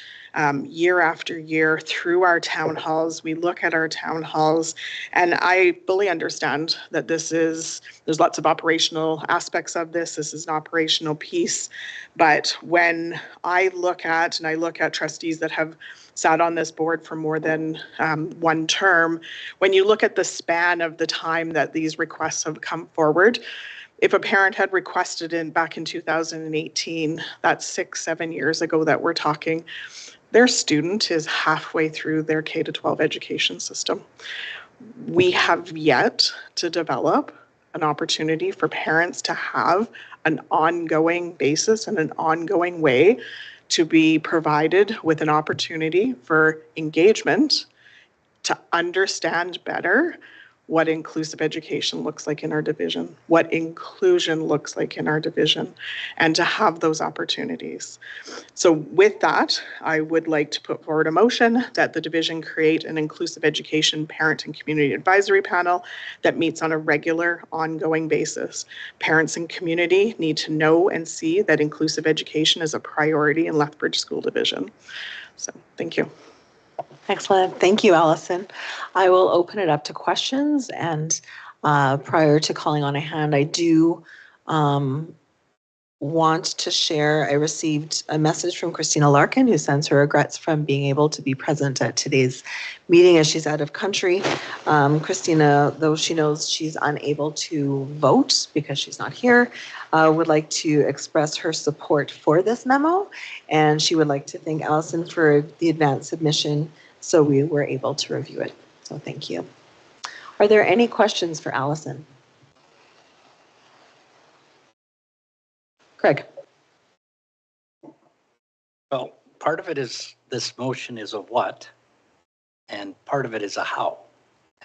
S5: year after year through our town halls. We look at our town halls, and I fully understand that there's lots of operational aspects of this. This is an operational piece. But when I look at trustees that have sat on this board for more than one term, when you look at the span of the time that these requests have come forward, if a parent had requested back in 2018, that's 6-7 years ago that we're talking, their student is halfway through their K-12 education system. We have yet to develop an opportunity for parents to have an ongoing basis and an ongoing way to be provided with an opportunity for engagement to understand better what inclusive education looks like in our division, what inclusion looks like in our division, and to have those opportunities. So with that, I would like to put forward a motion that the division create an inclusive education parent and community advisory panel that meets on a regular, ongoing basis. Parents and community need to know and see that inclusive education is a priority in Lethbridge School Division. So thank you.
S2: Excellent. Thank you, Allison. I will open it up to questions, and prior to calling on a hand, I do want to share, I received a message from Christina Larkin, who sends her regrets from being able to be present at today's meeting as she's out of country. Christina, though she knows she's unable to vote because she's not here, would like to express her support for this memo. And she would like to thank Allison for the advanced submission so we were able to review it. So thank you. Are there any questions for Allison? Craig.
S9: Well, part of it is this motion is a what, and part of it is a how.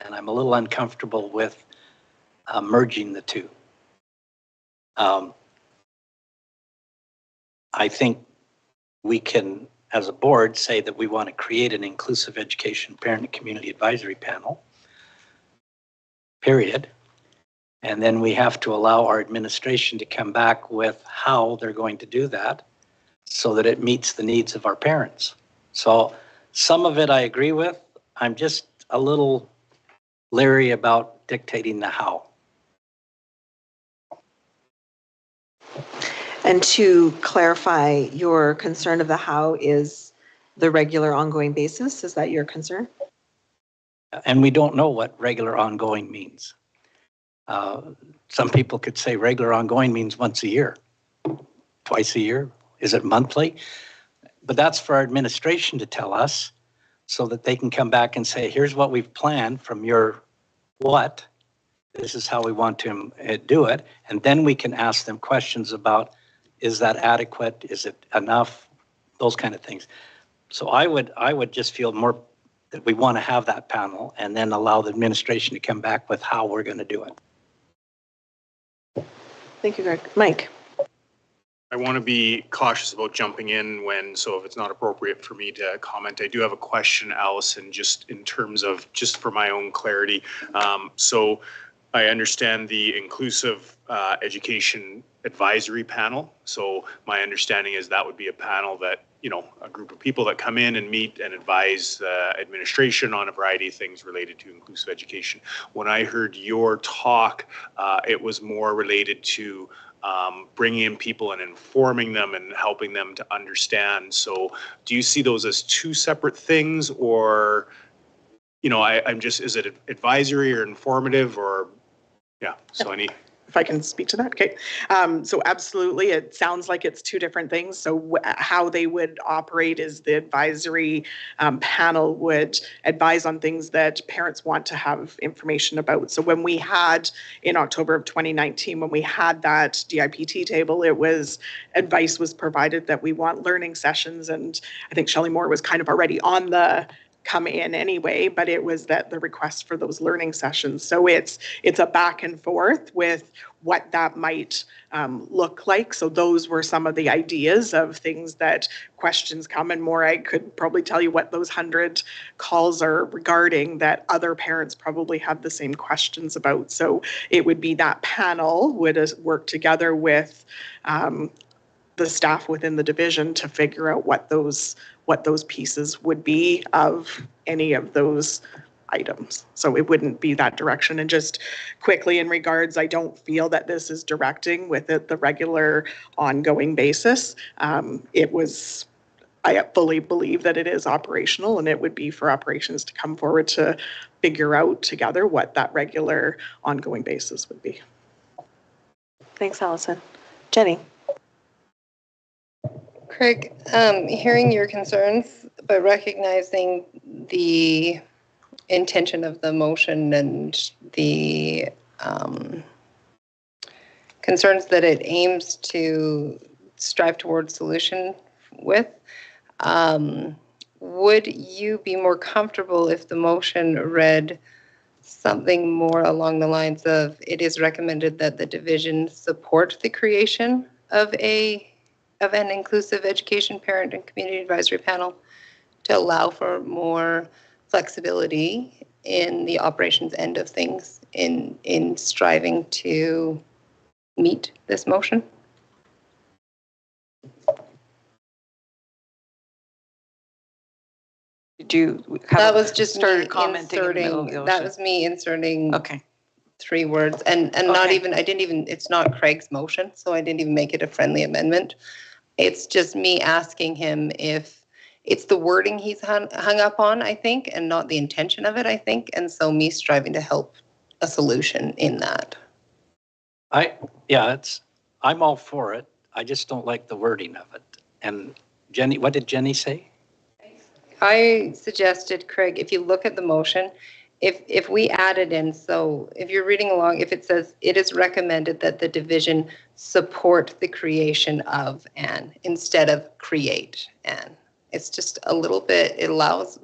S9: And I'm a little uncomfortable with merging the two. I think we can, as a board, say that we want to create an inclusive education parent and community advisory panel, period. And then we have to allow our administration to come back with how they're going to do that so that it meets the needs of our parents. So some of it I agree with. I'm just a little leery about dictating the how.
S2: And to clarify, your concern of the how is the regular ongoing basis? Is that your concern?
S9: And we don't know what regular ongoing means. Some people could say regular ongoing means once a year, twice a year. Is it monthly? But that's for our administration to tell us so that they can come back and say, here's what we've planned from your what. This is how we want to do it. And then we can ask them questions about, is that adequate? Is it enough? Those kind of things. So I would just feel more that we want to have that panel and then allow the administration to come back with how we're going to do it.
S2: Thank you, Greg. Mike.
S1: I want to be cautious about jumping in so if it's not appropriate for me to comment, I do have a question, Allison, just in terms of, just for my own clarity. So I understand the inclusive education advisory panel. So my understanding is that would be a panel that, a group of people that come in and meet and advise administration on a variety of things related to inclusive education. When I heard your talk, it was more related to bringing in people and informing them and helping them to understand. So do you see those as two separate things, or, I'm just, is it advisory or informative, or, yeah, so
S5: If I can speak to that, okay. So absolutely, it sounds like it's two different things. So how they would operate is the advisory panel would advise on things that parents want to have information about. So when we had, in October of 2019, when we had that DIPT table, advice was provided that we want learning sessions. And I think Shelley Moore was kind of already on the come in anyway, but it was that the request for those learning sessions. So it's a back and forth with what that might look like. So those were some of the ideas of things that questions come, and more, I could probably tell you what those 100 calls are regarding that other parents probably have the same questions about. So it would be that panel would work together with the staff within the division to figure out what those pieces would be of any of those items. So it wouldn't be that direction. And just quickly in regards, I don't feel that this is directing with it the regular ongoing basis. I fully believe that it is operational, and it would be for operations to come forward to figure out together what that regular ongoing basis would be.
S2: Thanks, Allison. Jenny.
S3: Craig, hearing your concerns, but recognizing the intention of the motion and the concerns that it aims to strive towards solution with, would you be more comfortable if the motion read something more along the lines of, it is recommended that the division support the creation of an inclusive education parent and community advisory panel to allow for more flexibility in the operations end of things in striving to meet this motion?
S6: Did you have
S3: That was just
S6: started
S3: me
S6: commenting in the middle of the
S3: inserting, that
S6: motion?
S3: was me inserting
S6: Okay.
S3: 3 words, and not
S6: Okay.
S3: even, it's not Craig's motion, so I didn't even make it a friendly amendment. It's just me asking him if it's the wording he's hung up on, I think, and not the intention of it, I think. And so me striving to help a solution in that.
S9: I'm all for it. I just don't like the wording of it. And Jenny, what did Jenny say?
S3: I suggested, Craig, if you look at the motion, if we added in, so if you're reading along, if it says, it is recommended that the division support the creation of an, instead of create an. It's just a little bit, it allows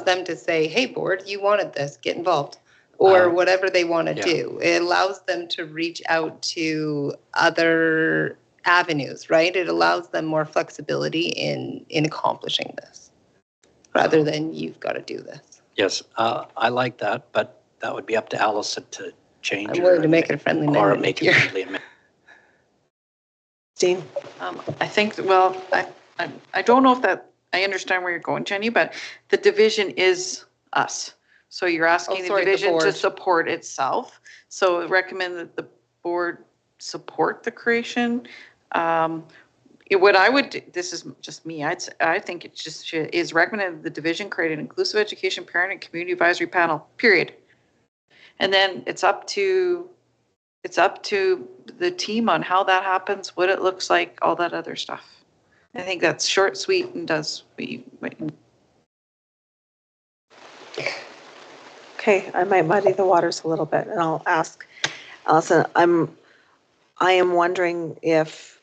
S3: them to say, hey, board, you wanted this, get involved. Or whatever they want to do. It allows them to reach out to other avenues, right? It allows them more flexibility in accomplishing this, rather than you've got to do this.
S9: Yes, I like that, but that would be up to Allison to change.
S3: I'm willing to make it a friendly amendment.
S9: Or make it a friendly amendment.
S2: Dean?
S4: I think, well, I don't know if that, I understand where you're going, Jenny, but the division is us. So you're asking the division to support itself. So recommend that the board support the creation. What I would, this is just me, I think it just is recommended the division create an inclusive education parent and community advisory panel, period. And then it's up to the team on how that happens, what it looks like, all that other stuff. I think that's short, sweet, and does
S2: Okay, I might muddy the waters a little bit, and I'll ask Allison. I am wondering if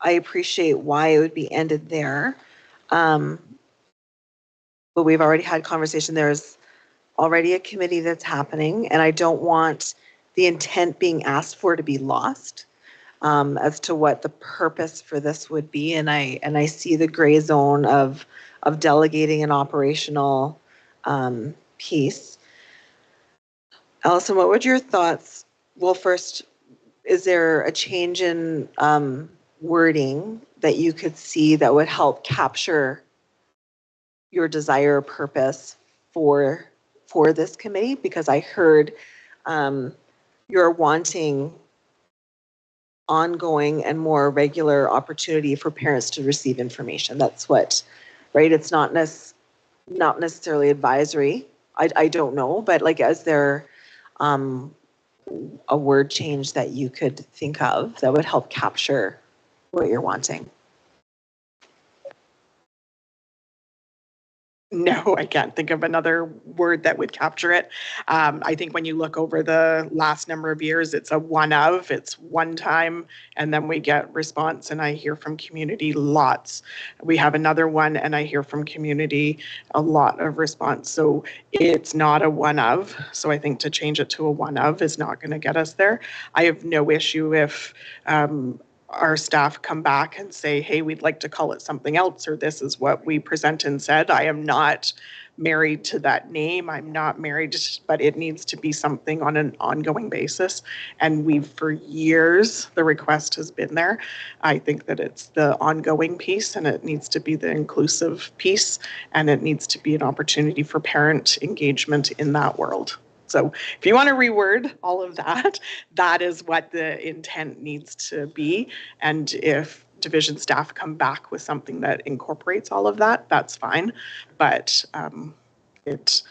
S2: I appreciate why it would be ended there, but we've already had conversation. There's already a committee that's happening, and I don't want the intent being asked for to be lost as to what the purpose for this would be. And I see the gray zone of delegating an operational piece. Allison, what would your thoughts? Well, first, is there a change in wording that you could see that would help capture your desire or purpose for this committee? Because I heard you're wanting ongoing and more regular opportunity for parents to receive information. That's what, right? It's not necessarily advisory. I don't know, but like, is there a word change that you could think of that would help capture what you're wanting?
S5: No, I can't think of another word that would capture it. I think when you look over the last number of years, it's it's one time, and then we get response, and I hear from community lots. We have another one, and I hear from community a lot of response. So it's not a one of. So I think to change it to a one of is not going to get us there. I have no issue if our staff come back and say, hey, we'd like to call it something else, or this is what we present and said. I am not married to that name. I'm not married, but it needs to be something on an ongoing basis. And for years, the request has been there. I think that it's the ongoing piece, and it needs to be the inclusive piece, and it needs to be an opportunity for parent engagement in that world. So if you want to reword all of that, that is what the intent needs to be. And if division staff come back with something that incorporates all of that, that's fine. But it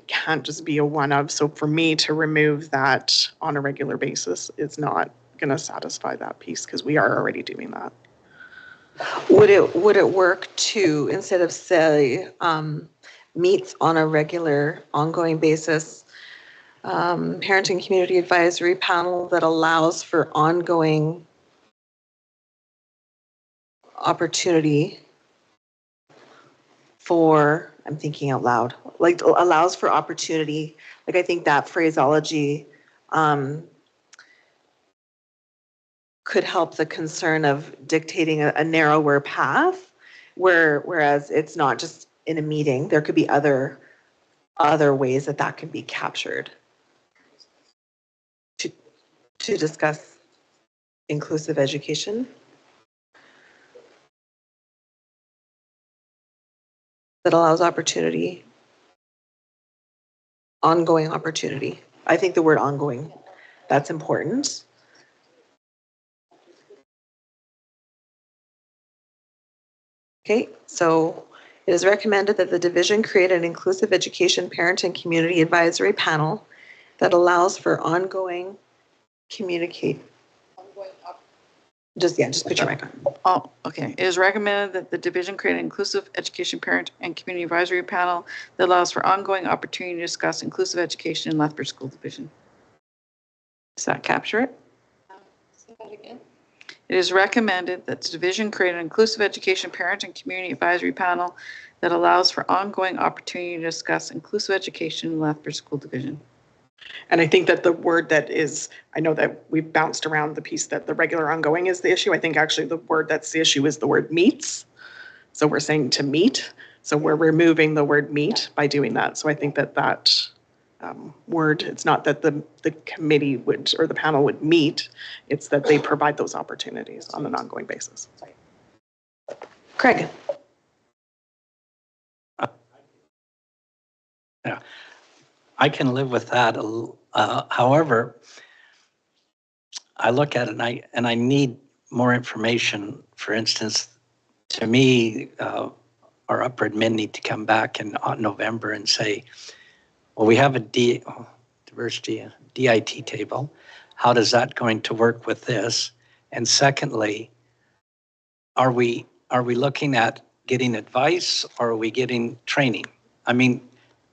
S5: can't just be a one of. So for me to remove that on a regular basis is not going to satisfy that piece, because we are already doing that.
S2: Would it work to, instead of say meets on a regular ongoing basis, parenting community advisory panel that allows for ongoing opportunity for, I'm thinking out loud, like allows for opportunity. Like, I think that phraseology could help the concern of dictating a narrower path, whereas it's not just in a meeting. There could be other ways that can be captured to discuss inclusive education that allows opportunity ongoing opportunity. I think the word ongoing, that's important. Okay, so it is recommended that the division create an inclusive education parent and community advisory panel that allows for ongoing communicate. Just put your mic on.
S6: Oh, okay. It is recommended that the division create an inclusive education parent and community advisory panel that allows for ongoing opportunity to discuss inclusive education in Lethbridge School Division. Does that capture it?
S3: Say that again.
S6: It is recommended that the division create an inclusive education parent and community advisory panel that allows for ongoing opportunity to discuss inclusive education in Lethbridge School Division.
S5: And I think that the word that is, I know that we've bounced around the piece that the regular ongoing is the issue. I think actually the word that's the issue is the word meets. So we're saying to meet. So we're removing the word meet by doing that. So I think that that word, it's not that the committee would, or the panel would meet, it's that they provide those opportunities on an ongoing basis.
S2: Craig.
S9: Yeah, I can live with that. However, I look at it and I need more information. For instance, to me, our upper admin need to come back in November and say, well, we have a diversity DIT table. How does that going to work with this? And secondly, are we looking at getting advice or are we getting training? I mean,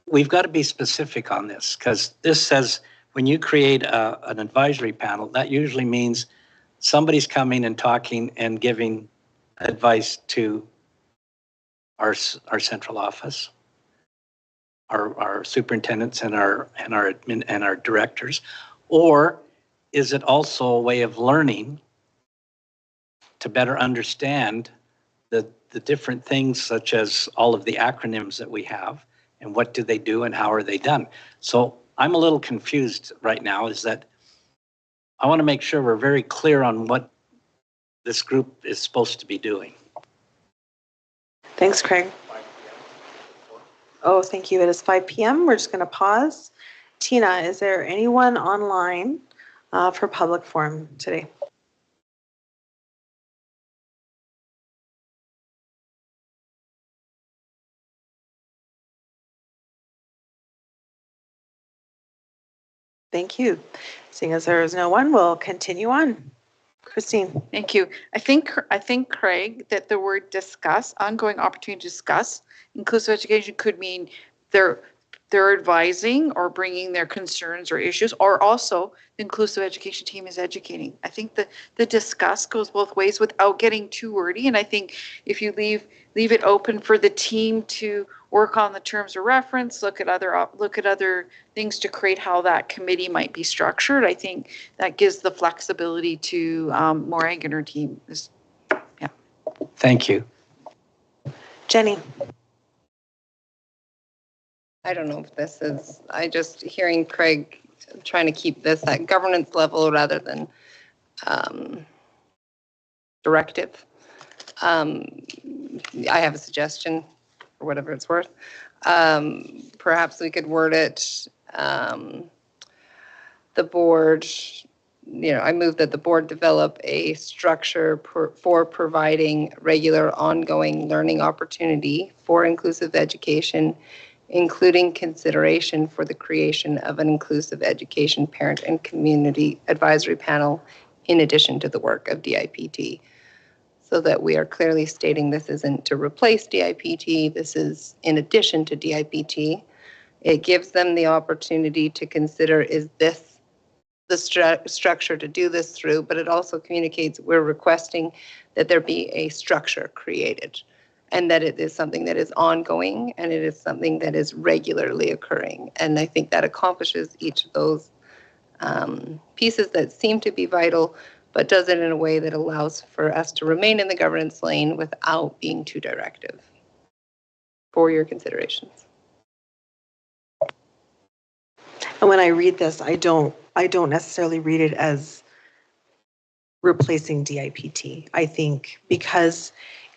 S9: we've got to be specific on this because this says when you create an advisory panel, that usually means somebody's coming and talking and giving advice to our central office, our superintendents and our admin and our directors, or is it also a way of learning to better understand the different things such as all of the acronyms that we have and what do they do and how are they done? So I'm a little confused right now is that I want to make sure we're very clear on what this group is supposed to be doing.
S2: Thanks, Craig. Oh, thank you. It is 5 p.m. We're just going to pause. Tina, is there anyone online for public forum today? Thank you. Seeing as there is no one, we'll continue on. Christine.
S6: Thank you. I think, Craig, that the word discuss, ongoing opportunity to discuss inclusive education could mean they're advising or bringing their concerns or issues, or also the inclusive education team is educating. I think the discuss goes both ways without getting too wordy. And I think if you leave it open for the team to work on the terms of reference, look at other things to create how that committee might be structured, I think that gives the flexibility to Morag and her team. Yeah.
S9: Thank you.
S2: Jenny.
S3: I don't know if this is, I just hearing Craig trying to keep this at governance level rather than directive. I have a suggestion for whatever it's worth. Perhaps we could word it, the board, I move that the board develop a structure for providing regular ongoing learning opportunity for inclusive education, including consideration for the creation of an inclusive education parent and community advisory panel in addition to the work of DIPT. So that we are clearly stating this isn't to replace DIPT, this is in addition to DIPT. It gives them the opportunity to consider, is this the structure to do this through, but it also communicates we're requesting that there be a structure created and that it is something that is ongoing and it is something that is regularly occurring. And I think that accomplishes each of those pieces that seem to be vital, but does it in a way that allows for us to remain in the governance lane without being too directive. For your considerations.
S2: And when I read this, I don't necessarily read it as replacing DIPT. I think because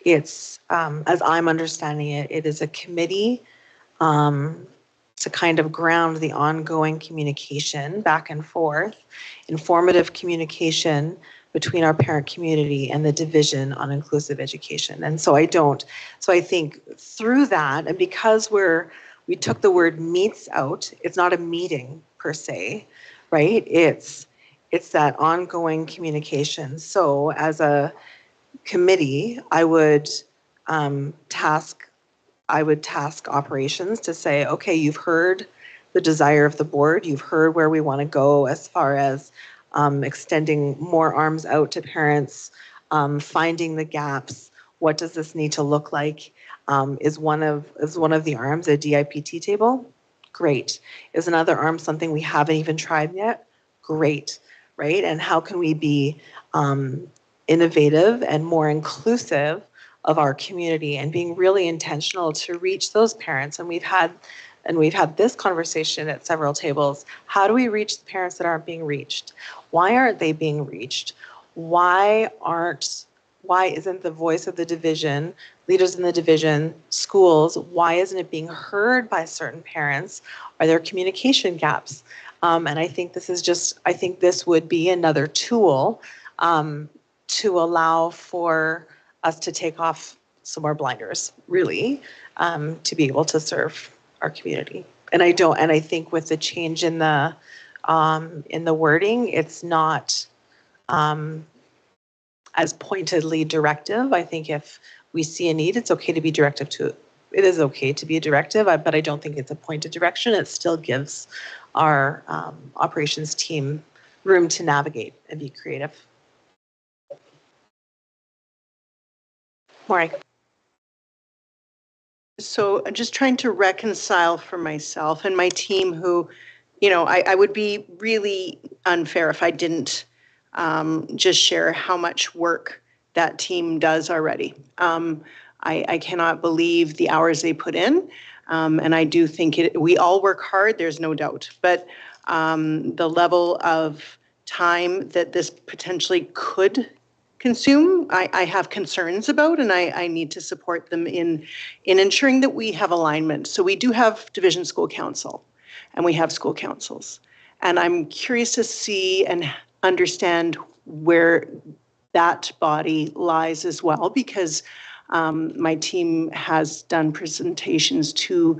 S2: it's, as I'm understanding it, it is a committee to kind of ground the ongoing communication back and forth, informative communication between our parent community and the Division on Inclusive Education. And so I think through that, and because we took the word meets out, it's not a meeting per se, right? It's that ongoing communication. So as a committee, I would task operations to say, okay, you've heard the desire of the board, you've heard where we want to go as far as extending more arms out to parents, finding the gaps. What does this need to look like? Is one of the arms a DIPT table? Great. Is another arm something we haven't even tried yet? Great, right? And how can we be innovative and more inclusive of our community and being really intentional to reach those parents? And we've had this conversation at several tables. How do we reach the parents that aren't being reached? Why aren't they being reached? Why isn't the voice of the division, leaders in the division, schools, why isn't it being heard by certain parents? Are there communication gaps? And I think this would be another tool to allow for us to take off some more blinders, really, to be able to serve our community. And I think with the change in the wording, it's not as pointedly directive. I think if we see a need, it's okay to be directive to. It is okay to be a directive, but I don't think it's a pointed direction. It still gives our operations team room to navigate and be creative. Maury.
S8: So I'm just trying to reconcile for myself and my team who, I would be really unfair if I didn't just share how much work that team does already. I cannot believe the hours they put in. And I do think we all work hard, there's no doubt. But the level of time that this potentially could consume, I have concerns about, and I need to support them in ensuring that we have alignment. So we do have Division School Council, and we have school councils. And I'm curious to see and understand where that body lies as well, because my team has done presentations to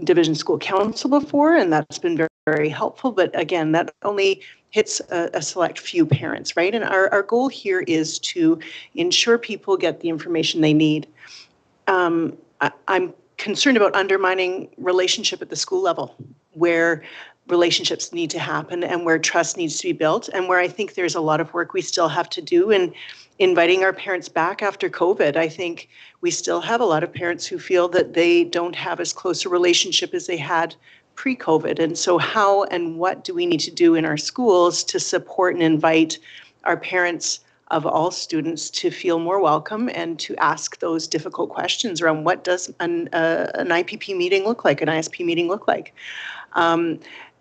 S8: Division School Council before, and that's been very, very helpful. But again, that only hits a select few parents, right? And our goal here is to ensure people get the information they need. I'm concerned about undermining relationship at the school level, where relationships need to happen and where trust needs to be built, and where I think there's a lot of work we still have to do in inviting our parents back after COVID. I think we still have a lot of parents who feel that they don't have as close a relationship as they had pre-COVID. And so how and what do we need to do in our schools to support and invite our parents of all students to feel more welcome and to ask those difficult questions around what does an IPP meeting look like, an ISP meeting look like?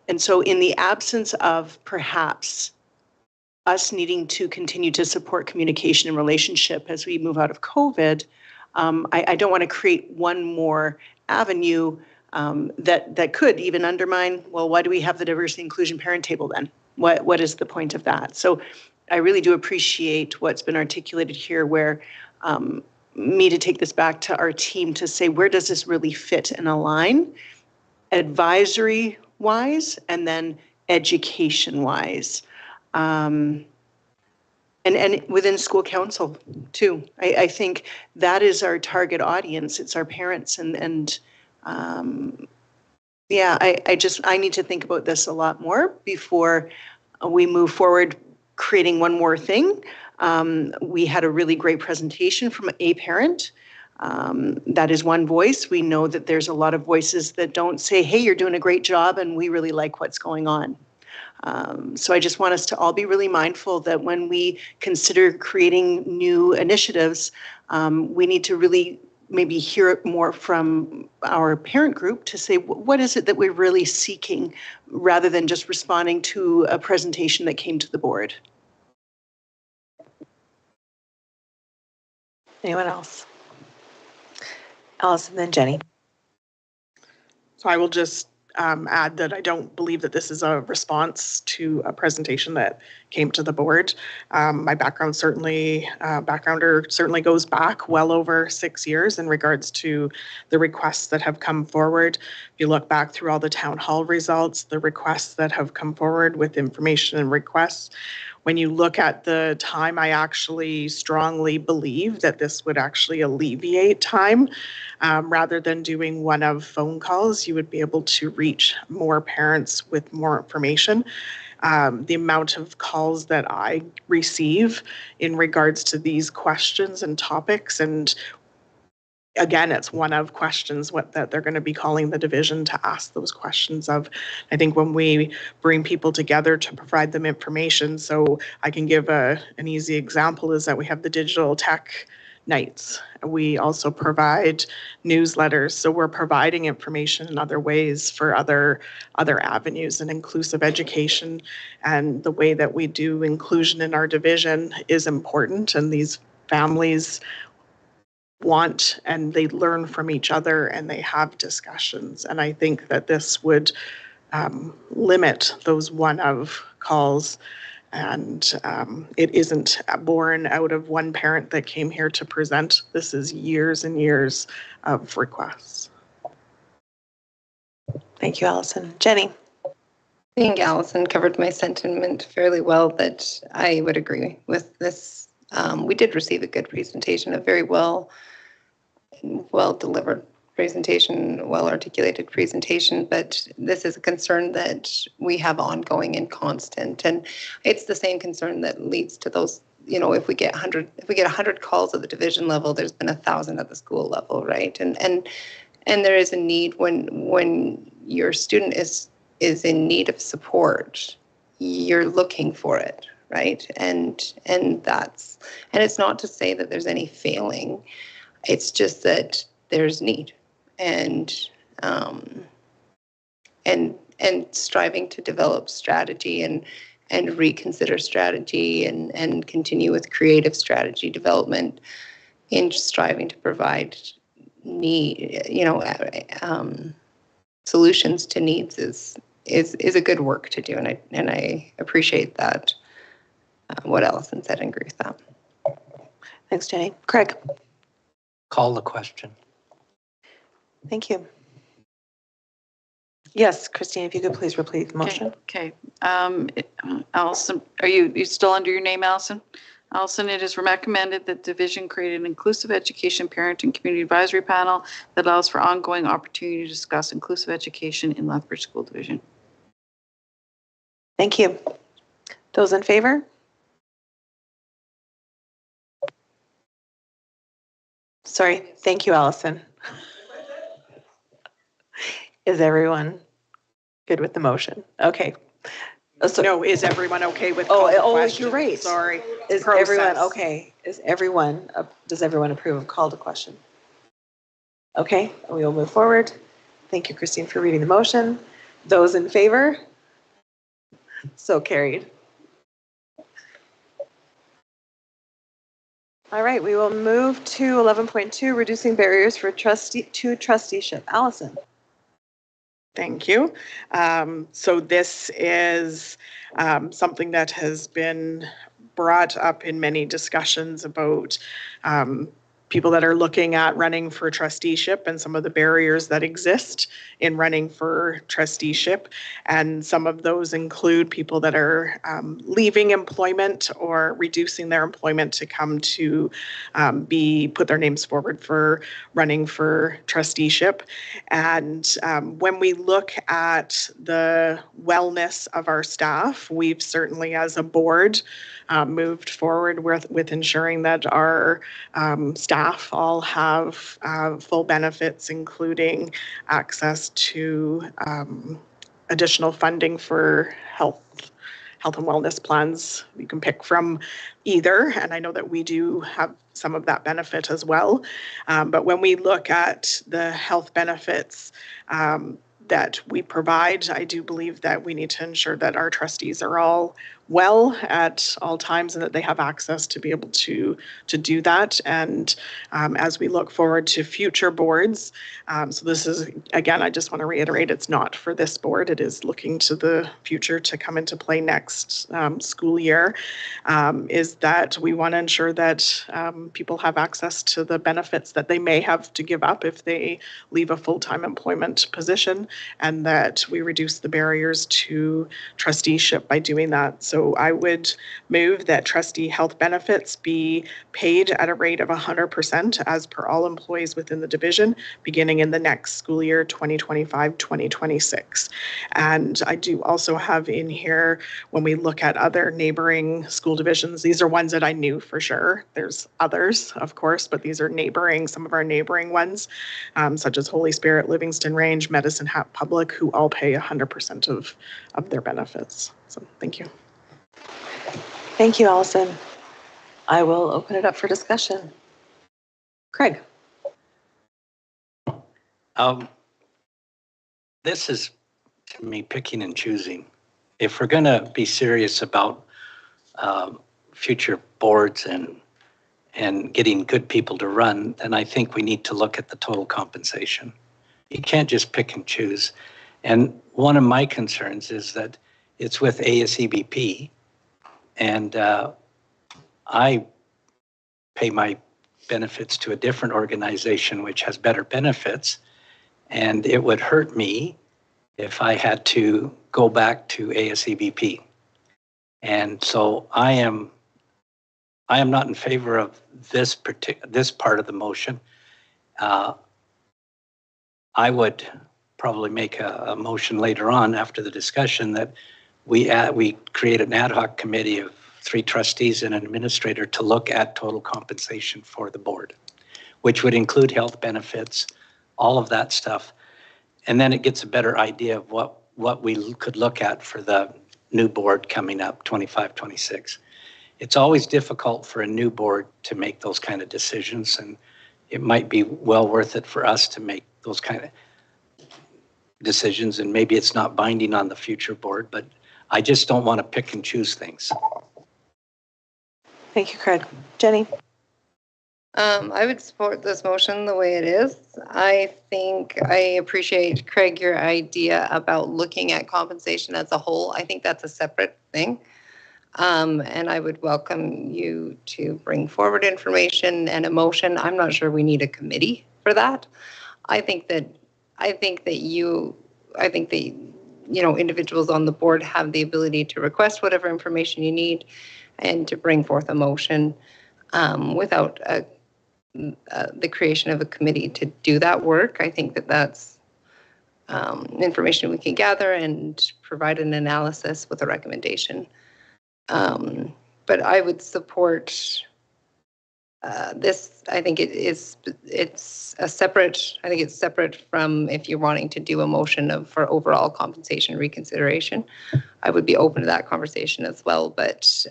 S8: And so in the absence of perhaps us needing to continue to support communication and relationship as we move out of COVID, I don't want to create one more avenue that could even undermine, well, why do we have the diversity inclusion parent table then? What is the point of that? So I really do appreciate what's been articulated here, where me to take this back to our team to say, where does this really fit and align advisory wise and then education wise? And within school council too. I think that is our target audience. It's our parents and yeah, I need to think about this a lot more before we move forward creating one more thing. We had a really great presentation from a parent. That is one voice. We know that there's a lot of voices that don't say, hey, you're doing a great job and we really like what's going on. So I just want us to all be really mindful that when we consider creating new initiatives, we need to really maybe hear it more from our parent group to say, what is it that we're really seeking, rather than just responding to a presentation that came to the board.
S2: Anyone else? Allison, then Jenny.
S5: So I will just add that I don't believe that this is a response to a presentation that came to the board. My backgrounder certainly goes back well over 6 years in regards to the requests that have come forward. If you look back through all the town hall results, the requests that have come forward with information and requests, when you look at the time, I actually strongly believe that this would actually alleviate time. Rather than doing one of phone calls, you would be able to reach more parents with more information. The amount of calls that I receive in regards to these questions and topics, and again, it's one of questions that they're going to be calling the division to ask those questions of. I think when we bring people together to provide them information, so I can give an easy example is that we have the digital tech nights. We also provide newsletters, so we're providing information in other ways for other avenues and inclusive education. And the way that we do inclusion in our division is important, and these families want and they learn from each other and they have discussions. And I think that this would limit those one-of calls, and it isn't born out of one parent that came here to present. This is years and years of requests.
S2: Thank you, Allison. Jenny?
S3: I think Allison covered my sentiment fairly well, that I would agree with this. We did receive a good presentation, a very well delivered presentation, well articulated presentation, but this is a concern that we have ongoing and constant, and it's the same concern that leads to those, you know, if we get 100 calls at the division level, there's been 1,000 at the school level, right? And there is a need when your student is in need of support, you're looking for it, right? And it's not to say that there's any failing, it's just that there's need, and striving to develop strategy and reconsider strategy and continue with creative strategy development in striving to provide solutions to needs is a good work to do, and I appreciate that, what Allison said, and agree with that.
S2: Thanks, Jenny. Craig?
S9: Call the question.
S2: Thank you. Yes, Christine, if you could please repeat the motion.
S4: Okay. Allison, are you still under your name, Allison? Allison, it is recommended that division create an inclusive education parent and community advisory panel that allows for ongoing opportunity to discuss inclusive education in Lethbridge School Division.
S2: Thank you. Those in favor? Sorry. Thank you, Allison. Is everyone good with the motion? Okay.
S5: So, no, is everyone okay with call to question?
S2: You're right.
S5: Sorry.
S2: Is everyone okay? Does everyone approve of call to question? Okay, we will move forward. Thank you, Christine, for reading the motion. Those in favor? So carried. All right, we will move to 11.2, reducing barriers for trusteeship. Allison.
S5: Thank you. So this is something that has been brought up in many discussions about people that are looking at running for trusteeship and some of the barriers that exist in running for trusteeship. And some of those include people that are leaving employment or reducing their employment to come to put their names forward for running for trusteeship. And when we look at the wellness of our staff, we've certainly as a board moved forward with ensuring that our staff all have full benefits, including access to additional funding for health and wellness plans. You can pick from either, and I know that we do have some of that benefit as well. But when we look at the health benefits that we provide, I do believe that we need to ensure that our trustees are all well at all times and that they have access to be able to do that. And as we look forward to future boards, so this is, again, I just want to reiterate, it's not for this board. It is looking to the future to come into play next school year, is that we want to ensure that people have access to the benefits that they may have to give up if they leave a full-time employment position, and that we reduce the barriers to trusteeship by doing that. So I would move that trustee health benefits be paid at a rate of 100% as per all employees within the division, beginning in the next school year, 2025-2026. And I do also have in here, when we look at other neighboring school divisions, these are ones that I knew for sure. There's others, of course, but these are neighboring, some of our neighboring ones, such as Holy Spirit, Livingston Range, Medicine Hat Public, who all pay 100% of their benefits. So thank you.
S2: Thank you, Allison. I will open it up for discussion. Craig.
S9: This is, to me, picking and choosing. If we're going to be serious about future boards and getting good people to run, then I think we need to look at the total compensation. You can't just pick and choose. And one of my concerns is that it's with ASEBP, and I pay my benefits to a different organization which has better benefits, and it would hurt me if I had to go back to ASEBP. And so I am not in favor of this part of the motion. I would probably make a motion later on after the discussion that we create an ad hoc committee of 3 trustees and an administrator to look at total compensation for the board, which would include health benefits, all of that stuff. And then it gets a better idea of what we could look at for the new board coming up, 25, 26. It's always difficult for a new board to make those kind of decisions, and it might be well worth it for us to make those kind of decisions, and maybe it's not binding on the future board, but I just don't want to pick and choose things.
S2: Thank you, Craig. Jenny?
S3: I would support this motion the way it is. I think I appreciate, Craig, your idea about looking at compensation as a whole. I think that's a separate thing. And I would welcome you to bring forward information and a motion. I'm not sure we need a committee for that. I think that individuals on the board have the ability to request whatever information you need and to bring forth a motion without the creation of a committee to do that work. I think that that's information we can gather and provide an analysis with a recommendation. But I would support this. I think it's separate from if you're wanting to do a motion for overall compensation reconsideration. I would be open to that conversation as well, but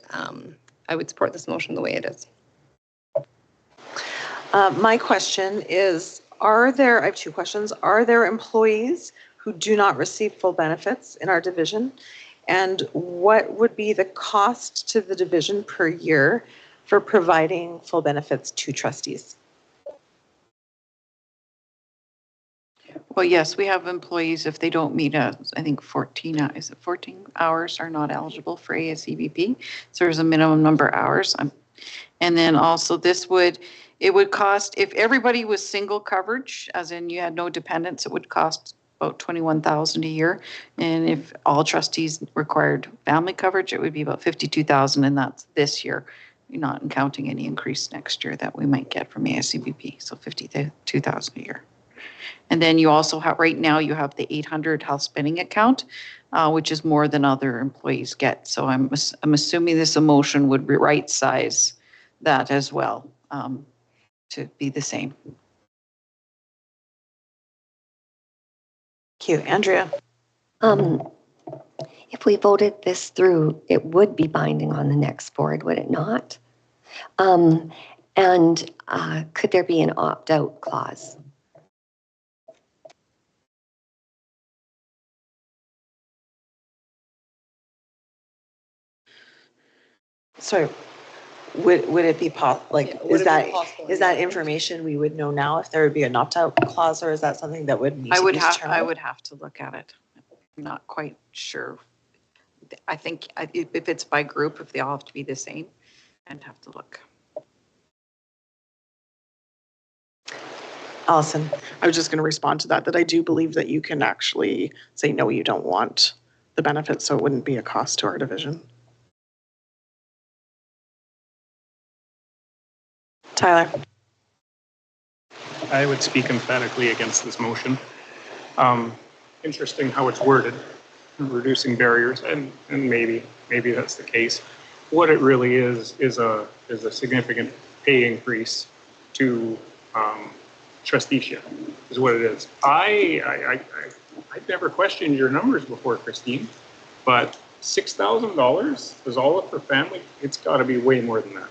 S3: I would support this motion the way it is.
S2: My question is, I have 2 questions. Are there employees who do not receive full benefits in our division? And what would be the cost to the division per year for providing full benefits to trustees?
S6: Well, yes, we have employees, if they don't meet I think 14 hours are not eligible for ASEBP. So there's a minimum number of hours. And then also it would cost, if everybody was single coverage, as in you had no dependents, it would cost about $21,000 a year. And if all trustees required family coverage, it would be about $52,000, and that's this year, not counting any increase next year that we might get from ASCBP. So $52,000 a year. And then you also have, right now you have the 800 health spending account, which is more than other employees get. So I'm assuming this motion would right size that as well to be the same.
S2: Thank you. Andrea?
S7: If we voted this through, it would be binding on the next board, would it not? And could there be an opt-out clause?
S2: Sorry, would it be like,
S8: would
S2: is
S8: it be
S2: that,
S8: possible?
S2: is that information we would know now if there would be an opt-out clause, or is that something that would need
S6: I
S2: to
S6: would
S2: be
S6: have,
S2: determined?
S6: I would have to look at it. I'm not quite sure. I think if it's by group, if they all have to be the same, I'd have to look.
S2: Allison,
S5: I was just going to respond to that I do believe that you can actually say, no, you don't want the benefit, so it wouldn't be a cost to our division.
S2: Tyler.
S11: I would speak emphatically against this motion. Interesting how it's worded, reducing barriers, and maybe that's the case. What it really is a significant pay increase to trusteeship, is what it is. I've never questioned your numbers before, Christine, but $6,000 is all for family. It's got to be way more than that.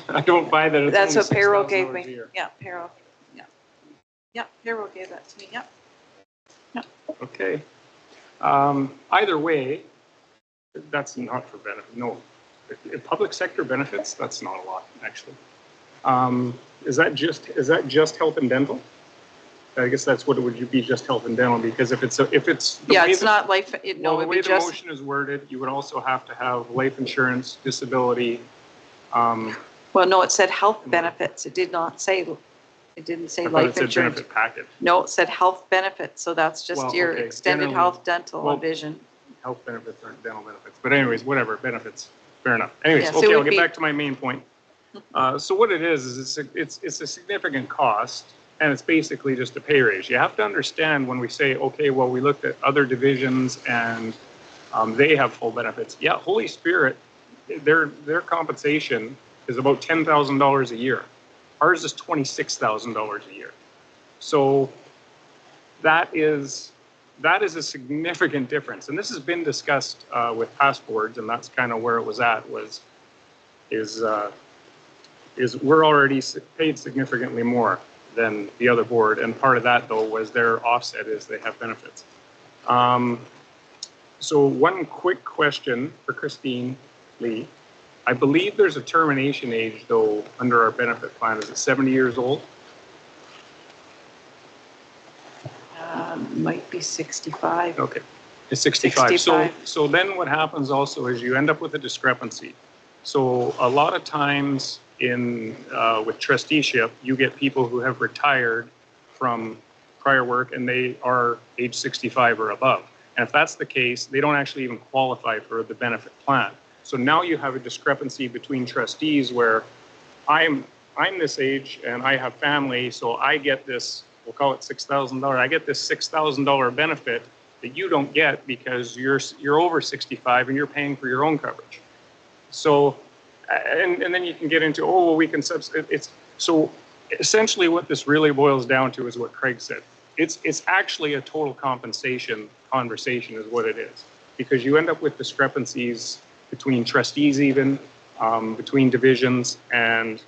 S11: I don't buy that. It's
S6: That's
S11: only
S6: what payroll
S11: $6,000
S6: gave
S11: a
S6: me.
S11: year.
S6: Yeah, payroll. Yeah. Yeah, payroll gave that to me. Yep.
S11: Okay. Either way, that's not for benefit. No, public sector benefits, that's not a lot, actually. Is that just health and dental? I guess that's what it would be, just health and dental, because if it's
S6: Yeah, it's not life. No,
S11: the
S6: it'd
S11: way
S6: be
S11: the
S6: just.
S11: motion is worded, you would also have to have life insurance, disability.
S6: Well, no, it said health benefits. It did not say. It didn't say
S11: I thought
S6: life
S11: it said
S6: insurance.
S11: benefit package.
S6: No, it said health benefits. So that's just
S11: Well,
S6: your
S11: okay,
S6: extended
S11: generally-
S6: health, dental,
S11: well,
S6: and vision.
S11: Health benefits aren't dental benefits, but anyways, whatever, benefits, fair enough. Anyways,
S6: Yes, it
S11: okay, I'll
S6: would
S11: get
S6: be-
S11: back to my main point. So what it is it's a significant cost, and it's basically just a pay raise. You have to understand when we say, okay, well, we looked at other divisions and they have full benefits. Yeah, Holy Spirit, their compensation is about $10,000 a year. Ours is $26,000 a year. So that is a significant difference. And this has been discussed with past boards, and that's kind of where it was at, is we're already paid significantly more than the other board. And part of that, though, was their offset is they have benefits. So one quick question for Christine Lee. I believe there's a termination age, though, under our benefit plan. Is it 70 years old?
S6: Might be 65.
S11: Okay, it's 65.
S6: 65.
S11: So then what happens also is you end up with a discrepancy. So a lot of times with trusteeship, you get people who have retired from prior work and they are age 65 or above. And if that's the case, they don't actually even qualify for the benefit plan. So now you have a discrepancy between trustees where I'm this age and I have family, so I get this, we'll call it $6,000. I get this $6,000 benefit that you don't get because you're over 65 and you're paying for your own coverage. So, and then you can get into, oh, well, we can it's so essentially what this really boils down to is what Craig said. It's actually a total compensation conversation is what it is, because you end up with discrepancies between trustees even, between divisions. And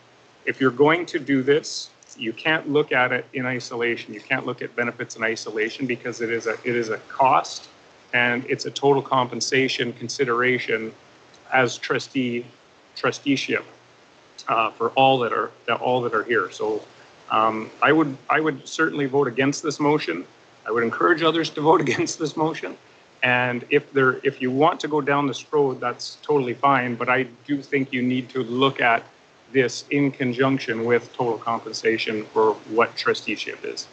S11: if you're going to do this, you can't look at it in isolation. You can't look at benefits in isolation because it is a cost and it's a total compensation consideration as trusteeship for all that are here. So I would certainly vote against this motion. I would encourage others to vote against this motion. And if you want to go down this road, that's totally fine. But I do think you need to look at this in conjunction with total compensation for what trusteeship is.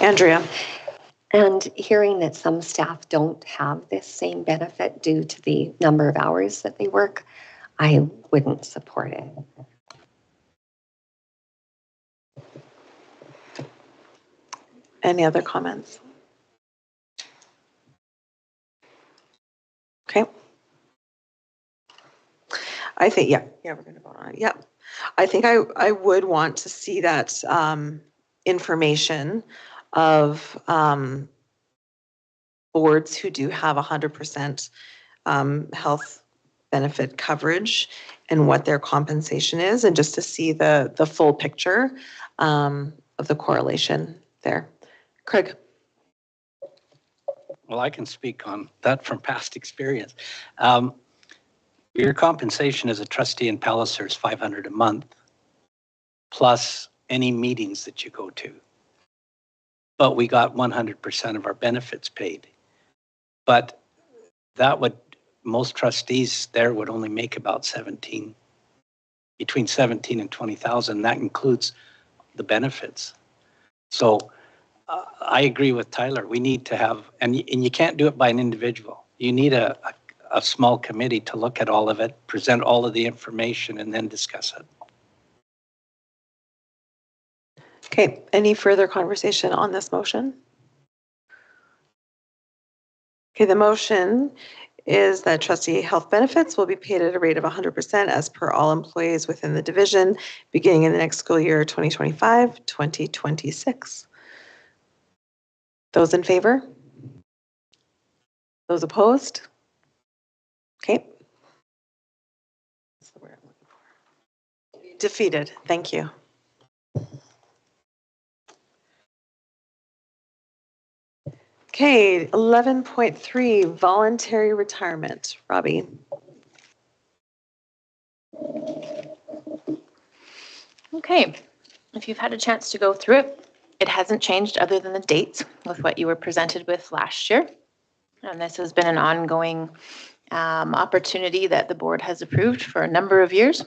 S2: Andrea.
S7: And hearing that some staff don't have this same benefit due to the number of hours that they work, I wouldn't support it.
S2: Any other comments? Okay. I think, yeah, we're going to vote on it. Yep. I think I would want to see that information of boards who do have 100% health benefit coverage and what their compensation is, and just to see the full picture of the correlation there. Craig?
S9: Well, I can speak on that from past experience. Your compensation as a trustee in Palliser is $500 a month, plus any meetings that you go to. But we got 100% of our benefits paid. But that would, most trustees there would only make about between 17 and 20,000. That includes the benefits. So I agree with Tyler. We need to have, and you can't do it by an individual. You need a small committee to look at all of it, present all of the information, and then discuss it.
S2: Okay, any further conversation on this motion? Okay, the motion is that trustee health benefits will be paid at a rate of 100% as per all employees within the division beginning in the next school year 2025-2026. Those in favor? Those opposed? Okay. That's the word I'm looking for. Defeated. Thank you. Okay, 11.3, voluntary retirement. Robbie.
S10: Okay, if you've had a chance to go through it, it hasn't changed other than the dates with what you were presented with last year. And this has been an ongoing opportunity that the board has approved for a number of years.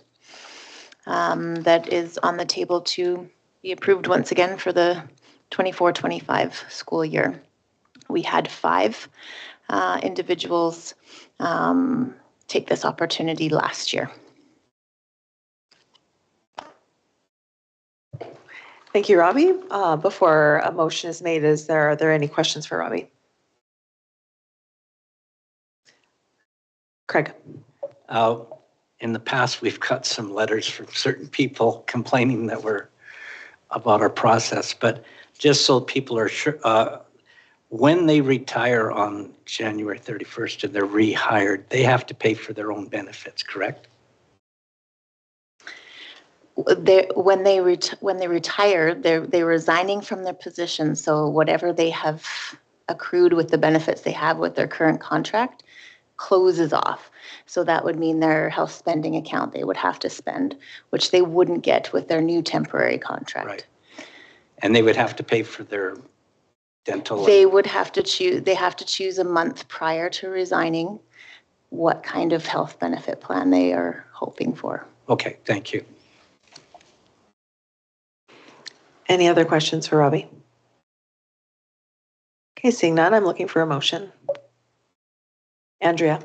S10: That is on the table to be approved once again for the 24-25 school year. We had 5 individuals take this opportunity last year.
S2: Thank you, Robbie. Before a motion is made, are there any questions for Robbie? Craig.
S9: In the past, we've got some letters from certain people complaining that we're about our process, but just so people are sure, when they retire on January 31st and they're rehired, they have to pay for their own benefits, correct?
S10: When they retire, they're resigning from their position. So whatever they have accrued with the benefits they have with their current contract closes off. So that would mean their health spending account they would have to spend, which they wouldn't get with their new temporary contract.
S9: Right. And they would have to pay for their dental.
S10: They would have to choose. They have to choose a month prior to resigning what kind of health benefit plan they are hoping for.
S9: Okay, thank you.
S2: Any other questions for Robbie? Okay, seeing none, I'm looking for a motion. Andrea.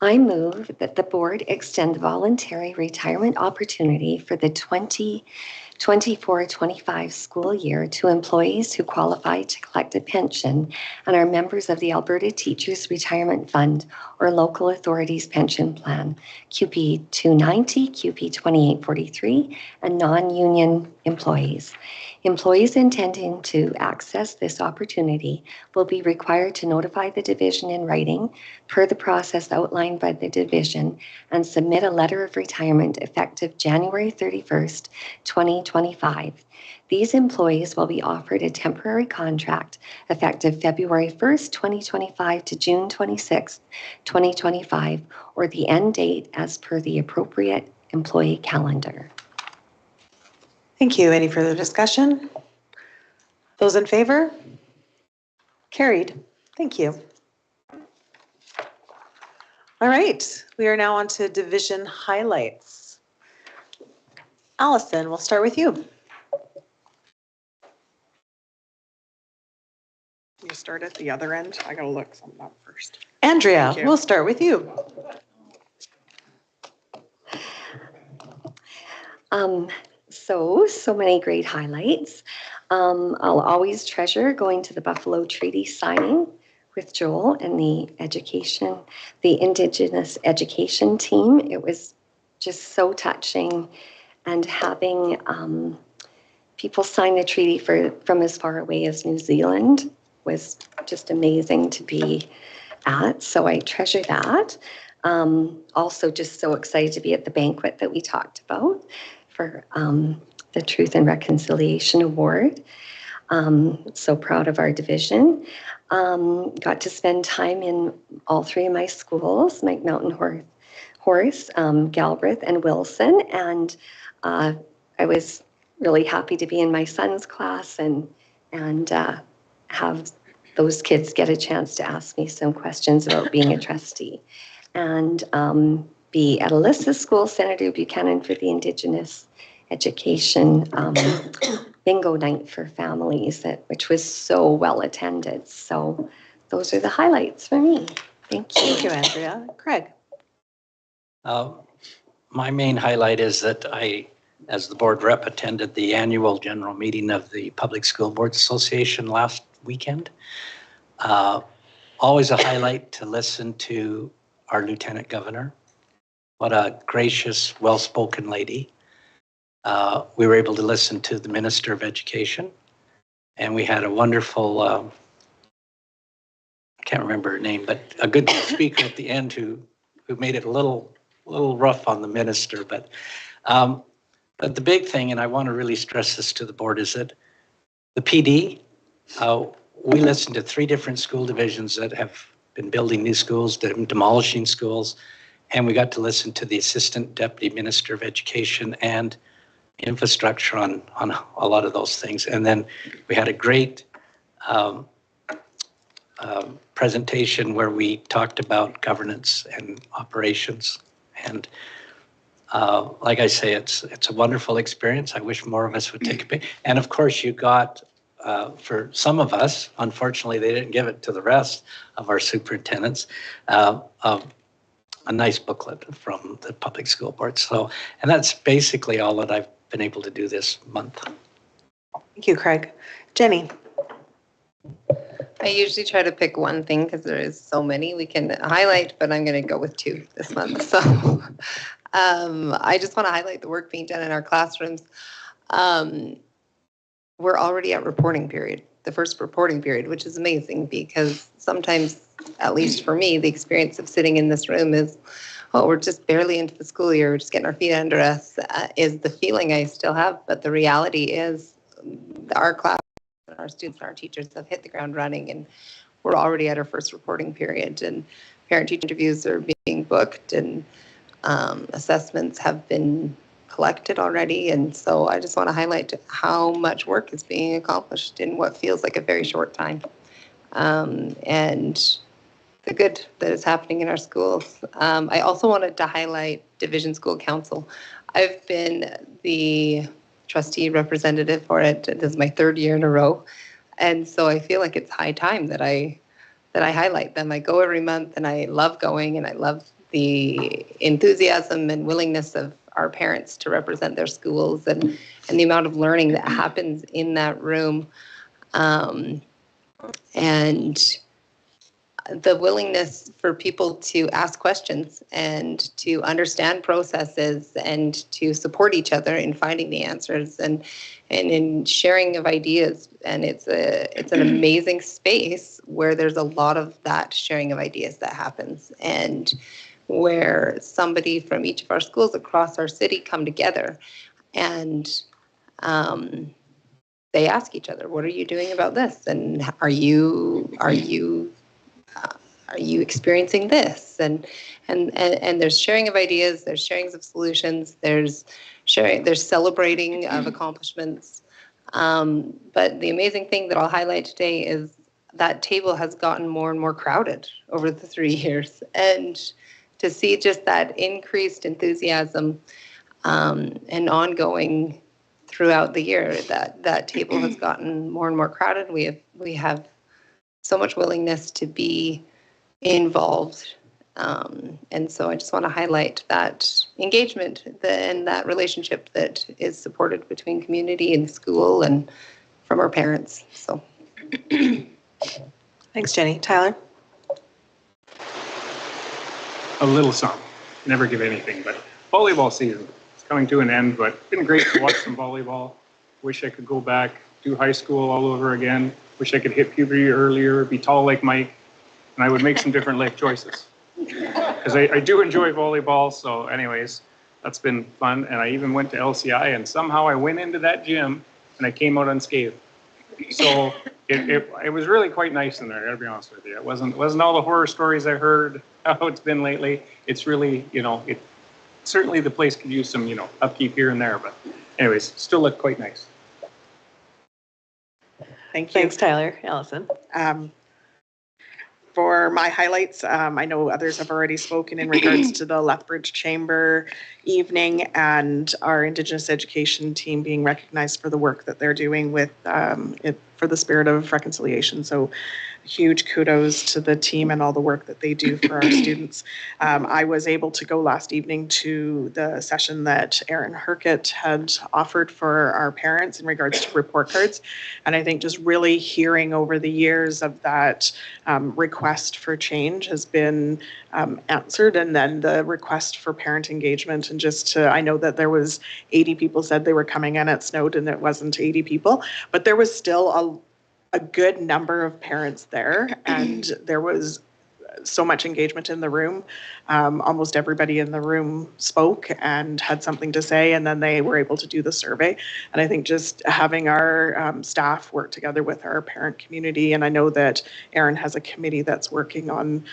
S7: I move that the board extend the voluntary retirement opportunity for the 2024-25 school year to employees who qualify to collect a pension and are members of the Alberta Teachers Retirement Fund or local authorities pension plan, QP 290, QP 2843, and non-union employees. Employees intending to access this opportunity will be required to notify the division in writing per the process outlined by the division and submit a letter of retirement effective January 31st, 2025. These employees will be offered a temporary contract effective February 1st, 2025 to June 26th, 2025, or the end date as per the appropriate employee calendar.
S2: Thank you. Any further discussion? Those in favor? Carried. Thank you. All right, we are now on to division highlights. Allison, we'll start with you.
S5: You start at the other end. I gotta look something up first.
S2: Andrea, we'll start with you.
S7: So many great highlights. I'll always treasure going to the Buffalo Treaty signing with Joel and the Indigenous education team. It was just so touching, and having people sign the treaty from as far away as New Zealand was just amazing to be at. So I treasure that. Also just so excited to be at the banquet that we talked about for the Truth and Reconciliation Award. So proud of our division. Got to spend time in all three of my schools, Mike Mountain Horse, Galbraith, and Wilson. And I was really happy to be in my son's class and have those kids get a chance to ask me some questions about being a trustee. And be at Alyssa's school, Senator Buchanan, for the Indigenous Education bingo night for families, which was so well attended. So those are the highlights for me. Thank you.
S2: Thank you, Andrea. Craig.
S9: My main highlight is that I, as the board rep, attended the annual general meeting of the Public School Boards Association last weekend. Always a highlight to listen to our Lieutenant Governor. What a gracious, well-spoken lady. We were able to listen to the Minister of Education, and we had a wonderful, I can't remember her name, but a good speaker at the end who made it a little rough on the minister. But the big thing, and I want to really stress this to the board, is that the PD, we listened to 3 different school divisions that have been building new schools, demolishing schools, and we got to listen to the Assistant Deputy Minister of Education and infrastructure on a lot of those things. And then we had a great presentation where we talked about governance and operations. And like I say, it's a wonderful experience. I wish more of us would take a bit. And of course, you got, for some of us, unfortunately, they didn't give it to the rest of our superintendents, a nice booklet from the public school board. So, and that's basically all that I've been able to do this month.
S2: Thank you, Craig. Jenny.
S3: I usually try to pick one thing because there is so many we can highlight, but I'm going to go with 2 this month. So I just want to highlight the work being done in our classrooms. We're already at reporting period, the first reporting period, which is amazing because sometimes, at least for me, the experience of sitting in this room is, oh, we're just barely into the school year, we're just getting our feet under us, is the feeling I still have. But the reality is our class, our students and our teachers have hit the ground running, and we're already at our first reporting period, and parent-teacher interviews are being booked, and assessments have been collected already. And so I just want to highlight how much work is being accomplished in what feels like a very short time. And the good that is happening in our schools. I also wanted to highlight Division School Council. I've been the trustee representative for it. This is my 3rd year in a row. And so I feel like it's high time that I highlight them. I go every month and I love going, and I love the enthusiasm and willingness of our parents to represent their schools, and the amount of learning that happens in that room. And the willingness for people to ask questions and to understand processes and to support each other in finding the answers and in sharing of ideas. And it's an amazing space where there's a lot of that sharing of ideas that happens, and where somebody from each of our schools across our city come together and they ask each other, what are you doing about this? And are you experiencing this? And there's sharing of ideas, there's sharing of solutions, there's celebrating of accomplishments. But the amazing thing that I'll highlight today is that table has gotten more and more crowded over the 3 years. And to see just that increased enthusiasm and ongoing throughout the year, that table has gotten more and more crowded. We have so much willingness to be involved. And so I just want to highlight that engagement and that relationship that is supported between community and school and from our parents. So
S2: Thanks, Jenny. Tyler?
S11: A little something. Never give anything, but volleyball season is coming to an end, but it's been great to watch some volleyball. Wish I could go back, do high school all over again. Wish I could hit puberty earlier, be tall like Mike, and I would make some different life choices. Because I do enjoy volleyball, so anyways, that's been fun. And I even went to LCI, and somehow I went into that gym and I came out unscathed. So it was really quite nice in there, I gotta be honest with you. It wasn't all the horror stories I heard, how it's been lately. It's really, certainly the place could use some, upkeep here and there, but anyways, still looked quite nice.
S5: Thank you.
S2: Thanks, Tyler. Allison.
S5: For my highlights, I know others have already spoken in regards to the Lethbridge Chamber evening and our Indigenous education team being recognized for the work that they're doing with it for the spirit of reconciliation. So huge kudos to the team and all the work that they do for our students. I was able to go last evening to the session that Erin Herkett had offered for our parents in regards to report cards. And I think just really hearing over the years of that request for change has been answered. And then the request for parent engagement, and just to, I know that there was 80 people said they were coming in, it snowed and it wasn't 80 people, but there was still a good number of parents there, and there was so much engagement in the room. Almost everybody in the room spoke and had something to say, and then they were able to do the survey. And I think just having our staff work together with our parent community, and I know that Erin has a committee that's working on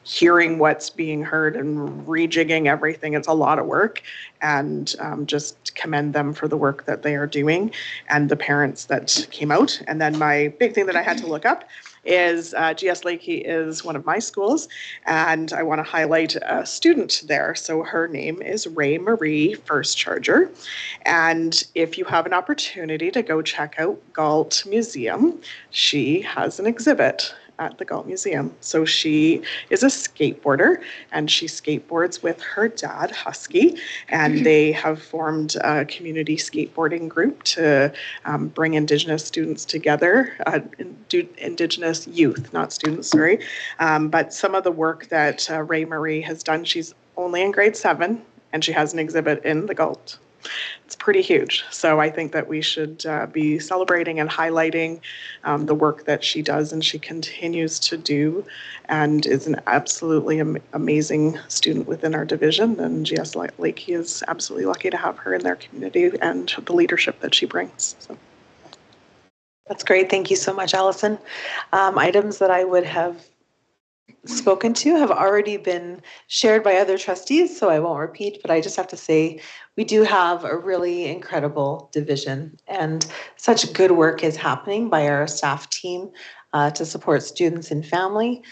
S5: hearing what's being heard and rejigging everything. It's a lot of work, and just commend them for the work that they are doing and the parents that came out. And then my big thing that I had to look up is GS Lakey is one of my schools, and I want to highlight a student there. So her name is Ray Marie First Charger. And if you have an opportunity to go check out Galt Museum, she has an exhibit at the Galt Museum. So she is a skateboarder, and she skateboards with her dad, Husky, and they have formed a community skateboarding group to bring Indigenous students together, Indigenous youth, not students, sorry. But some of the work that Ray Marie has done, she's only in grade 7, and she has an exhibit in the Galt. It's pretty huge. So I think that we should be celebrating and highlighting the work that she does and she continues to do, and is an absolutely amazing student within our division. And GS Lakey is absolutely lucky to have her in their community and the leadership that she brings. So.
S2: That's great. Thank you so much, Allison. Items that I would have spoken to have already been shared by other trustees, so I won't repeat, but I just have to say we do have a really incredible division, and such good work is happening by our staff team to support students and families.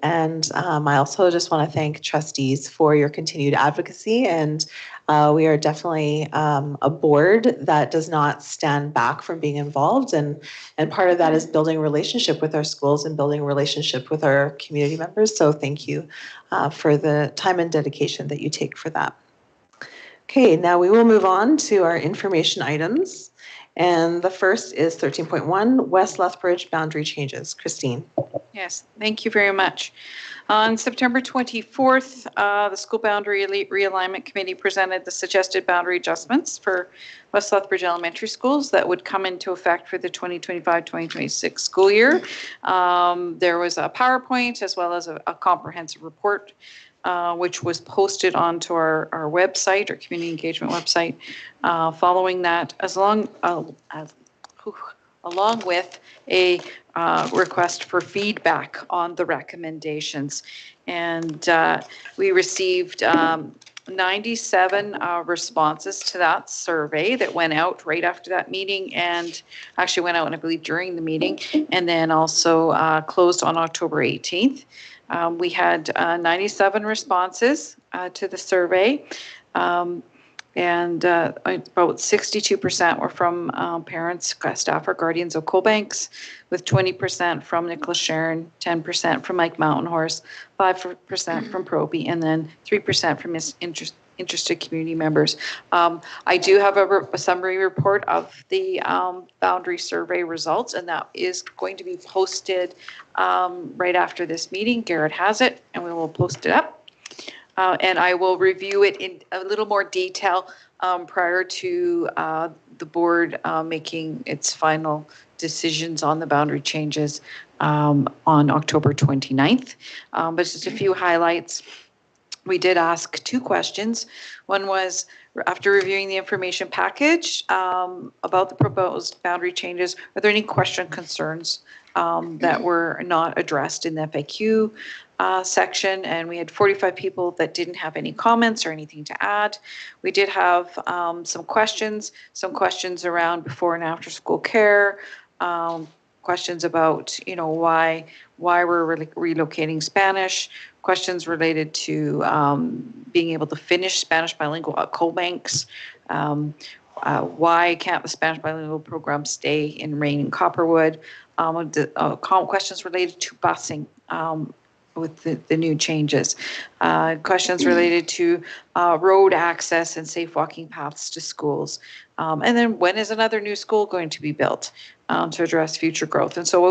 S2: And I also just want to thank trustees for your continued advocacy, and we are definitely a board that does not stand back from being involved, and part of that is building a relationship with our schools and building a relationship with our community members. So thank you for the time and dedication that you take for that. Okay, now we will move on to our information items. And the first is 13.1, West Lethbridge boundary changes. Christine.
S6: Yes, thank you very much. On September 24th, the School Boundary Realignment Committee presented the suggested boundary adjustments for West Lethbridge Elementary Schools that would come into effect for the 2025-2026 school year. There was a PowerPoint as well as a comprehensive report, which was posted onto our website, our community engagement website. Following that, along with a request for feedback on the recommendations. And we received 97 responses to that survey that went out right after that meeting, and actually went out, I believe, during the meeting, and then also closed on October 18th. We had 97 responses to the survey. And about 62% were from parents, staff, or guardians of Cobanks, with 20% from Nicholas Sharon, 10% from Mike Mountain Horse, 5% from Proby, and then 3% from interested community members. I do have a summary report of the boundary survey results, and that is going to be posted right after this meeting. Garrett has it, and we will post it up. And I will review it in a little more detail prior to the board making its final decisions on the boundary changes on October 29th. But just a few highlights. we did ask 2 questions. One was, after reviewing the information package about the proposed boundary changes, are there any concerns that were not addressed in the FAQ section? And we had 45 people that didn't have any comments or anything to add. We did have some questions around before and after school care, questions about, why we're relocating Spanish, questions related to being able to finish Spanish bilingual at co-banks, why can't the Spanish bilingual program stay in Rain and Copperwood, questions related to busing with the new changes, questions related to road access and safe walking paths to schools, and then when is another new school going to be built to address future growth. And so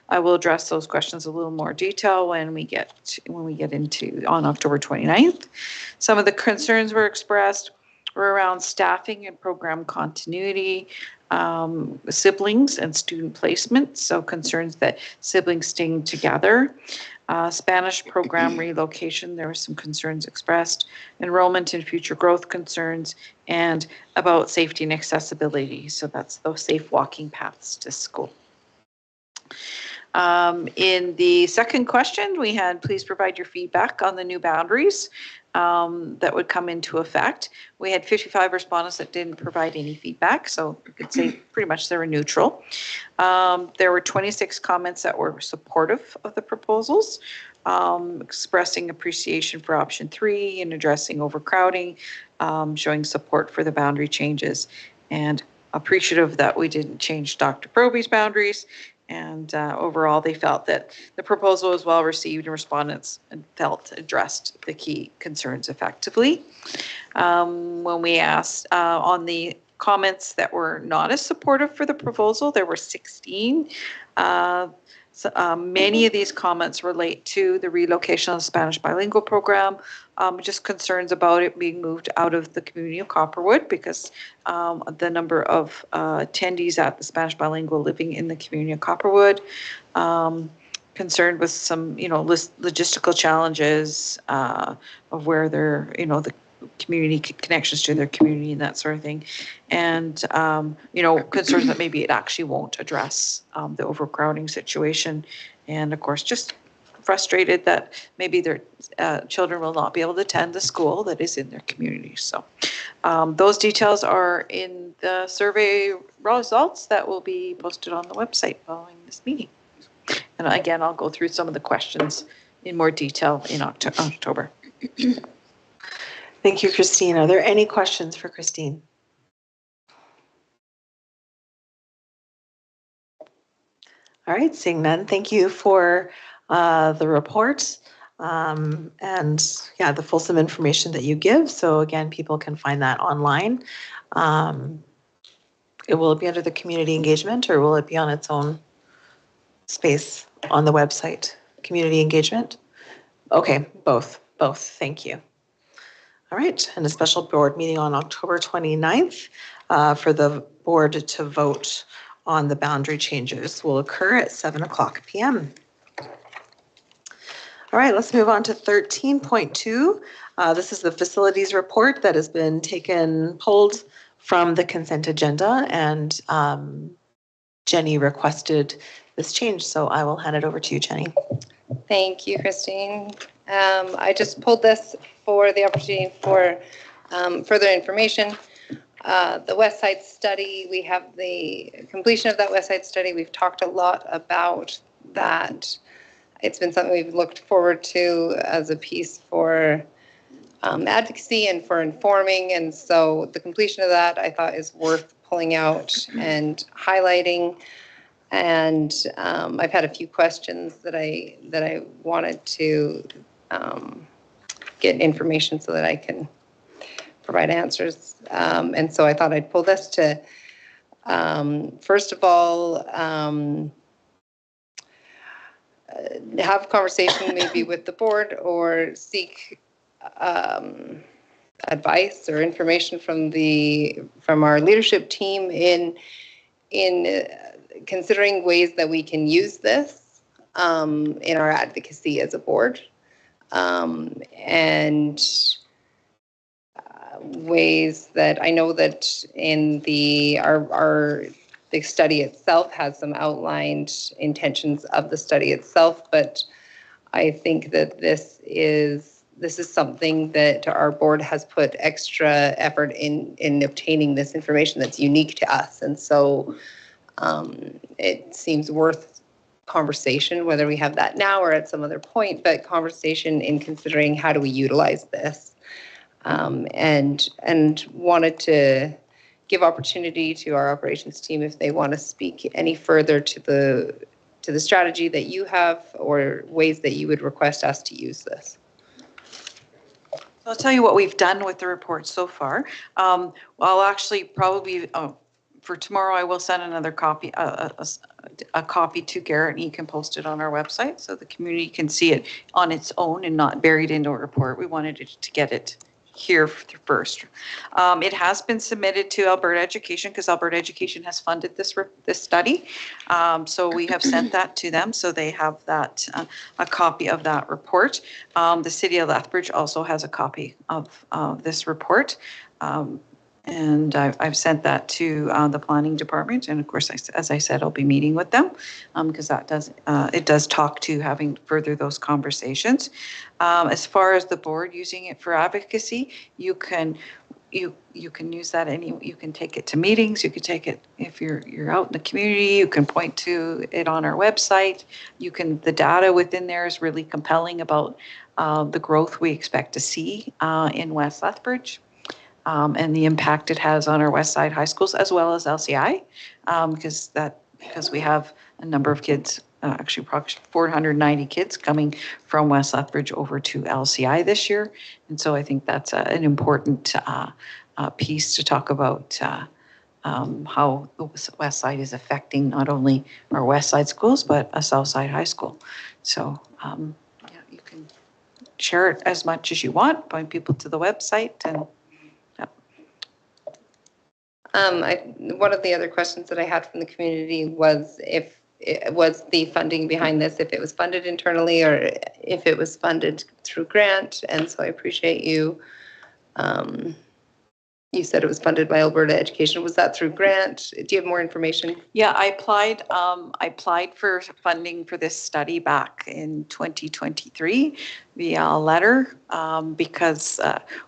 S6: I will address those questions a little more detail when we get into on October 29th. Some of the concerns were expressed were around staffing and program continuity, siblings and student placement, so concerns that siblings staying together. Spanish program relocation, there were some concerns expressed, enrollment and future growth concerns, and about safety and accessibility. So that's those safe walking paths to school. In the second question, we had, please provide your feedback on the new boundaries that would come into effect. We had 55 respondents that didn't provide any feedback, so you could say pretty much they were neutral. There were 26 comments that were supportive of the proposals, expressing appreciation for option 3 and addressing overcrowding, showing support for the boundary changes, and appreciative that we didn't change Dr. Proby's boundaries. And overall, they felt that the proposal was well received and respondents felt addressed the key concerns effectively. When we asked on the comments that were not as supportive for the proposal, there were 16. Many of these comments relate to the relocation of the Spanish bilingual program, just concerns about it being moved out of the community of Copperwood because the number of attendees at the Spanish bilingual living in the community of Copperwood, concerned with some, logistical challenges of where they're, the community connections to their community and that sort of thing. And, concerns that maybe it actually won't address the overcrowding situation. And of course, just frustrated that maybe their children will not be able to attend the school that is in their community. So those details are in the survey results that will be posted on the website following this meeting. And again, I'll go through some of the questions in more detail in October.
S2: Thank you, Christine. Are there any questions for Christine? All right, seeing none, thank you for the report and the fulsome information that you give. So again, people can find that online. It will be under the community engagement, or will it be on its own space on the website? Community engagement? Okay, both, thank you. All right, and a special board meeting on October 29th for the board to vote on the boundary changes will occur at 7:00 p.m. All right, let's move on to 13.2. This is the facilities report that has been pulled from the consent agenda, and Jenny requested this change, so I will hand it over to you, Jenny.
S3: Thank you, Christine. I just pulled this for the opportunity for further information. The West Side study, we have the completion of that West Side study. We've talked a lot about that. It's been something we've looked forward to as a piece for advocacy and for informing. And so the completion of that I thought is worth pulling out and highlighting. And I've had a few questions that I wanted to get information so that I can provide answers. And so I thought I'd pull this to, first of all, have a conversation maybe with the board or seek advice or information from our leadership team in considering ways that we can use this in our advocacy as a board. and ways that I know that in the study itself has some outlined intentions of the study itself, but I think that this is something that our board has put extra effort in obtaining this information that's unique to us, and so it seems worth conversation, whether we have that now or at some other point, but conversation in considering how do we utilize this, and wanted to give opportunity to our operations team if they want to speak any further to the strategy that you have or ways that you would request us to use this.
S6: I'll tell you what we've done with the report so far. I'll actually probably, for tomorrow, I will send another copy, a copy to Garrett, and he can post it on our website so the community can see it on its own and not buried into a report. We wanted to get it here first. It has been submitted to Alberta Education because Alberta Education has funded this study. So we have sent that to them, so they have that a copy of that report. The City of Lethbridge also has a copy of this report. And I've sent that to the planning department, and of course, as I said, I'll be meeting with them because it does talk to having further those conversations. As far as the board using it for advocacy, you can use that you can take it to meetings. You can take it if you're out in the community. You can point to it on our website. The data within there is really compelling about the growth we expect to see in West Lethbridge. And the impact it has on our West Side high schools as well as LCI, because we have a number of kids, actually approximately 490 kids coming from West Lethbridge over to LCI this year. And so I think that's an important piece to talk about how the West Side is affecting not only our West Side schools, but a South Side high school. So you can share it as much as you want, point people to the website, and
S3: one of the other questions that I had from the community was if it was the funding behind this, if it was funded internally or if it was funded through grant. And so I appreciate you. You said it was funded by Alberta Education. Was that through grant? Do you have more information?
S6: Yeah, I applied for funding for this study back in 2023 via a letter because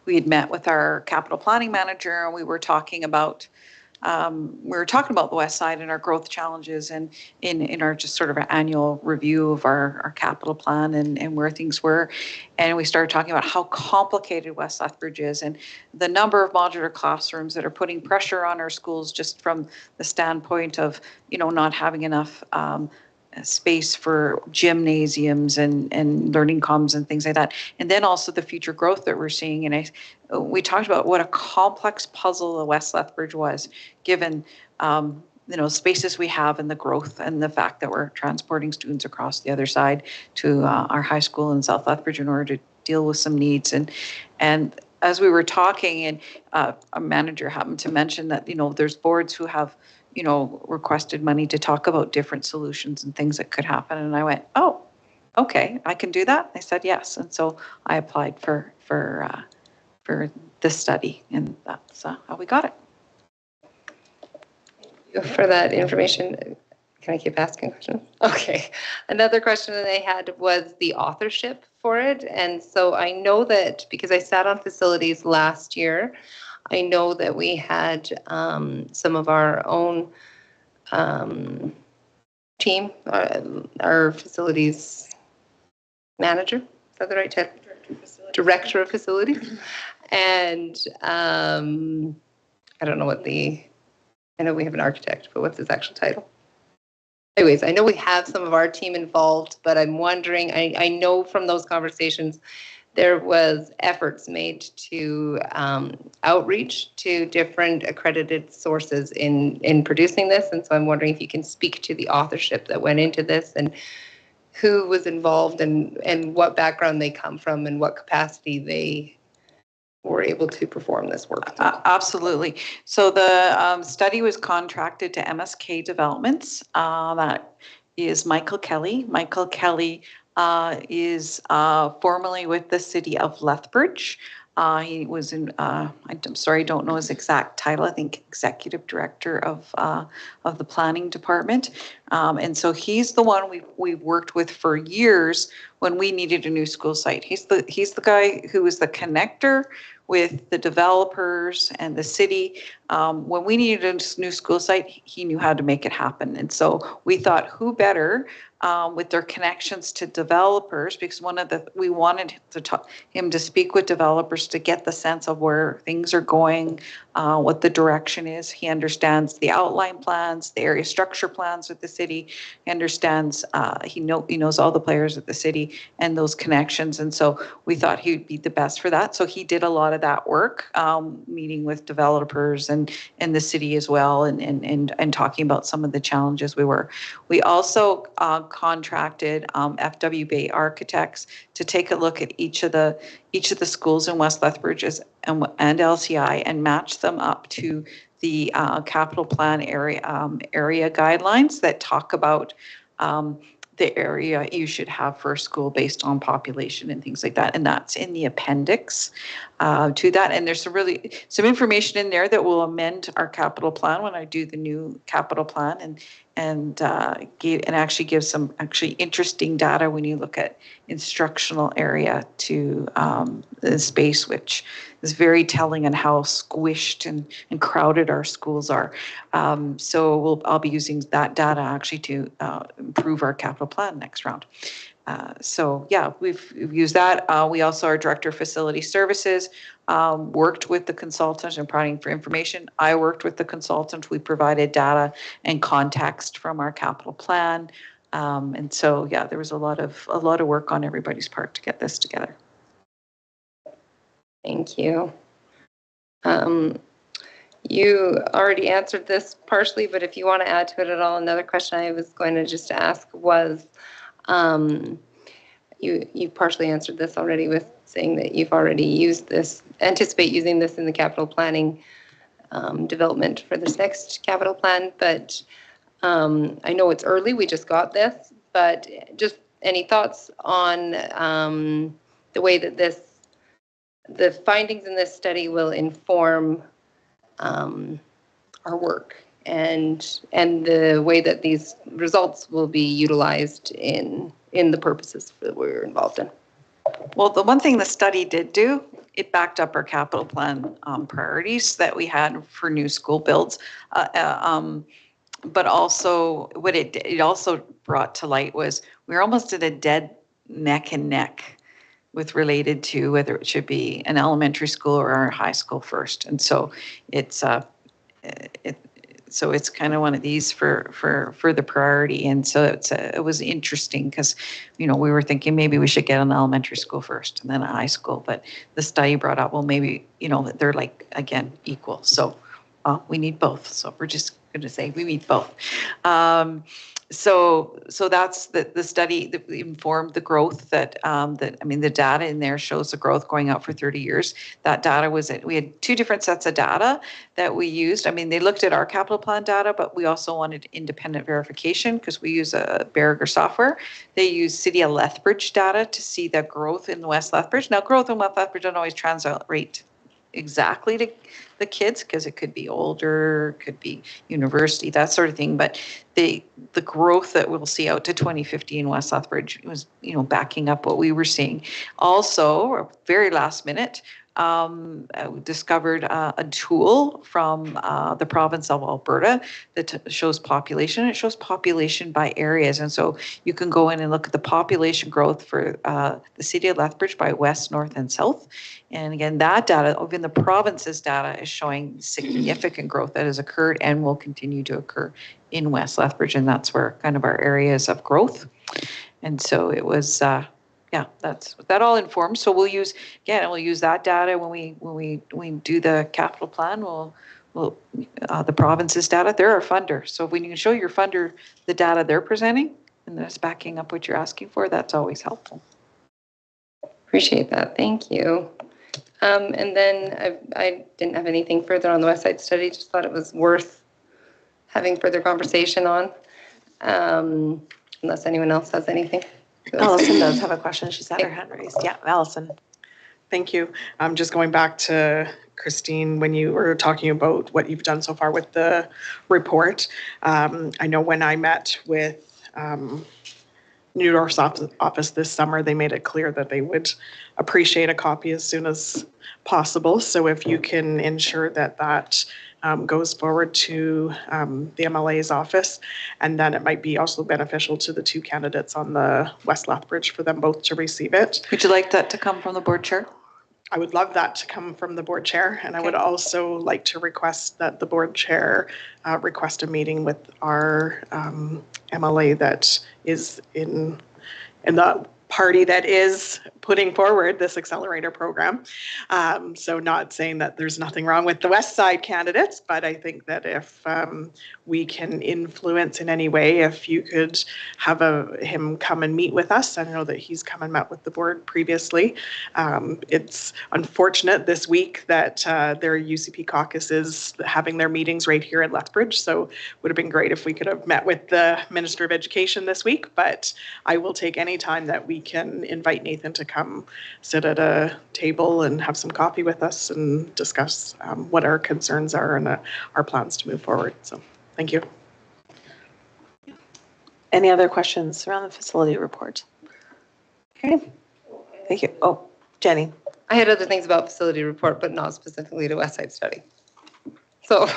S6: we had met with our capital planning manager and we were talking about the West Side and our growth challenges, and in our just sort of an annual review of our capital plan and where things were. And we started talking about how complicated West Lethbridge is and the number of modular classrooms that are putting pressure on our schools just from the standpoint of, not having enough space for gymnasiums and learning commons and things like that. And then also the future growth that we're seeing. And we talked about what a complex puzzle the West Lethbridge was, given spaces we have and the growth and the fact that we're transporting students across the other side to our high school in South Lethbridge in order to deal with some needs. And as we were talking, and a manager happened to mention that, there's boards who have requested money to talk about different solutions and things that could happen. And I went, oh, okay, I can do that. They said yes. And so I applied for this study, and that's how we got it.
S3: For that information. Can I keep asking questions? Okay. Another question that I had was the authorship for it. And so I know that because I sat on facilities last year, I know that we had some of our own team, our facilities manager, is that the right title? Director of facilities. And I don't know I know we have an architect, but what's his actual title? Anyways, I know we have some of our team involved, but I'm wondering, I know from those conversations, there was efforts made to outreach to different accredited sources in producing this. And so I'm wondering if you can speak to the authorship that went into this and who was involved and what background they come from and what capacity they were able to perform this work.
S6: Absolutely. So the study was contracted to MSK Developments. That is Michael Kelly. Michael Kelly is formerly with the city of Lethbridge. He was in, I'm sorry, I don't know his exact title. I think executive director of the planning department. And so he's the one we've worked with for years when we needed a new school site. He's the guy who was the connector with the developers and the city. When we needed a new school site, he knew how to make it happen. And so we thought, who better with their connections to developers, because we wanted him to speak with developers to get the sense of where things are going, what the direction is. He understands the outline plans, the area structure plans with the city. He understands, he knows all the players at the city and those connections. And so we thought he would be the best for that. So he did a lot of that work, meeting with developers and the city as well, and talking about some of the challenges we were. We also contracted FW Bay Architects to take a look at each of the schools in West Lethbridge and LCI and match them up to the capital plan area guidelines that talk about the area you should have for a school based on population and things like that. And that's in the appendix to that. And there's some information in there that will amend our capital plan when I do the new capital plan, and actually give some interesting data when you look at instructional area to the space, which is very telling on how squished and crowded our schools are. So I'll be using that data actually to improve our capital plan next round. So yeah, we've used that. We also, our Director of Facility Services, worked with the consultant and providing for information. I worked with the consultant. We provided data and context from our capital plan. And so yeah, there was a lot of work on everybody's part to get this together.
S3: Thank you. You already answered this partially, but if you want to add to it at all, another question I was going to just ask was, you partially answered this already with saying that you've already used this, anticipate using this in the capital planning development for this next capital plan, but I know it's early, we just got this, but just any thoughts on the way that the findings in this study will inform our work and the way that these results will be utilized in the purposes that we're involved in.
S6: Well, the one thing the study did do, it backed up our capital plan priorities that we had for new school builds. But also what it also brought to light was we were almost at a dead neck and neck with related to whether it should be an elementary school or our high school first. And so it's kind of one of these for the priority. And so it was interesting because, we were thinking maybe we should get an elementary school first and then a high school, but the study brought up, well, maybe, they're like, again, equal. So we need both. So we're just going to say we need both. So that's the study that informed the growth that the data in there shows the growth going out for 30 years. That data we had two different sets of data that we used. They looked at our capital plan data, but we also wanted independent verification because we use a Berger software. They use City of Lethbridge data to see the growth in West Lethbridge. Now, growth in West Lethbridge don't always translate exactly to the kids because it could be older, could be university, that sort of thing. But the growth that we'll see out to 2050 in West Lethbridge was, backing up what we were seeing. Also, very last minute, we discovered a tool from the province of Alberta that shows population. It shows population by areas. And so you can go in and look at the population growth for the city of Lethbridge by west, north, and south. And again, that data, even the province's data, is showing significant growth that has occurred and will continue to occur in West Lethbridge. And that's where kind of our areas of growth. And so it was, that's what that all informs. So we'll use that data when we do the capital plan. We'll the province's data, they're our funder. So when you can show your funder the data they're presenting and that's backing up what you're asking for, that's always helpful.
S3: Appreciate that. Thank you. And then I didn't have anything further on the West Side study, just thought it was worth having further conversation on, unless anyone else has anything.
S2: Allison does have a question. She's had her hand raised. Yeah, Allison.
S5: Thank you. Just going back to Christine, when you were talking about what you've done so far with the report, I know when I met with New York's office this summer, they made it clear that they would appreciate a copy as soon as possible. So if you can ensure that that goes forward to the MLA's office, and then it might be also beneficial to the two candidates on the West Lethbridge for them both to receive it.
S6: Would you like that to come from the board chair?
S5: I would love that to come from the board chair, and I would also like to request that the board chair request a meeting with our MLA that is in the party that is putting forward this accelerator program. So not saying that there's nothing wrong with the West Side candidates, but I think that if we can influence in any way, if you could have him come and meet with us. I know that he's come and met with the board previously. It's unfortunate this week that their UCP caucus is having their meetings right here at Lethbridge. So it would have been great if we could have met with the Minister of Education this week, but I will take any time that we can invite Nathan to come sit at a table and have some coffee with us and discuss what our concerns are and our plans to move forward. So thank you.
S2: Any other questions around the facility report? Okay, thank you. Oh, Jenny.
S3: I had other things about facility report, but not specifically to West Side Study. So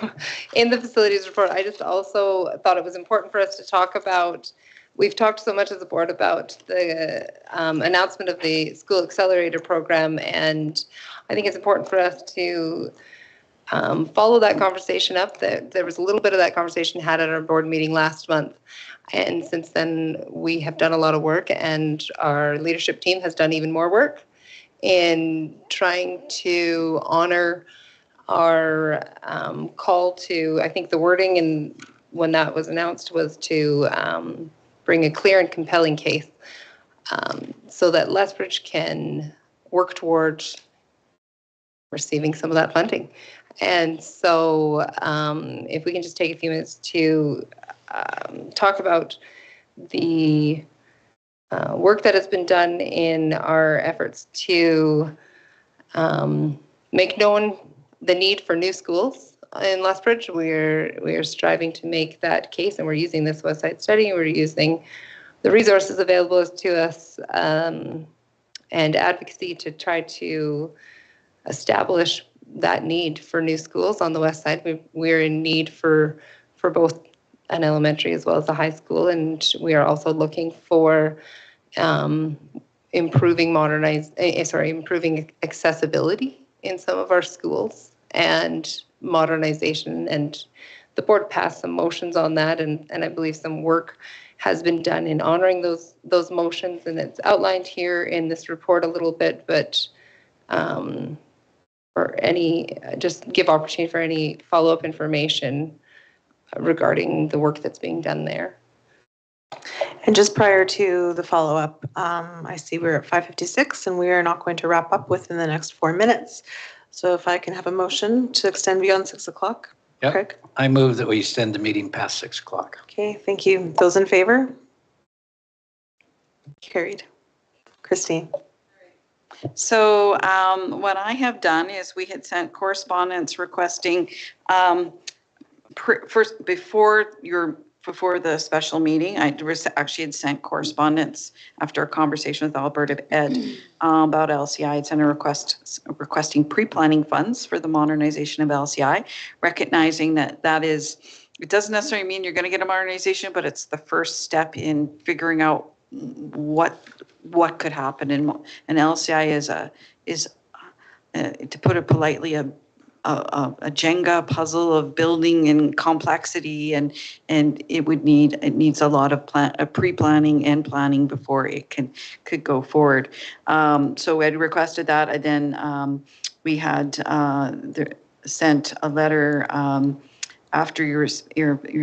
S3: in the facilities report, I just also thought it was important for us to talk about, we've talked so much as a board about the announcement of the school accelerator program, and I think it's important for us to follow that conversation up. There was a little bit of that conversation had at our board meeting last month. And since then, we have done a lot of work, and our leadership team has done even more work in trying to honor our call to, I think the wording and when that was announced was to bring a clear and compelling case so that Lethbridge can work towards receiving some of that funding. And so if we can just take a few minutes to talk about the work that has been done in our efforts to make known the need for new schools in Lethbridge. We are striving to make that case, and we're using this West Side Study. We're using the resources available to us and advocacy to try to establish that need for new schools on the west side. We're in need for both an elementary as well as a high school, and we are also looking for improving accessibility in some of our schools and modernization. And the board passed some motions on that, and I believe some work has been done in honoring those motions, and it's outlined here in this report a little bit, but just give opportunity for any follow-up information regarding the work that's being done there.
S2: And just prior to the follow-up, I see we're at 5:56 and we are not going to wrap up within the next 4 minutes. So if I can have a motion to extend beyond 6 o'clock.
S9: Yep.
S2: Craig?
S9: I move that we extend the meeting past 6 o'clock.
S2: Okay, thank you. Those in favor? Carried. Christine?
S6: So what I have done is we had sent correspondence requesting first before the special meeting. I actually had sent correspondence after a conversation with Alberta Ed about LCI. I'd sent a request requesting pre-planning funds for the modernization of LCI, recognizing that it doesn't necessarily mean you're going to get a modernization, but it's the first step in figuring out what could happen. And LCI is to put it politely, a Jenga puzzle of building and complexity, and it needs a lot of pre-planning and planning before it could go forward. So Ed requested that, and then we had sent a letter after your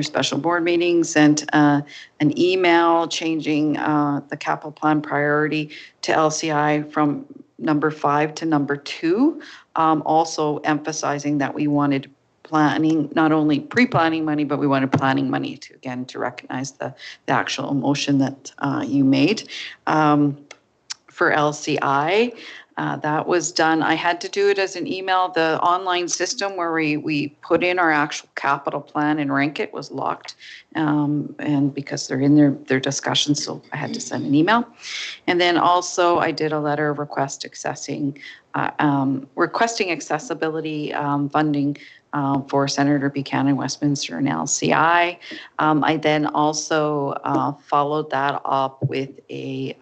S6: special board meeting, sent an email changing the capital plan priority to LCI from number 5 to number 2, also emphasizing that we wanted planning, not only pre-planning money, but we wanted planning money to, again, to recognize the actual motion that you made. For LCI, that was done. I had to do it as an email. The online system where we put in our actual capital plan and rank it was locked. And because they're in their discussions, so I had to send an email. And then also I did a letter of request requesting accessibility funding for Senator Buchanan, Westminster, and LCI. I then also followed that up with a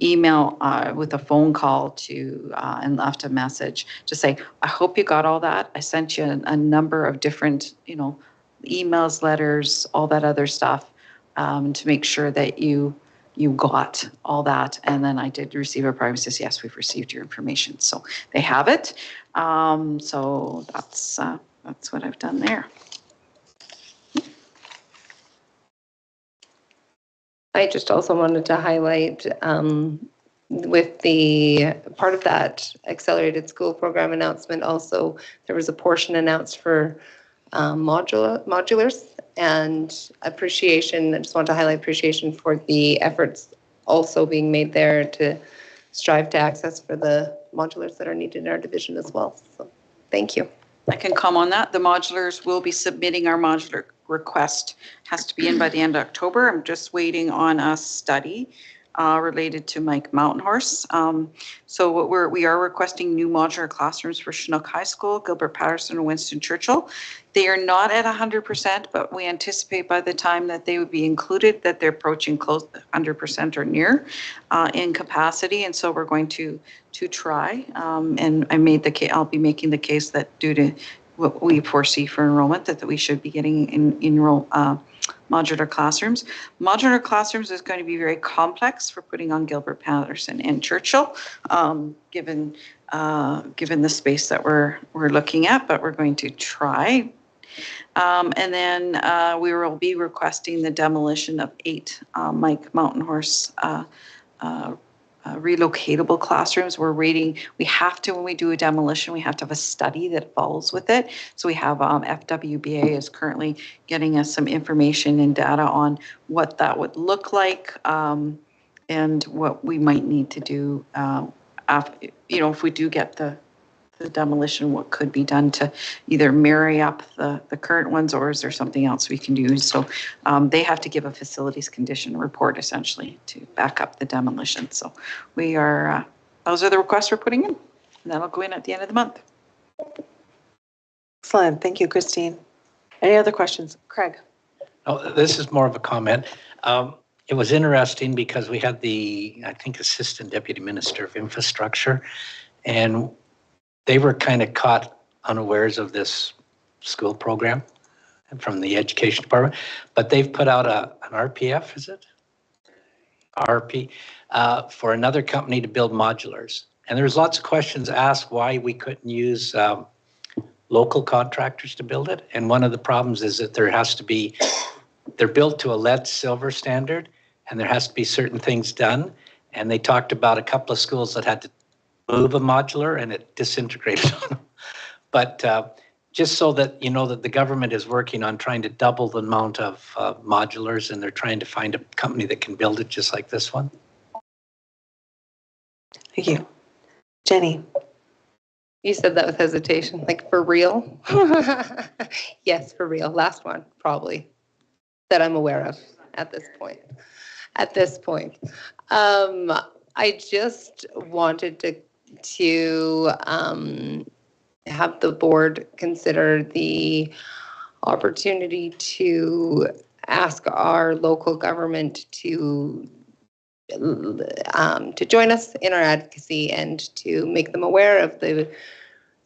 S6: email with a phone call to and left a message to say, I hope you got all that. I sent you a number of different, emails, letters, all that other stuff to make sure that you got all that. And then I did receive a reply that says, yes, we've received your information. So they have it. So that's what I've done there.
S3: I just also wanted to highlight with the part of that accelerated school program announcement, also there was a portion announced for modulars and appreciation. I just want to highlight appreciation for the efforts also being made there to strive to access for the modulars that are needed in our division as well. So thank you.
S6: I can come on that. The modulars will be submitting our modular request. Has to be in by the end of October. I'm just waiting on a study related to Mike Mountain Horse. So what we are requesting new modular classrooms for Chinook High School, Gilbert Patterson, and Winston Churchill. They are not at 100%, but we anticipate by the time that they would be included that they're approaching close to 100% or near in capacity. And so we're going to try. And I'll be making the case that due to what we foresee for enrollment, that we should be getting modular classrooms. Modular classrooms is going to be very complex for putting on Gilbert Patterson and Churchill, given the space that we're looking at, but we're going to try. And then we will be requesting the demolition of 8 Mike Mountain Horse relocatable classrooms. We have to, when we do a demolition, we have to have a study that follows with it. So we have FWBA is currently getting us some information and data on what that would look like and what we might need to do if we do get the demolition, what could be done to either marry up the current ones, or is there something else we can do? So they have to give a facilities condition report essentially to back up the demolition. So we are, those are the requests we're putting in, and that'll go in at the end of the month.
S2: Excellent. Thank you, Christine. Any other questions? Craig?
S9: Oh, this is more of a comment. It was interesting because we had I think, Assistant Deputy Minister of Infrastructure, and they were kind of caught unawares of this school program from the education department, but they've put out an RPF, is it? RP, for another company to build modulars. And there's lots of questions asked why we couldn't use local contractors to build it. And one of the problems is that they're built to a lead silver standard, and there has to be certain things done. And they talked about a couple of schools that had to move a modular and it disintegrated on them. But just so that you know that the government is working on trying to double the amount of modulars, and they're trying to find a company that can build it just like this one.
S2: Thank you. Jenny?
S3: You said that with hesitation, like for real? Yes, for real. Last one, probably, that I'm aware of at this point. I just wanted to have the board consider the opportunity to ask our local government to join us in our advocacy and to make them aware of the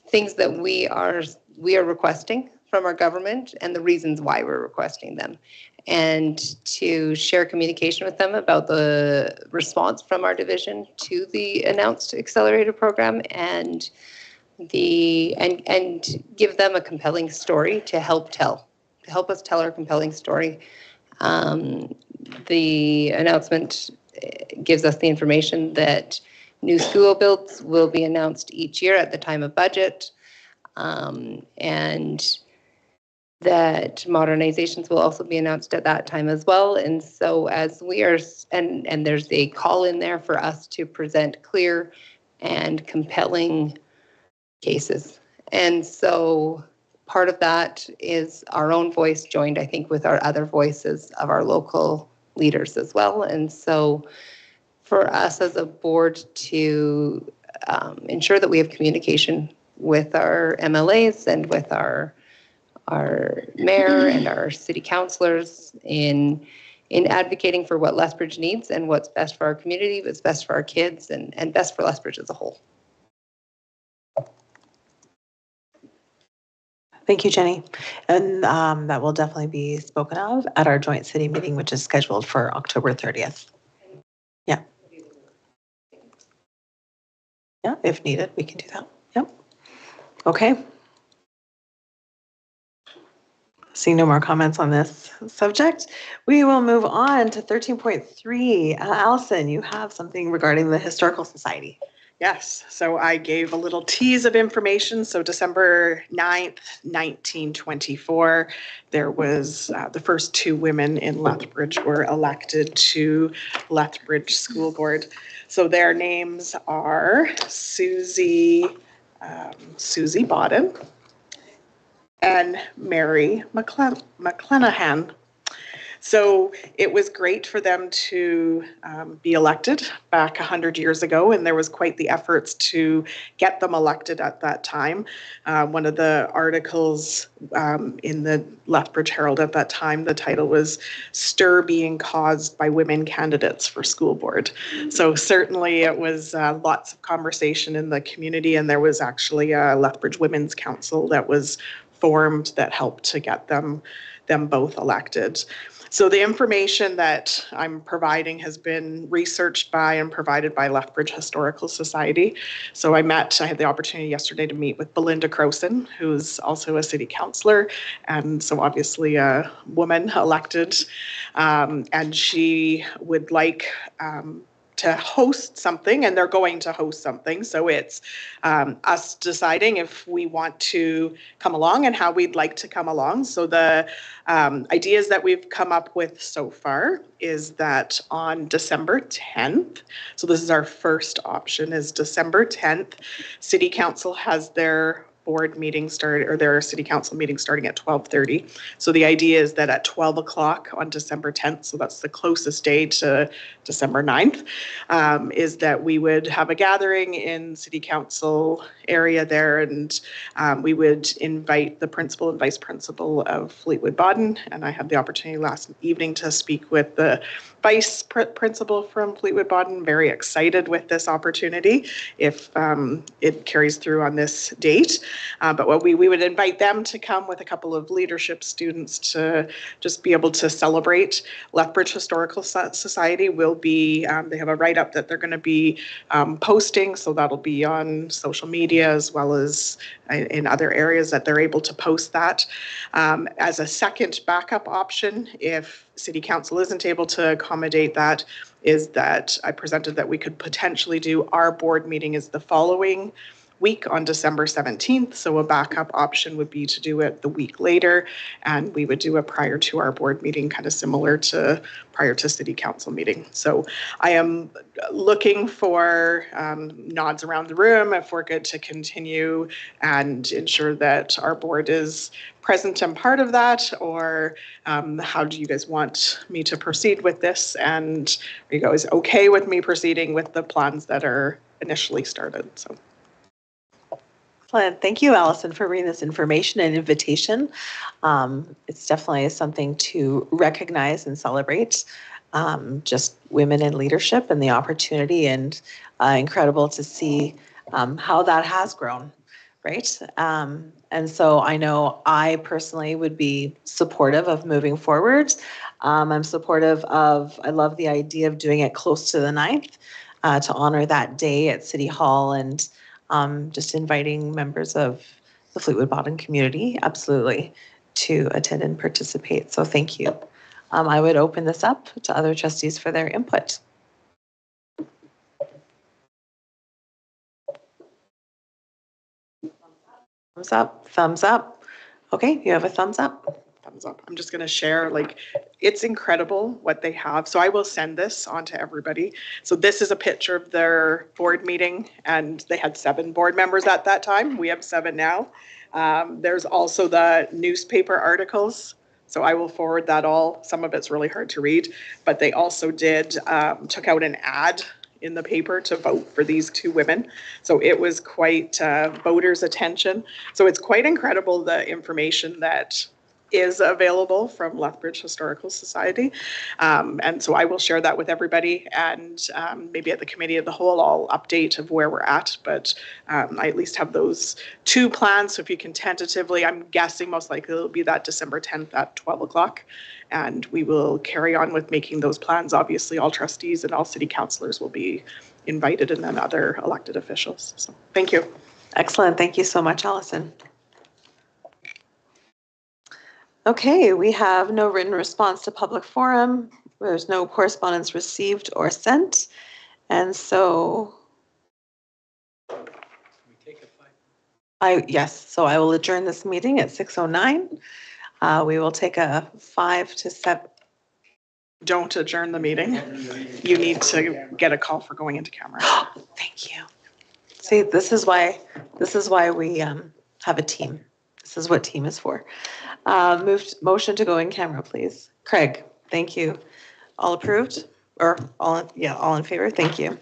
S3: things that we are requesting from our government and the reasons why we're requesting them, and to share communication with them about the response from our division to the announced accelerated program, and give them a compelling story to help us tell our compelling story. The announcement gives us the information that new school builds will be announced each year at the time of budget, and that modernizations will also be announced at that time as well. And so as we are, and there's a call in there for us to present clear and compelling cases. And so part of that is our own voice joined, I think, with our other voices of our local leaders as well. And so for us as a board to ensure that we have communication with our MLAs and with our mayor and our city councilors in advocating for what Lethbridge needs and what's best for our community, what's best for our kids, and best for Lethbridge as a whole.
S2: Thank you, Jenny. And that will definitely be spoken of at our joint city meeting, which is scheduled for October 30th. Yeah. Yeah, if needed, we can do that. Yep. Okay. Seeing no more comments on this subject, we will move on to 13.3. Allison, you have something regarding the Historical Society.
S5: Yes, so I gave a little tease of information. So December 9th, 1924, there was the first 2 women in Lethbridge were elected to Lethbridge School Board. So their names are Susie Bodden and Mary McClenahan. So it was great for them to be elected back 100 years ago, and there was quite the efforts to get them elected at that time. One of the articles in the Lethbridge Herald at that time, the title was "Stir Being Caused by Women Candidates for School Board." So certainly it was lots of conversation in the community, and there was actually a Lethbridge Women's Council that was formed that helped to get them both elected. So the information that I'm providing has been researched by and provided by Lethbridge Historical Society. So I had the opportunity yesterday to meet with Belinda Crowson, who's also a city councillor, and so obviously a woman elected. And she would like to host something, and they're going to host something. So it's us deciding if we want to come along and how we'd like to come along. So the ideas that we've come up with so far is that on December 10th, so this is our first option, is December 10th, City Council has their board meeting started, or their city council meeting starting at 12:30. So the idea is that at 12 o'clock on December 10th, so that's the closest day to December 9th, is that we would have a gathering in city council area there, and we would invite the principal and vice principal of Fleetwood Baden, and I had the opportunity last evening to speak with the vice principal from Fleetwood Baden. Very excited with this opportunity if it carries through on this date. But what we would invite them to come with a couple of leadership students to just be able to celebrate. Lethbridge Historical Society will be, they have a write-up that they're going to be posting, so that'll be on social media as well as in other areas that they're able to post that. As a second backup option, if City Council isn't able to accommodate that, is that I presented that we could potentially do our board meeting is the following week on December 17th. So a backup option would be to do it the week later, and we would do it prior to our board meeting, kind of similar to prior to city council meeting. So I am looking for nods around the room if we're good to continue and ensure that our board is present and part of that, or how do you guys want me to proceed with this? And are you guys okay with me proceeding with the plans that are initially started? So.
S2: Excellent. Thank you, Allison, for bringing this information and invitation. It's definitely something to recognize and celebrate, just women in leadership and the opportunity, and incredible to see how that has grown, right? And so I know I personally would be supportive of moving forward. I'm supportive of, I love the idea of doing it close to the 9th to honor that day at City Hall, and just inviting members of the Fleetwood Baden community, absolutely, to attend and participate. So thank you. I would open this up to other trustees for their input. Thumbs up, thumbs up. Okay, you have a thumbs up.
S5: Thumbs up. I'm just going to share, like, it's incredible what they have. So I will send this on to everybody. So this is a picture of their board meeting, and they had 7 board members at that time. We have 7 now. There's also the newspaper articles. So I will forward that all. Some of it's really hard to read, but they also took out an ad in the paper to vote for these 2 women. So it was quite voters' attention. So it's quite incredible the information that is available from Lethbridge Historical Society. And so I will share that with everybody, and maybe at the committee of the whole, I'll update of where we're at, but I at least have those 2 plans. So if you can tentatively, I'm guessing most likely it'll be that December 10th at 12 o'clock. And we will carry on with making those plans. Obviously, all trustees and all city councillors will be invited, and then other elected officials. So thank you.
S2: Excellent. Thank you so much, Allison. Okay, we have no written response to public forum. There's no correspondence received or sent. And so so I will adjourn this meeting at 6:09. We will take a 5 to 7.
S5: Don't adjourn the meeting. You need to get a call for going into camera.
S2: Thank you. See, this is why we have a team. This is what team is for. Motion to go in camera, please. Craig, thank you. All approved? Or all in favor? Thank you.